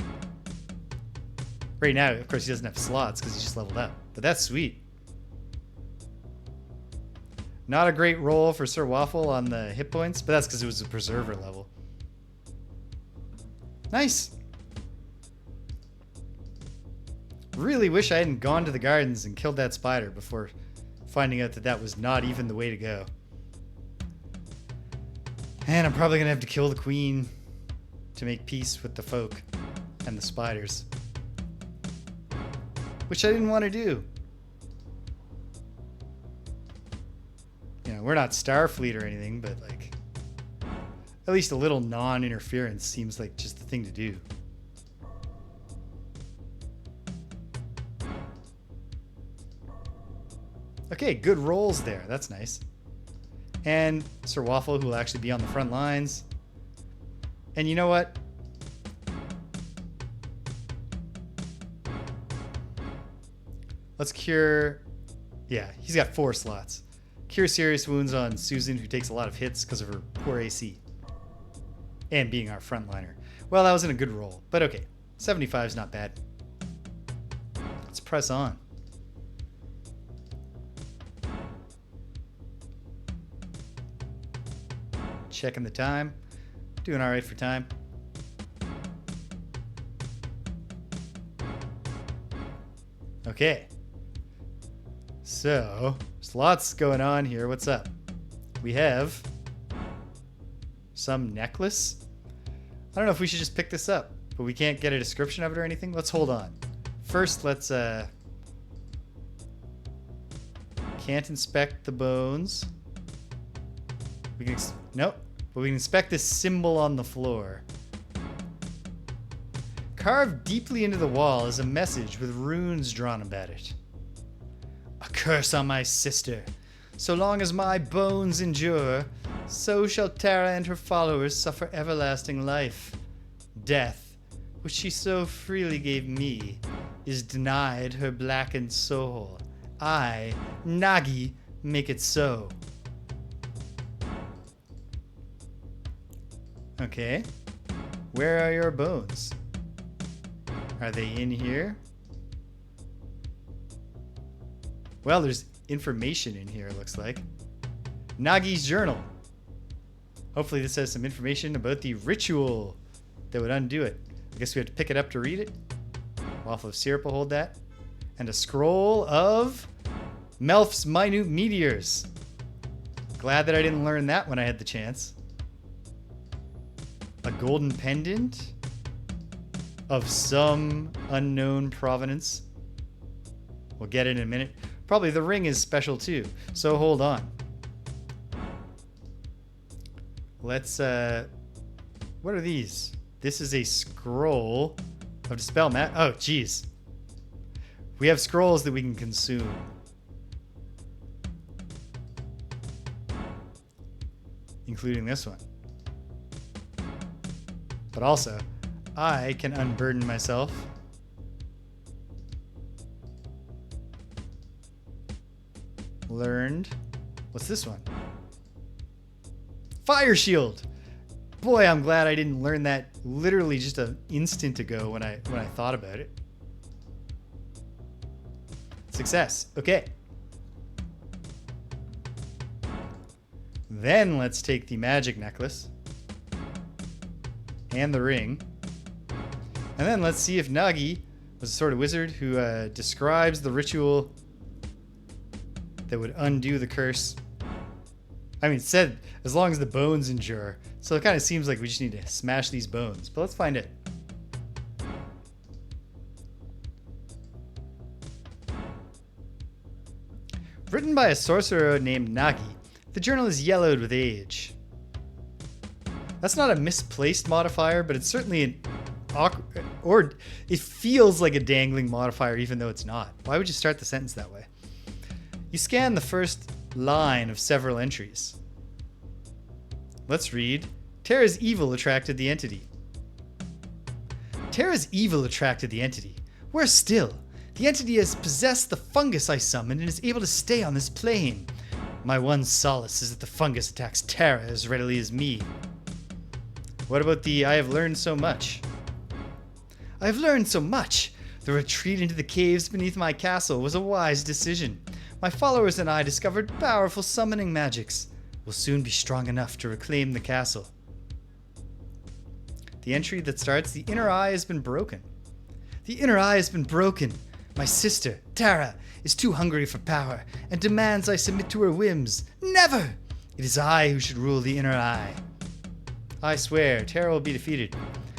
S1: Right now, of course, he doesn't have slots because he's just leveled up, but that's sweet. Not a great roll for Sir Waffle on the hit points, but that's because it was a preserver level. Nice. Really wish I hadn't gone to the gardens and killed that spider before finding out that that was not even the way to go. And I'm probably gonna have to kill the queen to make peace with the folk and the spiders. Which I didn't want to do. You know, we're not Starfleet or anything, but like, at least a little non-interference seems like just the thing to do. Okay, good rolls there. That's nice. And Sir Waffle, who will actually be on the front lines. And you know what? Let's cure... Yeah, he's got 4 slots. Cure serious wounds on Susan, who takes a lot of hits because of her poor AC. And being our frontliner. Well, that wasn't a good roll, but okay. 75 is not bad. Let's press on. Checking the time. Doing all right for time. Okay. So, there's lots going on here. What's up? We have some necklace. I don't know if we should just pick this up, but we can't get a description of it or anything. Let's hold on. First, let's can't inspect the bones. We can nope. But we can inspect this symbol on the floor. Carved deeply into the wall is a message with runes drawn about it. A curse on my sister. So long as my bones endure, so shall Tara and her followers suffer everlasting life. Death, which she so freely gave me, is denied her blackened soul. I, Nagi, make it so. Okay. Where are your bones? Are they in here? Well, there's information in here, it looks like. Nagi's journal. Hopefully this has some information about the ritual that would undo it. I guess we have to pick it up to read it. Waffle of syrup will hold that. And a scroll of Melf's minute meteors. Glad that I didn't learn that when I had the chance. A golden pendant of some unknown provenance. We'll get it in a minute. Probably the ring is special too, so hold on. Let's, what are these? This is a scroll of Dispel Mat. Oh, geez. We have scrolls that we can consume. Including this one. But also, I can unburden myself. Learned. What's this one? Fire shield. Boy, I'm glad I didn't learn that literally just an instant ago when I thought about it. Success. Okay. Then let's take the magic necklace and the ring. And then let's see if Nagi was a sort of wizard who describes the ritual that would undo the curse. I mean, it said as long as the bones endure. So it kind of seems like we just need to smash these bones. But let's find it. Written by a sorcerer named Nagi, the journal is yellowed with age. That's not a misplaced modifier, but it's certainly an awkward, or it feels like a dangling modifier even though it's not. Why would you start the sentence that way? You scan the first line of several entries. Let's read. Terra's evil attracted the entity. Terra's evil attracted the entity. Worse still, the entity has possessed the fungus I summoned and is able to stay on this plane. My one solace is that the fungus attacks Terra as readily as me. What about the I have learned so much? I have learned so much. The retreat into the caves beneath my castle was a wise decision. My followers and I discovered powerful summoning magics. We'll soon be strong enough to reclaim the castle. The entry that starts, the inner eye has been broken. The inner eye has been broken. My sister, Tara, is too hungry for power and demands I submit to her whims. Never! It is I who should rule the inner eye. I swear, Tara will be defeated.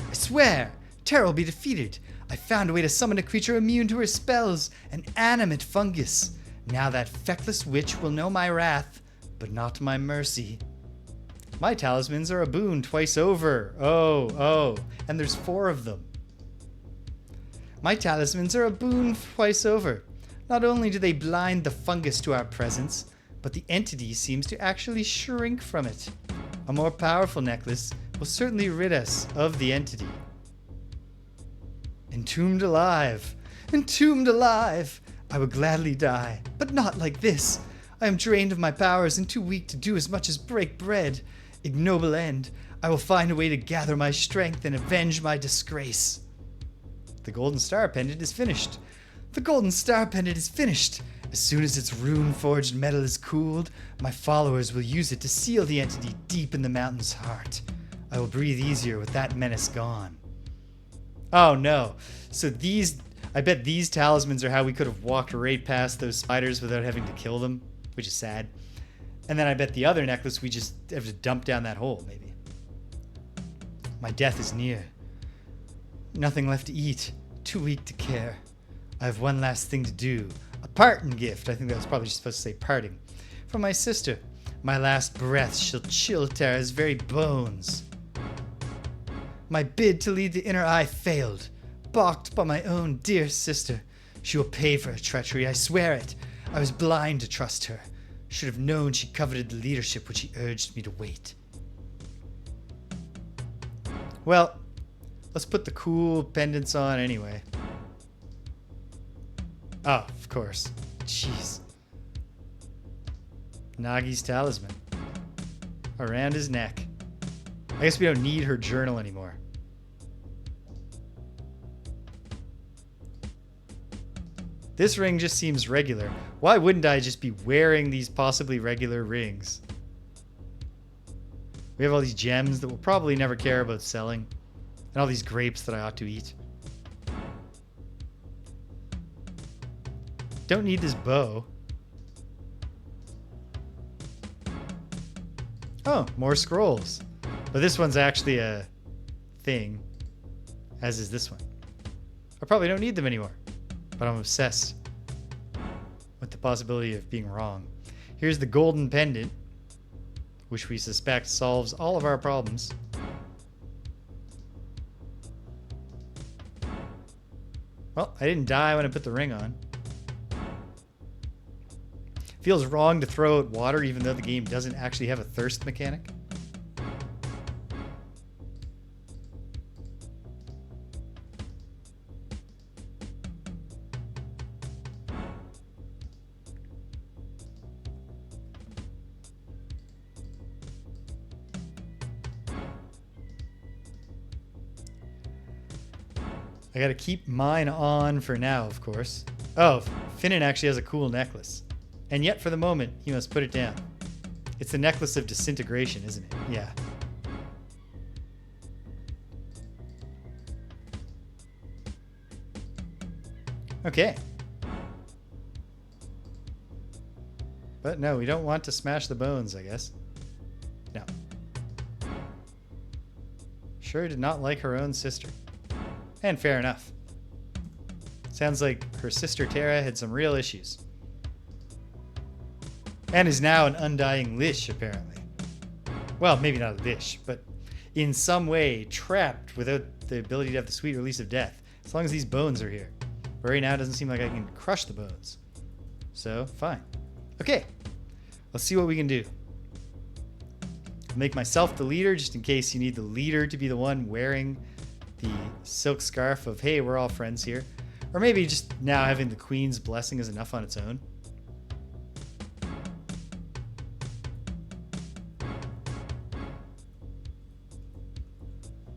S1: I swear, Tara will be defeated. I found a way to summon a creature immune to her spells, an animate fungus. Now that feckless witch will know my wrath, but not my mercy. My talismans are a boon twice over. Oh, and there's 4 of them. My talismans are a boon twice over. Not only do they blind the fungus to our presence, but the entity seems to actually shrink from it. A more powerful necklace will certainly rid us of the entity. Entombed alive! Entombed alive! I would gladly die, but not like this. I am drained of my powers and too weak to do as much as break bread. Ignoble end. I will find a way to gather my strength and avenge my disgrace. The golden star pendant is finished. The golden star pendant is finished. As soon as its rune-forged metal is cooled, my followers will use it to seal the entity deep in the mountain's heart. I will breathe easier with that menace gone. Oh no. So I bet these talismans are how we could have walked right past those spiders without having to kill them, which is sad. And then I bet the other necklace we just have to dump down that hole, maybe. My death is near. Nothing left to eat. Too weak to care. I have one last thing to do. A parting gift. I think that was probably just supposed to say parting. From my sister.
S2: My last breath shall chill Terra's very bones. My bid to lead the inner eye failed, balked by my own dear sister. She will pay for her treachery, I swear it. I was blind to trust her. Should have known she coveted the leadership when she urged me to wait.
S1: Well, let's put the cool pendants on anyway. Oh, of course. Jeez. Nagi's talisman. Around his neck. I guess we don't need her journal anymore. This ring just seems regular. Why wouldn't I just be wearing these possibly regular rings? We have all these gems that we'll probably never care about selling. And all these grapes that I ought to eat. Don't need this bow. Oh, more scrolls. But this one's actually a thing. As is this one. I probably don't need them anymore. But I'm obsessed with the possibility of being wrong. Here's the golden pendant, which we suspect solves all of our problems. Well, I didn't die when I put the ring on. Feels wrong to throw out water even though the game doesn't actually have a thirst mechanic. I gotta keep mine on for now, of course. Oh, Finnan actually has a cool necklace. And yet, for the moment, he must put it down. It's the necklace of disintegration, isn't it? Yeah. Okay. But no, we don't want to smash the bones, I guess. No. Sure did not like her own sister. And fair enough. Sounds like her sister Tara had some real issues. And is now an undying Lich, apparently. Well, maybe not a Lich, but in some way trapped without the ability to have the sweet release of death. As long as these bones are here. But right now it doesn't seem like I can crush the bones. So, fine. Okay. Let's see what we can do. Make myself the leader, just in case you need the leader to be the one wearing the silk scarf of, hey, we're all friends here. Or maybe just now having the Queen's blessing is enough on its own.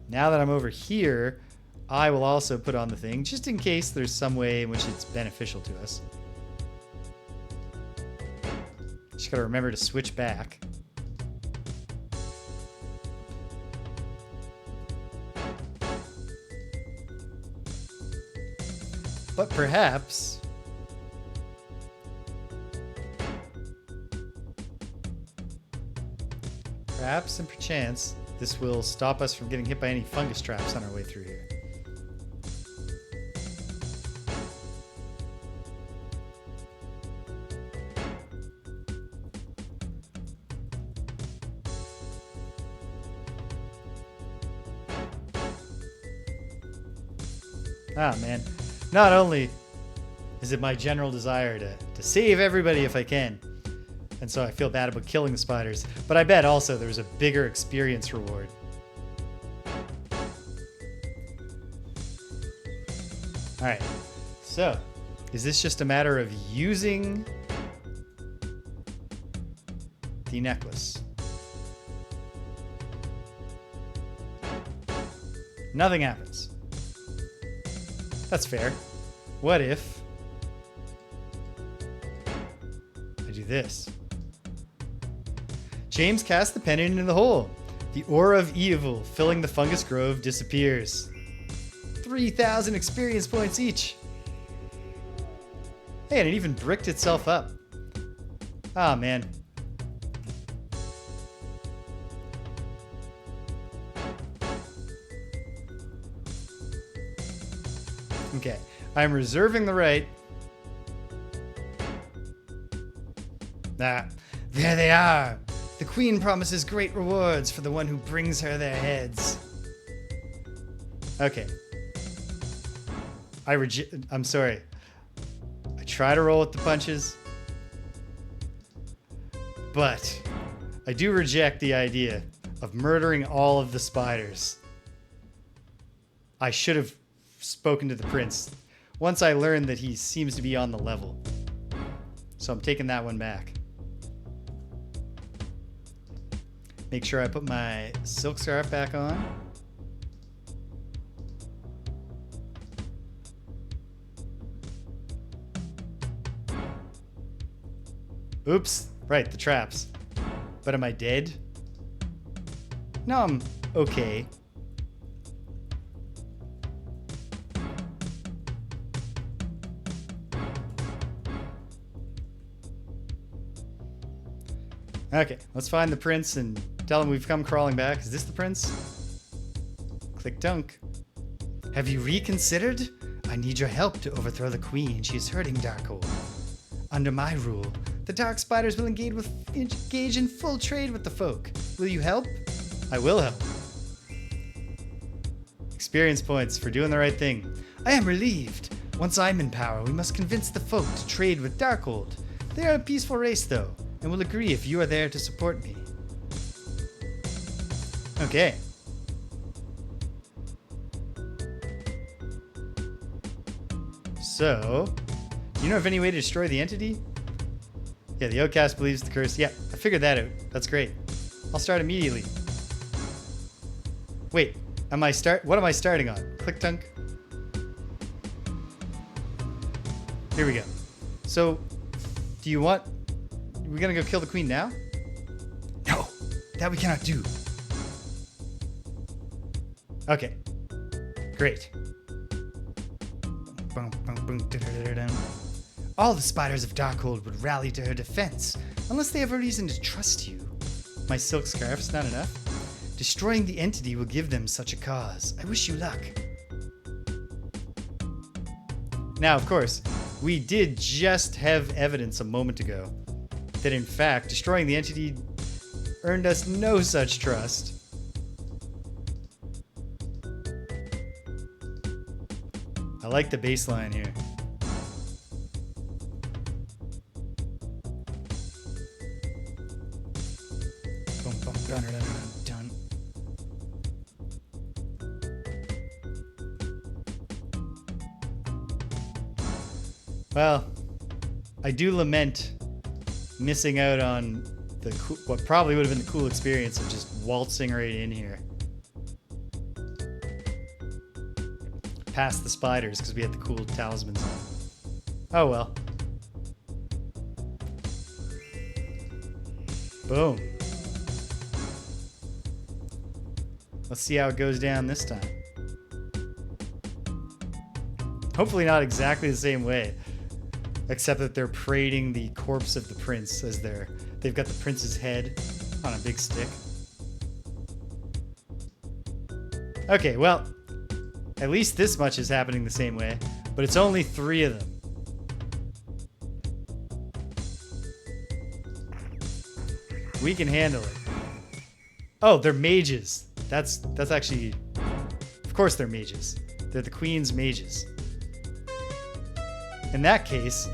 S1: Now that I'm over here, I will also put on the thing, just in case there's some way in which it's beneficial to us. Just gotta remember to switch back. But perhaps and perchance, this will stop us from getting hit by any fungus traps on our way through here. Ah, man. Not only is it my general desire to save everybody if I can, and so I feel bad about killing the spiders, but I bet also there's a bigger experience reward. Alright, so is this just a matter of using the necklace? Nothing happens. That's fair. What if I do this? James cast the pendant into the hole. The aura of evil filling the fungus grove disappears. 3,000 experience points each. Hey, and it even bricked itself up. Ah, man. Okay, I'm reserving the right. Ah, there they are.
S2: The queen promises great rewards for the one who brings her their heads.
S1: Okay. I'm sorry. I try to roll with the punches, but I do reject the idea of murdering all of the spiders. I should have spoken to the prince once I learned that he seems to be on the level. So I'm taking that one back. Make sure I put my silk scarf back on. Oops. Right, the traps. But am I dead? No, I'm okay. Okay, let's find the prince and tell him we've come crawling back. Is this the prince? Click dunk.
S2: Have you reconsidered? I need your help to overthrow the queen. She is hurting Darkhold. Under my rule, the dark spiders will engage in full trade with the folk. Will you help?
S1: I will help. Experience points for doing the right thing.
S2: I am relieved. Once I'm in power, we must convince the folk to trade with Darkhold. They are a peaceful race, though, and will agree if you are there to support me.
S1: Okay. So, do you know of any way to destroy the entity? Yeah, the Outcast believes the curse. Yeah, I figured that out. That's great. I'll start immediately. Wait, what am I starting on? Click dunk. Here we go. So, do you want... We're gonna go kill the queen now?
S2: No, that we cannot do.
S1: Okay. Great.
S2: All the spiders of Darkhold would rally to her defense, unless they have a reason to trust you.
S1: My silk scarf's not enough?
S2: Destroying the entity will give them such a cause. I wish you luck.
S1: Now, of course, we did just have evidence a moment ago that, in fact, destroying the entity earned us no such trust. I like the baseline here.
S2: Boom, boom, dun, dun, dun, dun.
S1: Well, I do lament missing out on what probably would have been the cool experience of just waltzing right in here. Past the spiders because we had the cool talismans on. Oh well. Boom. Let's see how it goes down this time. Hopefully not exactly the same way, except that they're parading the corpse of the prince as they've got the prince's head on a big stick. Okay, well, at least this much is happening the same way, but it's only 3 of them. We can handle it. Oh, they're mages. That's actually... Of course they're mages. They're the queen's mages. In that case,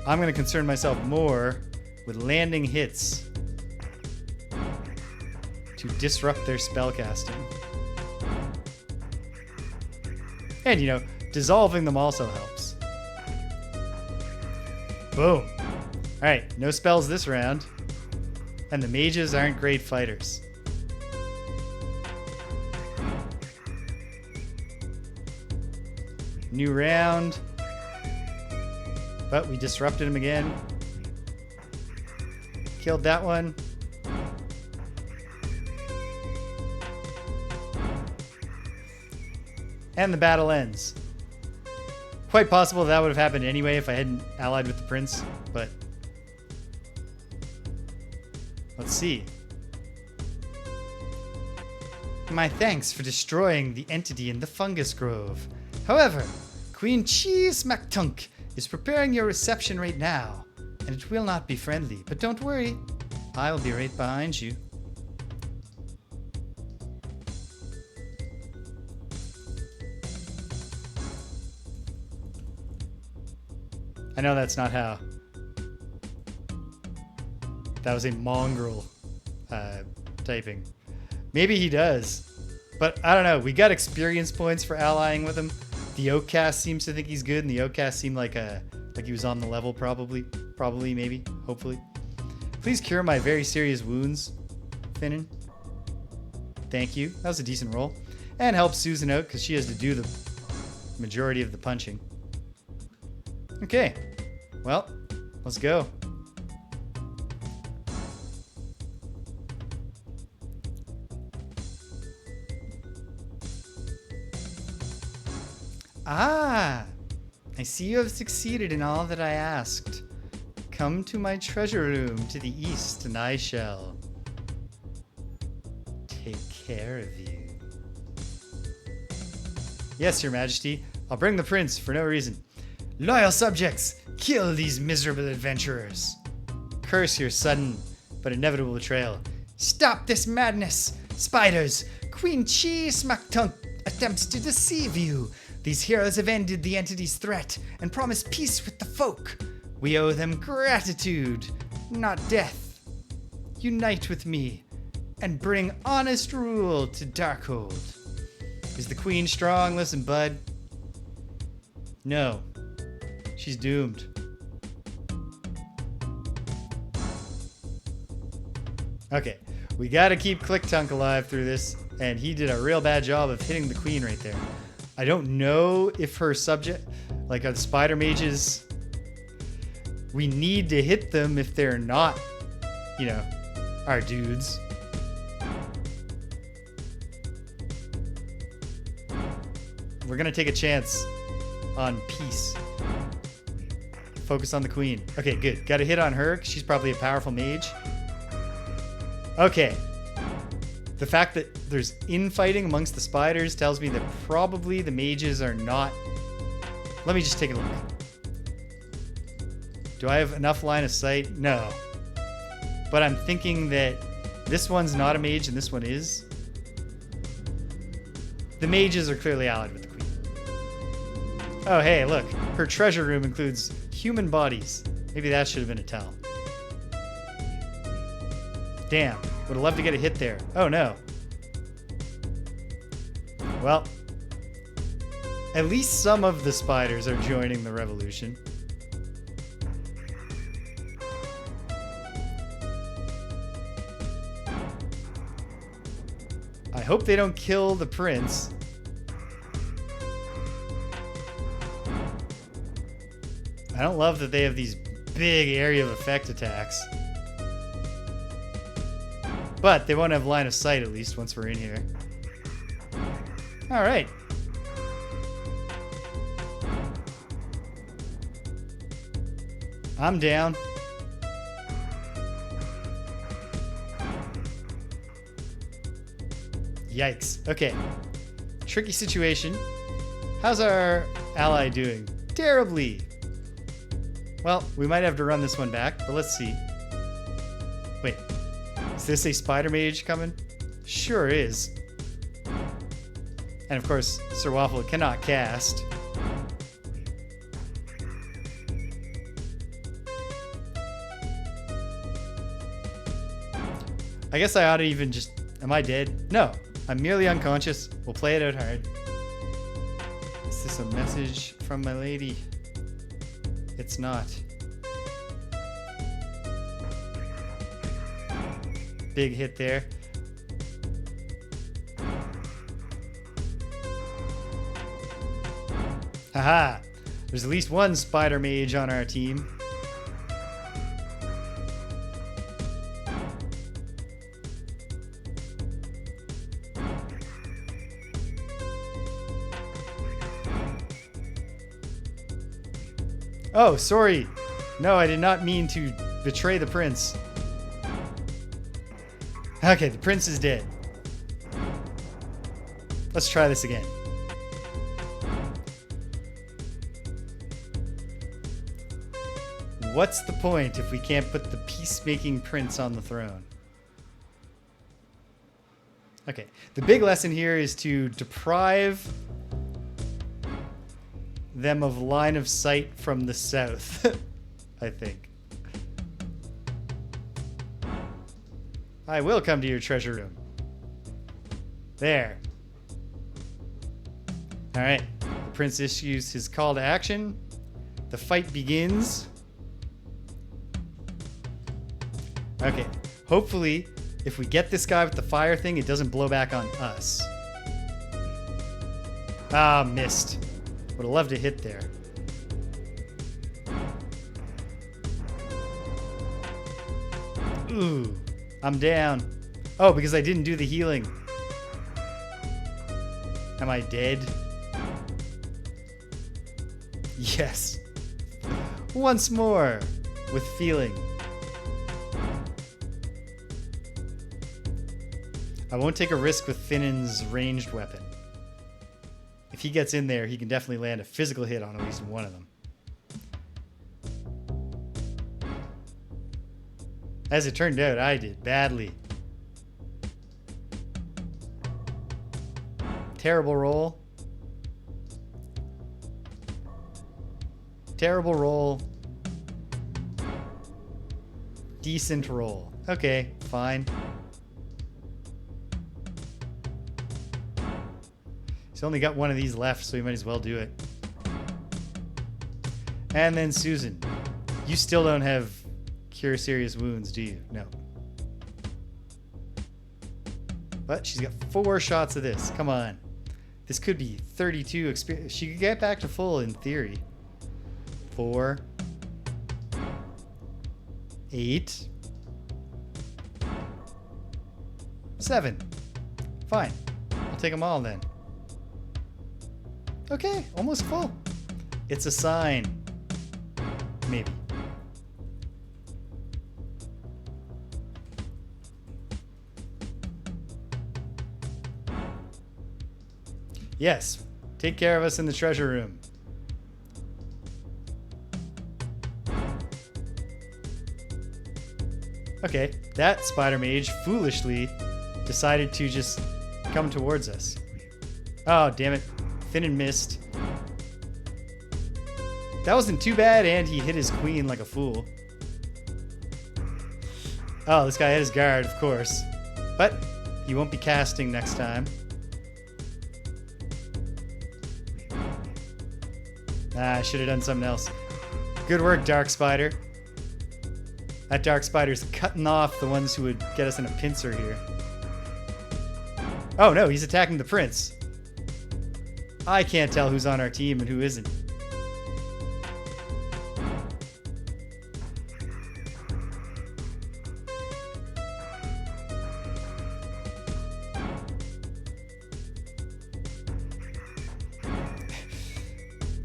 S1: I'm going to concern myself more with landing hits to disrupt their spellcasting. And, you know, dissolving them also helps. Boom. Alright, no spells this round. And the mages aren't great fighters. New round. But we disrupted him again. Killed that one. And the battle ends. Quite possible that would have happened anyway if I hadn't allied with the prince, but let's see.
S2: My thanks for destroying the entity in the fungus grove. However, Queen Cheese MacTunk is preparing your reception right now, and it will not be friendly, but don't worry. I'll be right behind you.
S1: I know that's not how. That was a mongrel typing. Maybe he does. But I don't know. We got experience points for allying with him. The Outcast seems to think he's good, and the Outcast seemed like he was on the level probably. Probably, maybe, hopefully. Please cure my very serious wounds, Finnan. Thank you. That was a decent roll. And help Susan out because she has to do the majority of the punching. Okay. Well, let's go.
S2: Ah, I see you have succeeded in all that I asked. Come to my treasure room to the east, and I shall take care of you.
S1: Yes, Your Majesty. I'll bring the prince for no reason.
S2: Loyal subjects, kill these miserable adventurers.
S1: Curse your sudden but inevitable betrayal.
S2: Stop this madness! Spiders, Queen Chi Smaktunk attempts to deceive you. These heroes have ended the entity's threat and promised peace with the folk. We owe them gratitude, not death. Unite with me and bring honest rule to Darkhold.
S1: Is the queen strong? Listen, bud. No. She's doomed. Okay. We gotta keep Clicktunk alive through this, and he did a real bad job of hitting the queen right there. I don't know if her subject, like the spider mages, we need to hit them if they're not, you know, our dudes. We're gonna take a chance on peace. Focus on the queen. Okay, good. Got a hit on her, 'cause she's probably a powerful mage. Okay. The fact that there's infighting amongst the spiders tells me that probably the mages are not... Let me just take a look. Do I have enough line of sight? No. But I'm thinking that this one's not a mage and this one is. The mages are clearly allied with the queen. Oh, hey, look. Her treasure room includes human bodies. Maybe that should have been a tell. Damn. Would have loved to get a hit there. Oh, no. Well, at least some of the spiders are joining the revolution. I hope they don't kill the prince. I don't love that they have these big area of effect attacks. But they won't have line of sight at least once we're in here. All right. I'm down. Yikes. Okay. Tricky situation. How's our ally doing? Terribly. Well, we might have to run this one back, but let's see. Wait. Is this a spider mage coming? Sure is. And of course, Sir Waffle cannot cast. I guess I ought to even just... Am I dead? No. I'm merely unconscious. We'll play it out hard. Is this a message from my lady? It's not. Big hit there. Haha! There's at least one spider mage on our team. Oh, sorry. No, I did not mean to betray the prince. Okay, the prince is dead. Let's try this again. what's the point if we can't put the peacemaking prince on the throne? Okay, the big lesson here is to deprive them of line of sight from the south, I think. I will come to your treasure room. There. All right, the prince issues his call to action. The fight begins. Okay, hopefully, if we get this guy with the fire thing, it doesn't blow back on us. Ah, missed. Would have loved to hit there. Ooh, I'm down. Oh, because I didn't do the healing. Am I dead? Yes. Once more, with feeling. I won't take a risk with Finnan's ranged weapon. If he gets in there, he can definitely land a physical hit on at least one of them. As it turned out, I did badly. Terrible roll. Terrible roll. Decent roll. Okay, fine. He's only got one of these left, so he might as well do it. And then Susan. You still don't have cure serious wounds, do you? No. But she's got 4 shots of this. Come on. This could be 32 experience. She could get back to full in theory. 4. 8. 7. Fine. I'll take them all then. Okay, almost full. It's a sign. Maybe. Yes, take care of us in the treasure room. Okay, that spider mage foolishly decided to just come towards us. Oh, damn it. Finnan missed. That wasn't too bad, and he hit his queen like a fool. Oh, this guy had his guard, of course. But he won't be casting next time. Ah, I should have done something else. Good work, Dark Spider. That Dark Spider's cutting off the ones who would get us in a pincer here. Oh no, he's attacking the prince. I can't tell who's on our team and who isn't.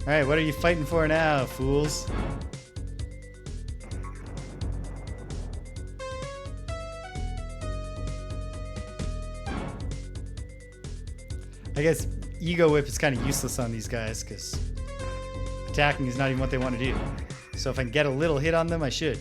S1: Alright, what are you fighting for now, fools? I guess Ego Whip is kind of useless on these guys because attacking is not even what they want to do. So if I can get a little hit on them, I should.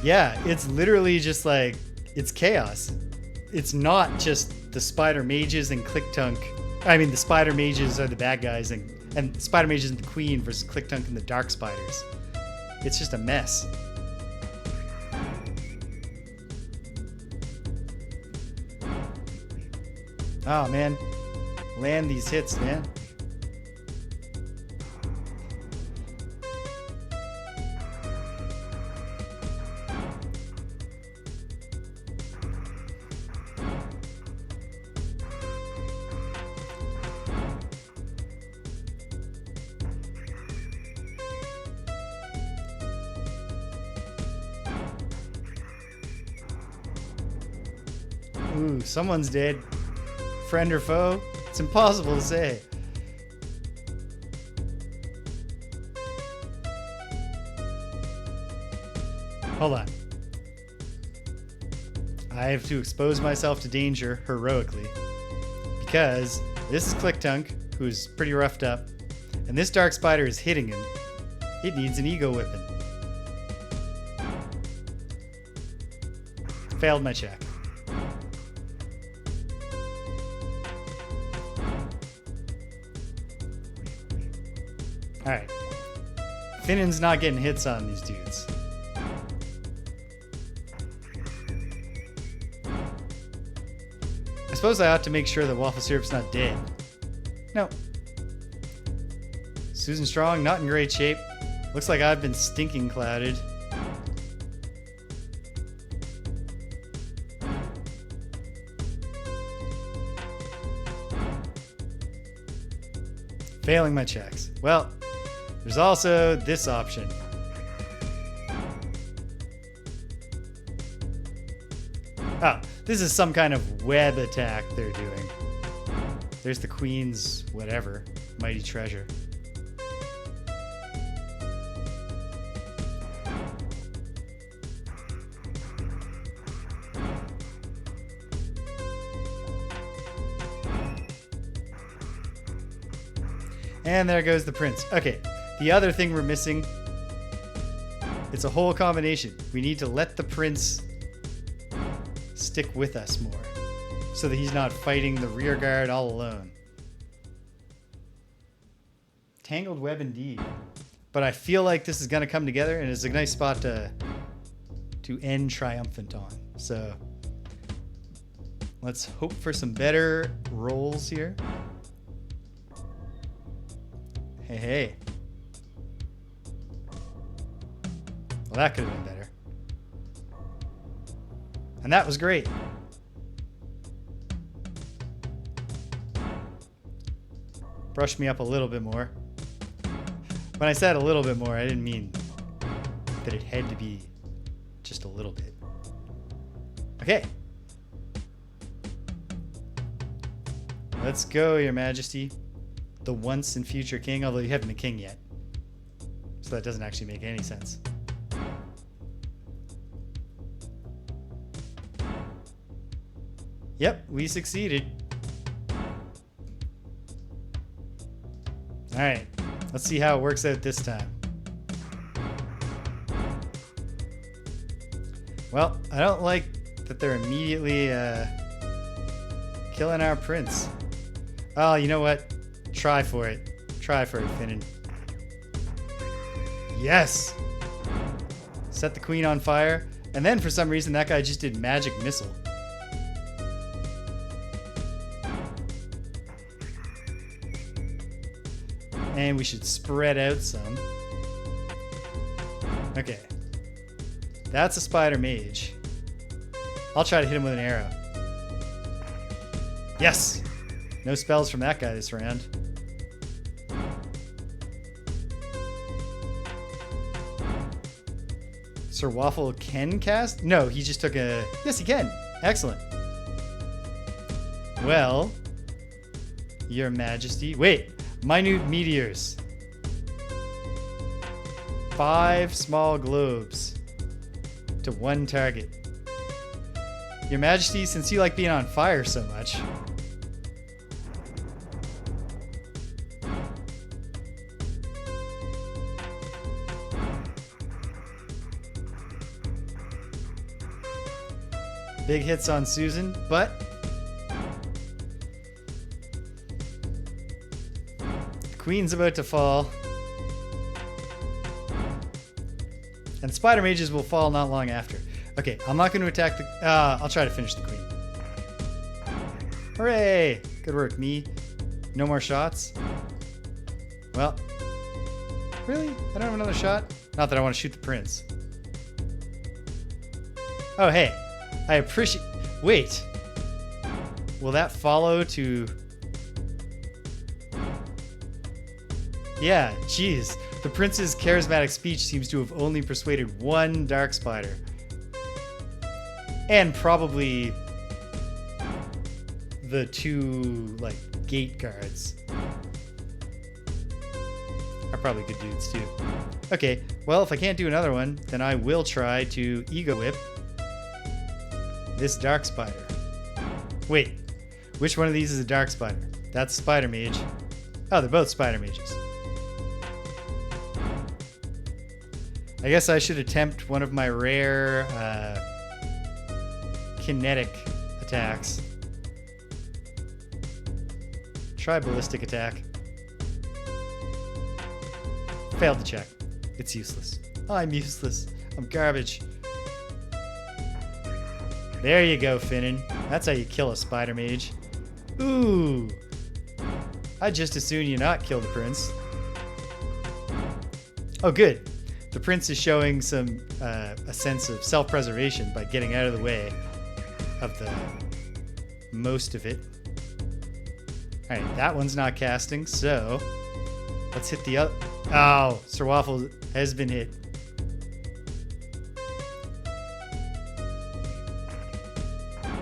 S1: Yeah, it's literally just like, it's chaos. It's not just the spider mages and Clicktunk. I mean, the spider mages are the bad guys, and spider mages and the queen versus Clicktunk and the dark spiders. It's just a mess. Oh man, land these hits, man. Ooh, someone's dead. Friend or foe? It's impossible to say. Hold on. I have to expose myself to danger heroically. Because this is Clicktunk, who's pretty roughed up, and this dark spider is hitting him. It needs an ego whipping. Failed my check. Alright. Finnan's not getting hits on these dudes. I suppose I ought to make sure that Waffle Syrup's not dead. No. Susan Strong, not in great shape. Looks like I've been stinking clouded. Failing my checks. Well, there's also this option. Oh, this is some kind of web attack they're doing. There's the Queen's whatever, mighty treasure. And there goes the prince. Okay, the other thing we're missing, it's a whole combination. We need to let the prince stick with us more so that he's not fighting the rear guard all alone. Tangled web indeed. But I feel like this is going to come together, and it's a nice spot to end triumphant on. So let's hope for some better rolls here. Hey, hey. Well, that could have been better. And that was great. Brush me up a little bit more. When I said a little bit more, I didn't mean that it had to be just a little bit. Okay. Let's go, Your Majesty. The once and future king, although you haven't been king yet. So that doesn't actually make any sense. Yep, we succeeded. Alright, let's see how it works out this time. Well, I don't like that they're immediately killing our prince. Oh, you know what? Try for it. Try for it, Finnan. Yes! Set the queen on fire. And then for some reason that guy just did magic missile. And we should spread out some. Okay. That's a spider mage. I'll try to hit him with an arrow. Yes! No spells from that guy this round. Sir Waffle can cast? No, he just took a... Yes, he can. Excellent. Well, Your Majesty... Wait. Minute meteors. 5 small globes to 1 target. Your Majesty, since you like being on fire so much... Big hits on Susan, but the queen's about to fall. And spider mages will fall not long after. Okay, I'm not going to attack the... I'll try to finish the queen. Hooray! Good work, me. No more shots? Well, really? I don't have another shot? Not that I want to shoot the prince. Oh, hey. I appreciate... Wait. Will that follow to... Yeah, geez. The prince's charismatic speech seems to have only persuaded 1 dark spider. And probably the 2, like, gate guards. Are probably good dudes, too. Okay, well, if I can't do another one, then I will try to Ego Whip this Dark Spider. Wait, which one of these is a Dark Spider? That's Spider Mage. Oh, they're both Spider Mages. I guess I should attempt one of my rare kinetic attacks. Try Ballistic Attack. Failed to check. It's useless. I'm useless. I'm garbage. There you go, Finnan. That's how you kill a Spider Mage. Ooh. I'd just as soon you not kill the Prince. Oh, good. The Prince is showing a sense of self-preservation by getting out of the way of the most of it. All right, that one's not casting, so let's hit the other. Oh, Sir Waffle has been hit.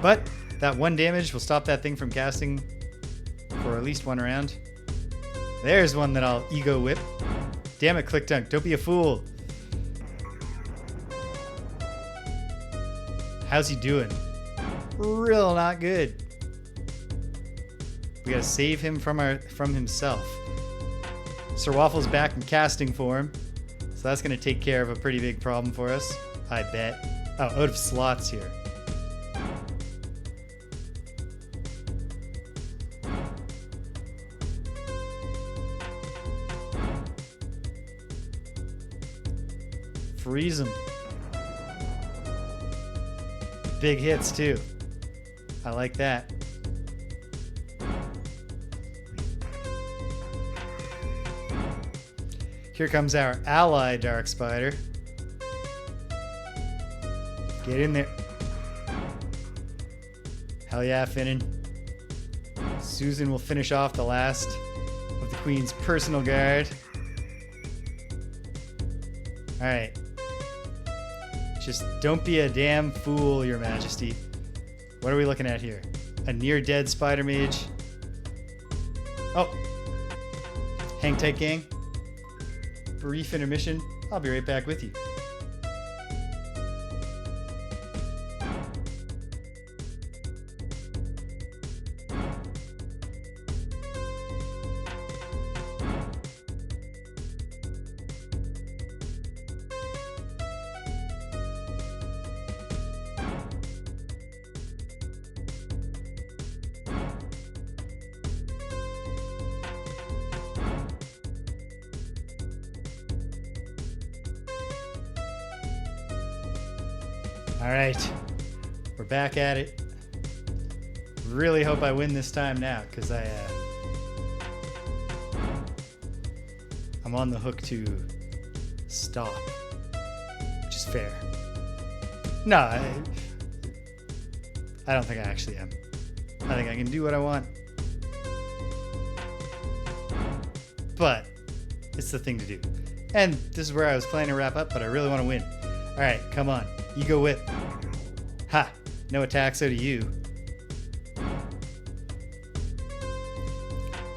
S1: But that one damage will stop that thing from casting for at least one round. There's one that I'll Ego Whip. Damn it, Click Dunk, don't be a fool. How's he doing? Real not good. We gotta save him from himself. Sir Waffle's back in casting form, so that's gonna take care of a pretty big problem for us, I bet. Oh, out of slots here. Freeze him. Big hits too. I like that. Here comes our ally Dark Spider. Get in there. Hell yeah, Finnan. Susan will finish off the last of the Queen's personal guard. Alright. Just don't be a damn fool, Your Majesty. What are we looking at here? A near-dead Spider Mage. Oh. Hang tight, gang. Brief intermission. I'll be right back with you. All right, we're back at it. Really hope I win this time now, because I'm on the hook to stop, which is fair. No, I don't think I actually am. I think I can do what I want. But it's the thing to do. And this is where I was planning to wrap up, but I really want to win. All right, come on. Ego Whip. Ha! No attacks out of you.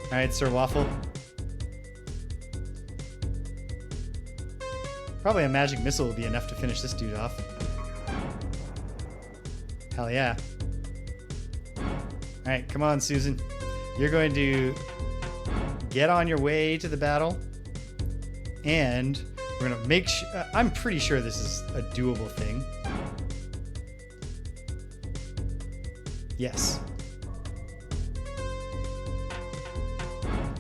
S1: Alright, Sir Waffle. Probably a magic missile will be enough to finish this dude off. Hell yeah. Alright, come on, Susan. You're going to get on your way to the battle. And we're going to make sure... I'm pretty sure this is a doable thing. Yes.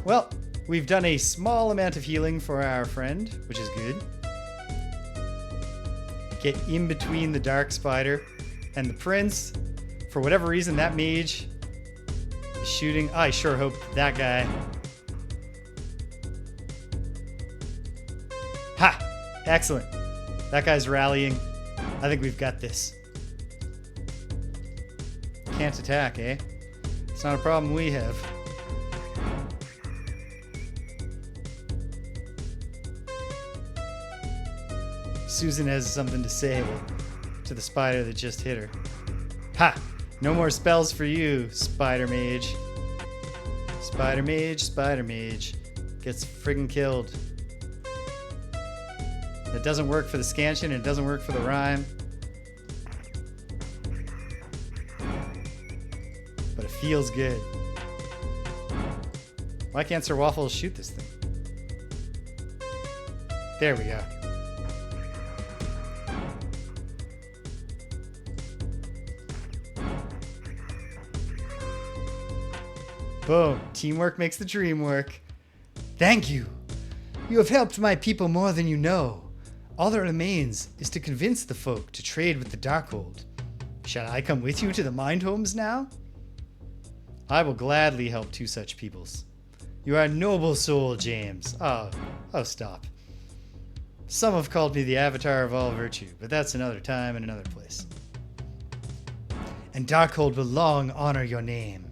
S1: Well, we've done a small amount of healing for our friend, which is good. Get in between the Dark Spider and the Prince. For whatever reason, that mage is shooting. I sure hope that guy... Ha! Excellent. That guy's rallying. I think we've got this. Can't attack, eh? It's not a problem we have. Susan has something to say to the spider that just hit her. Ha! No more spells for you, Spider Mage. Spider Mage gets friggin' killed. It doesn't work for the scansion, and it doesn't work for the rhyme. But it feels good. Why can't Sir Waffles shoot this thing? There we go. Boom. Teamwork makes the dream work.
S2: Thank you. You have helped my people more than you know. All that remains is to convince the folk to trade with the Darkhold. Shall I come with you to the Mind Homes now?
S1: I will gladly help two such peoples. You are a noble soul, James. Oh, stop. Some have called me the avatar of all virtue, but that's another time and another place.
S2: And Darkhold will long honor your name.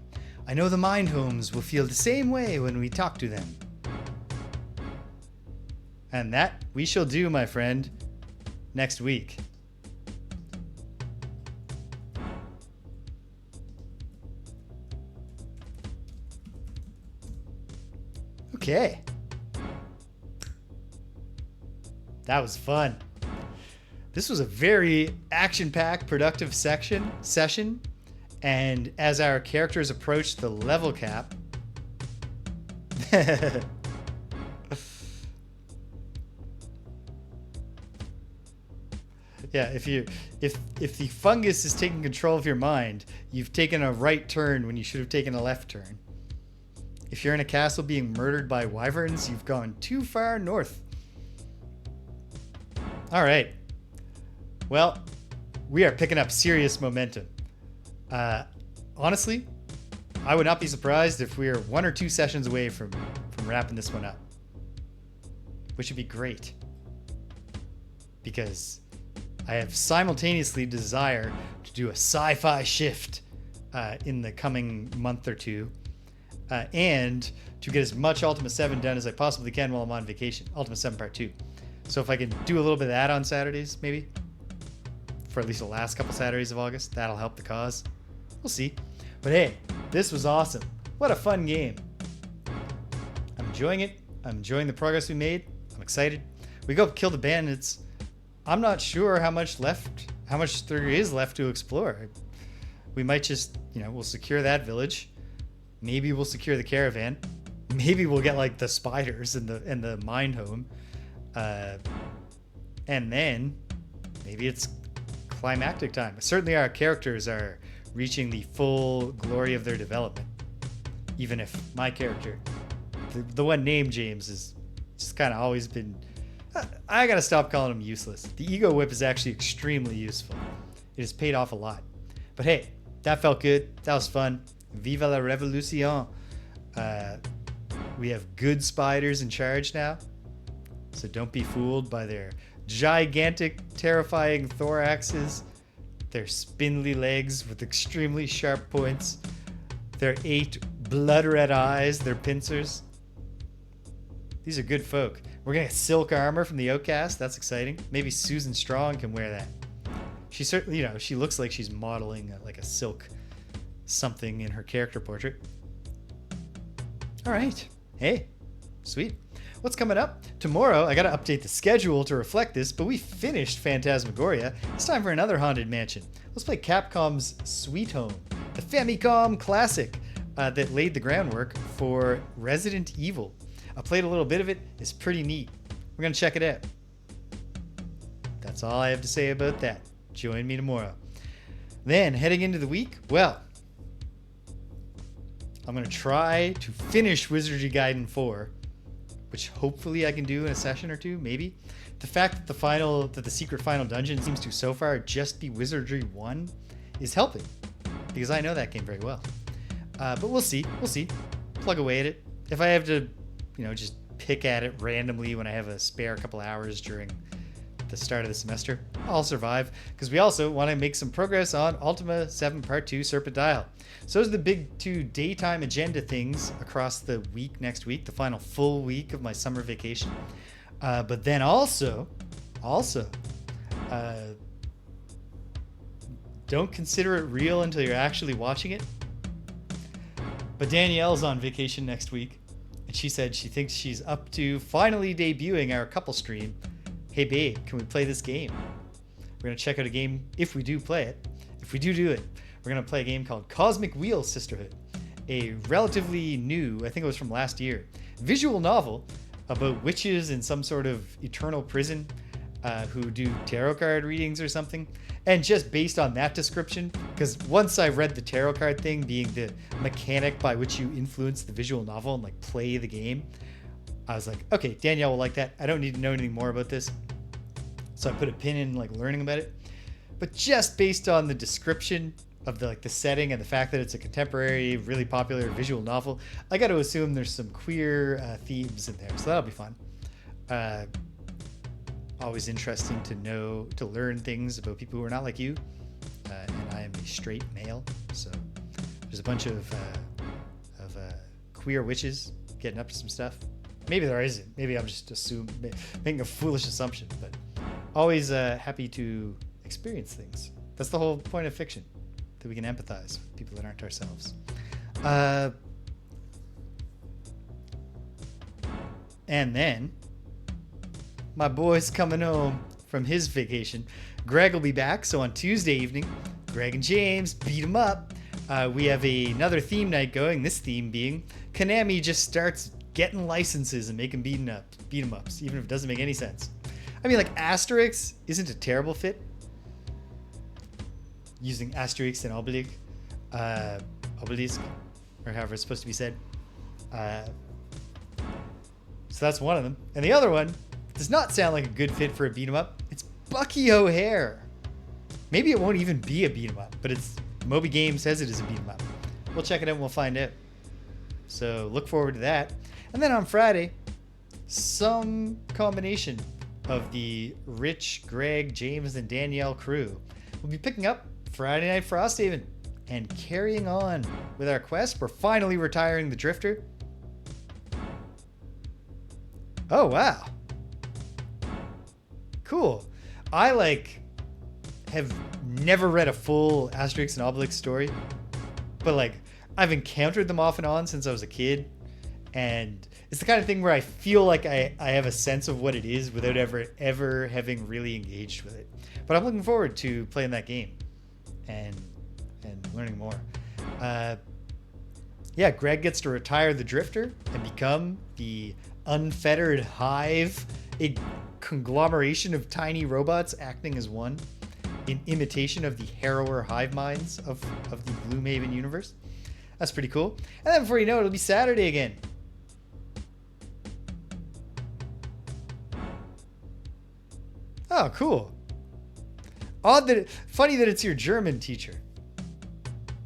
S2: I know the Mind Homes will feel the same way when we talk to them.
S1: And that we shall do, my friend, next week. Okay. That was fun. This was a very action-packed, productive session. And as our characters approach the level cap, yeah, if the fungus is taking control of your mind, you've taken a right turn when you should have taken a left turn. If you're in a castle being murdered by wyverns, you've gone too far north. All right. Well, we are picking up serious momentum. Honestly, I would not be surprised if we are 1 or 2 sessions away from wrapping this one up, which would be great, because I have simultaneously desire to do a sci-fi shift in the coming month or two, and to get as much Ultima 7 done as I possibly can while I'm on vacation. Ultima 7 Part 2. So if I can do a little bit of that on Saturdays, maybe, for at least the last couple Saturdays of August, that'll help the cause. We'll see. But hey, this was awesome. What a fun game. I'm enjoying it. I'm enjoying the progress we made. I'm excited. We go kill the bandits. I'm not sure how much there is left to explore. We might just, we'll secure that village. Maybe we'll secure the caravan. Maybe we'll get like the spiders and the mine home. And then maybe it's climactic time. Certainly our characters are reaching the full glory of their development. Even if my character, the one named James, is just kind of always been... I gotta stop calling him useless. The ego whip is actually extremely useful. It has paid off a lot. But hey, that felt good. That was fun. Viva la Revolución. We have good spiders in charge now. So don't be fooled by their gigantic, terrifying thoraxes, their spindly legs with extremely sharp points, their 8 blood-red eyes, their pincers. These are good folk. We're gonna get silk armor from the Outcast. That's exciting. Maybe Susan Strong can wear that. She certainly, she looks like she's modeling like a silk something in her character portrait. All right. Hey, sweet. What's coming up? Tomorrow, I gotta update the schedule to reflect this, but we finished Phantasmagoria. It's time for another Haunted Mansion. Let's play Capcom's Sweet Home, the Famicom classic that laid the groundwork for Resident Evil. I played a little bit of it. It's pretty neat. We're gonna check it out. That's all I have to say about that. Join me tomorrow. Then, heading into the week, well, I'm gonna try to finish Wizardry Gaiden 4, which hopefully I can do in a session or two, maybe. The fact that the secret final dungeon seems to so far just be Wizardry 1 is helping, because I know that game very well. But we'll see. Plug away at it. If I have to, just pick at it randomly when I have a spare couple hours during the start of the semester, I'll survive, because we also want to make some progress on Ultima 7 Part 2 Serpent Isle. So those are the big 2 daytime agenda things across the week next week, the final full week of my summer vacation. But then also, don't consider it real until you're actually watching it. But Danielle's on vacation next week, and she said she thinks she's up to finally debuting our couple stream, hey babe, can we play this game? We're going to check out a game if we do play it. If we do it, we're going to play a game called Cosmic Wheel Sisterhood, a relatively new, I think it was from last year, visual novel about witches in some sort of eternal prison who do tarot card readings or something. And just based on that description, because once I read the tarot card thing being the mechanic by which you influence the visual novel and like play the game, I was like, okay, Danielle will like that. I don't need to know anything more about this. So I put a pin in like learning about it. But just based on the description of the setting and the fact that it's a contemporary, really popular visual novel, I got to assume there's some queer themes in there. So that'll be fun. Always interesting to learn things about people who are not like you. And I am a straight male, so there's a bunch of queer witches getting up to some stuff. Maybe there isn't. Maybe I'm just making a foolish assumption, but always happy to experience things. That's the whole point of fiction, that we can empathize with people that aren't ourselves. And then my boy's coming home from his vacation. Greg will be back, so on Tuesday evening, Greg and James beat him up. We have another theme night going, this theme being Konami just starts getting licenses and making beat 'em ups, even if it doesn't make any sense. I mean, like, Asterix isn't a terrible fit. Using Asterix and Obelisk, or however it's supposed to be said. So that's one of them. And the other one does not sound like a good fit for a beat 'em up. It's Bucky O'Hare. Maybe it won't even be a beat 'em up, but Moby Games says it is a beat 'em up. We'll check it out and we'll find out. So look forward to that. And then on Friday, some combination of the Rich, Greg, James, and Danielle crew will be picking up Friday Night Frosthaven and carrying on with our quest. We're finally retiring the Drifter. Oh, wow. Cool. I have never read a full Asterix and Obelix story, but I've encountered them off and on since I was a kid, and it's the kind of thing where I feel like I have a sense of what it is without ever having really engaged with it. But I'm looking forward to playing that game and learning more. Greg gets to retire the Drifter and become the unfettered hive, a conglomeration of tiny robots acting as one in imitation of the harrower hive minds of the Gloomhaven universe. That's pretty cool. And then before you know it, it'll be Saturday again. Oh, cool. Funny that it's your German teacher.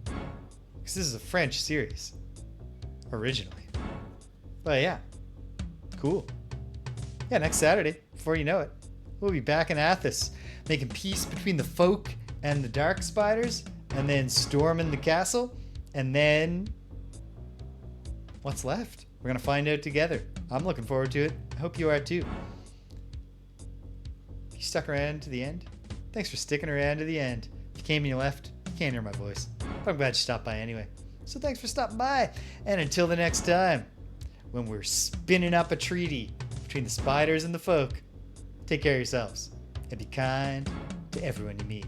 S1: Because this is a French series. Originally. But yeah. Cool. Yeah, next Saturday, before you know it, we'll be back in Athos, making peace between the folk and the dark spiders, and then storming the castle, and then what's left? We're going to find out together. I'm looking forward to it. I hope you are too. You stuck around to the end? Thanks for sticking around to the end. If you came and you left, you can't hear my voice. But I'm glad you stopped by anyway. So thanks for stopping by. And until the next time, when we're spinning up a treaty between the spiders and the folk, take care of yourselves and be kind to everyone you meet.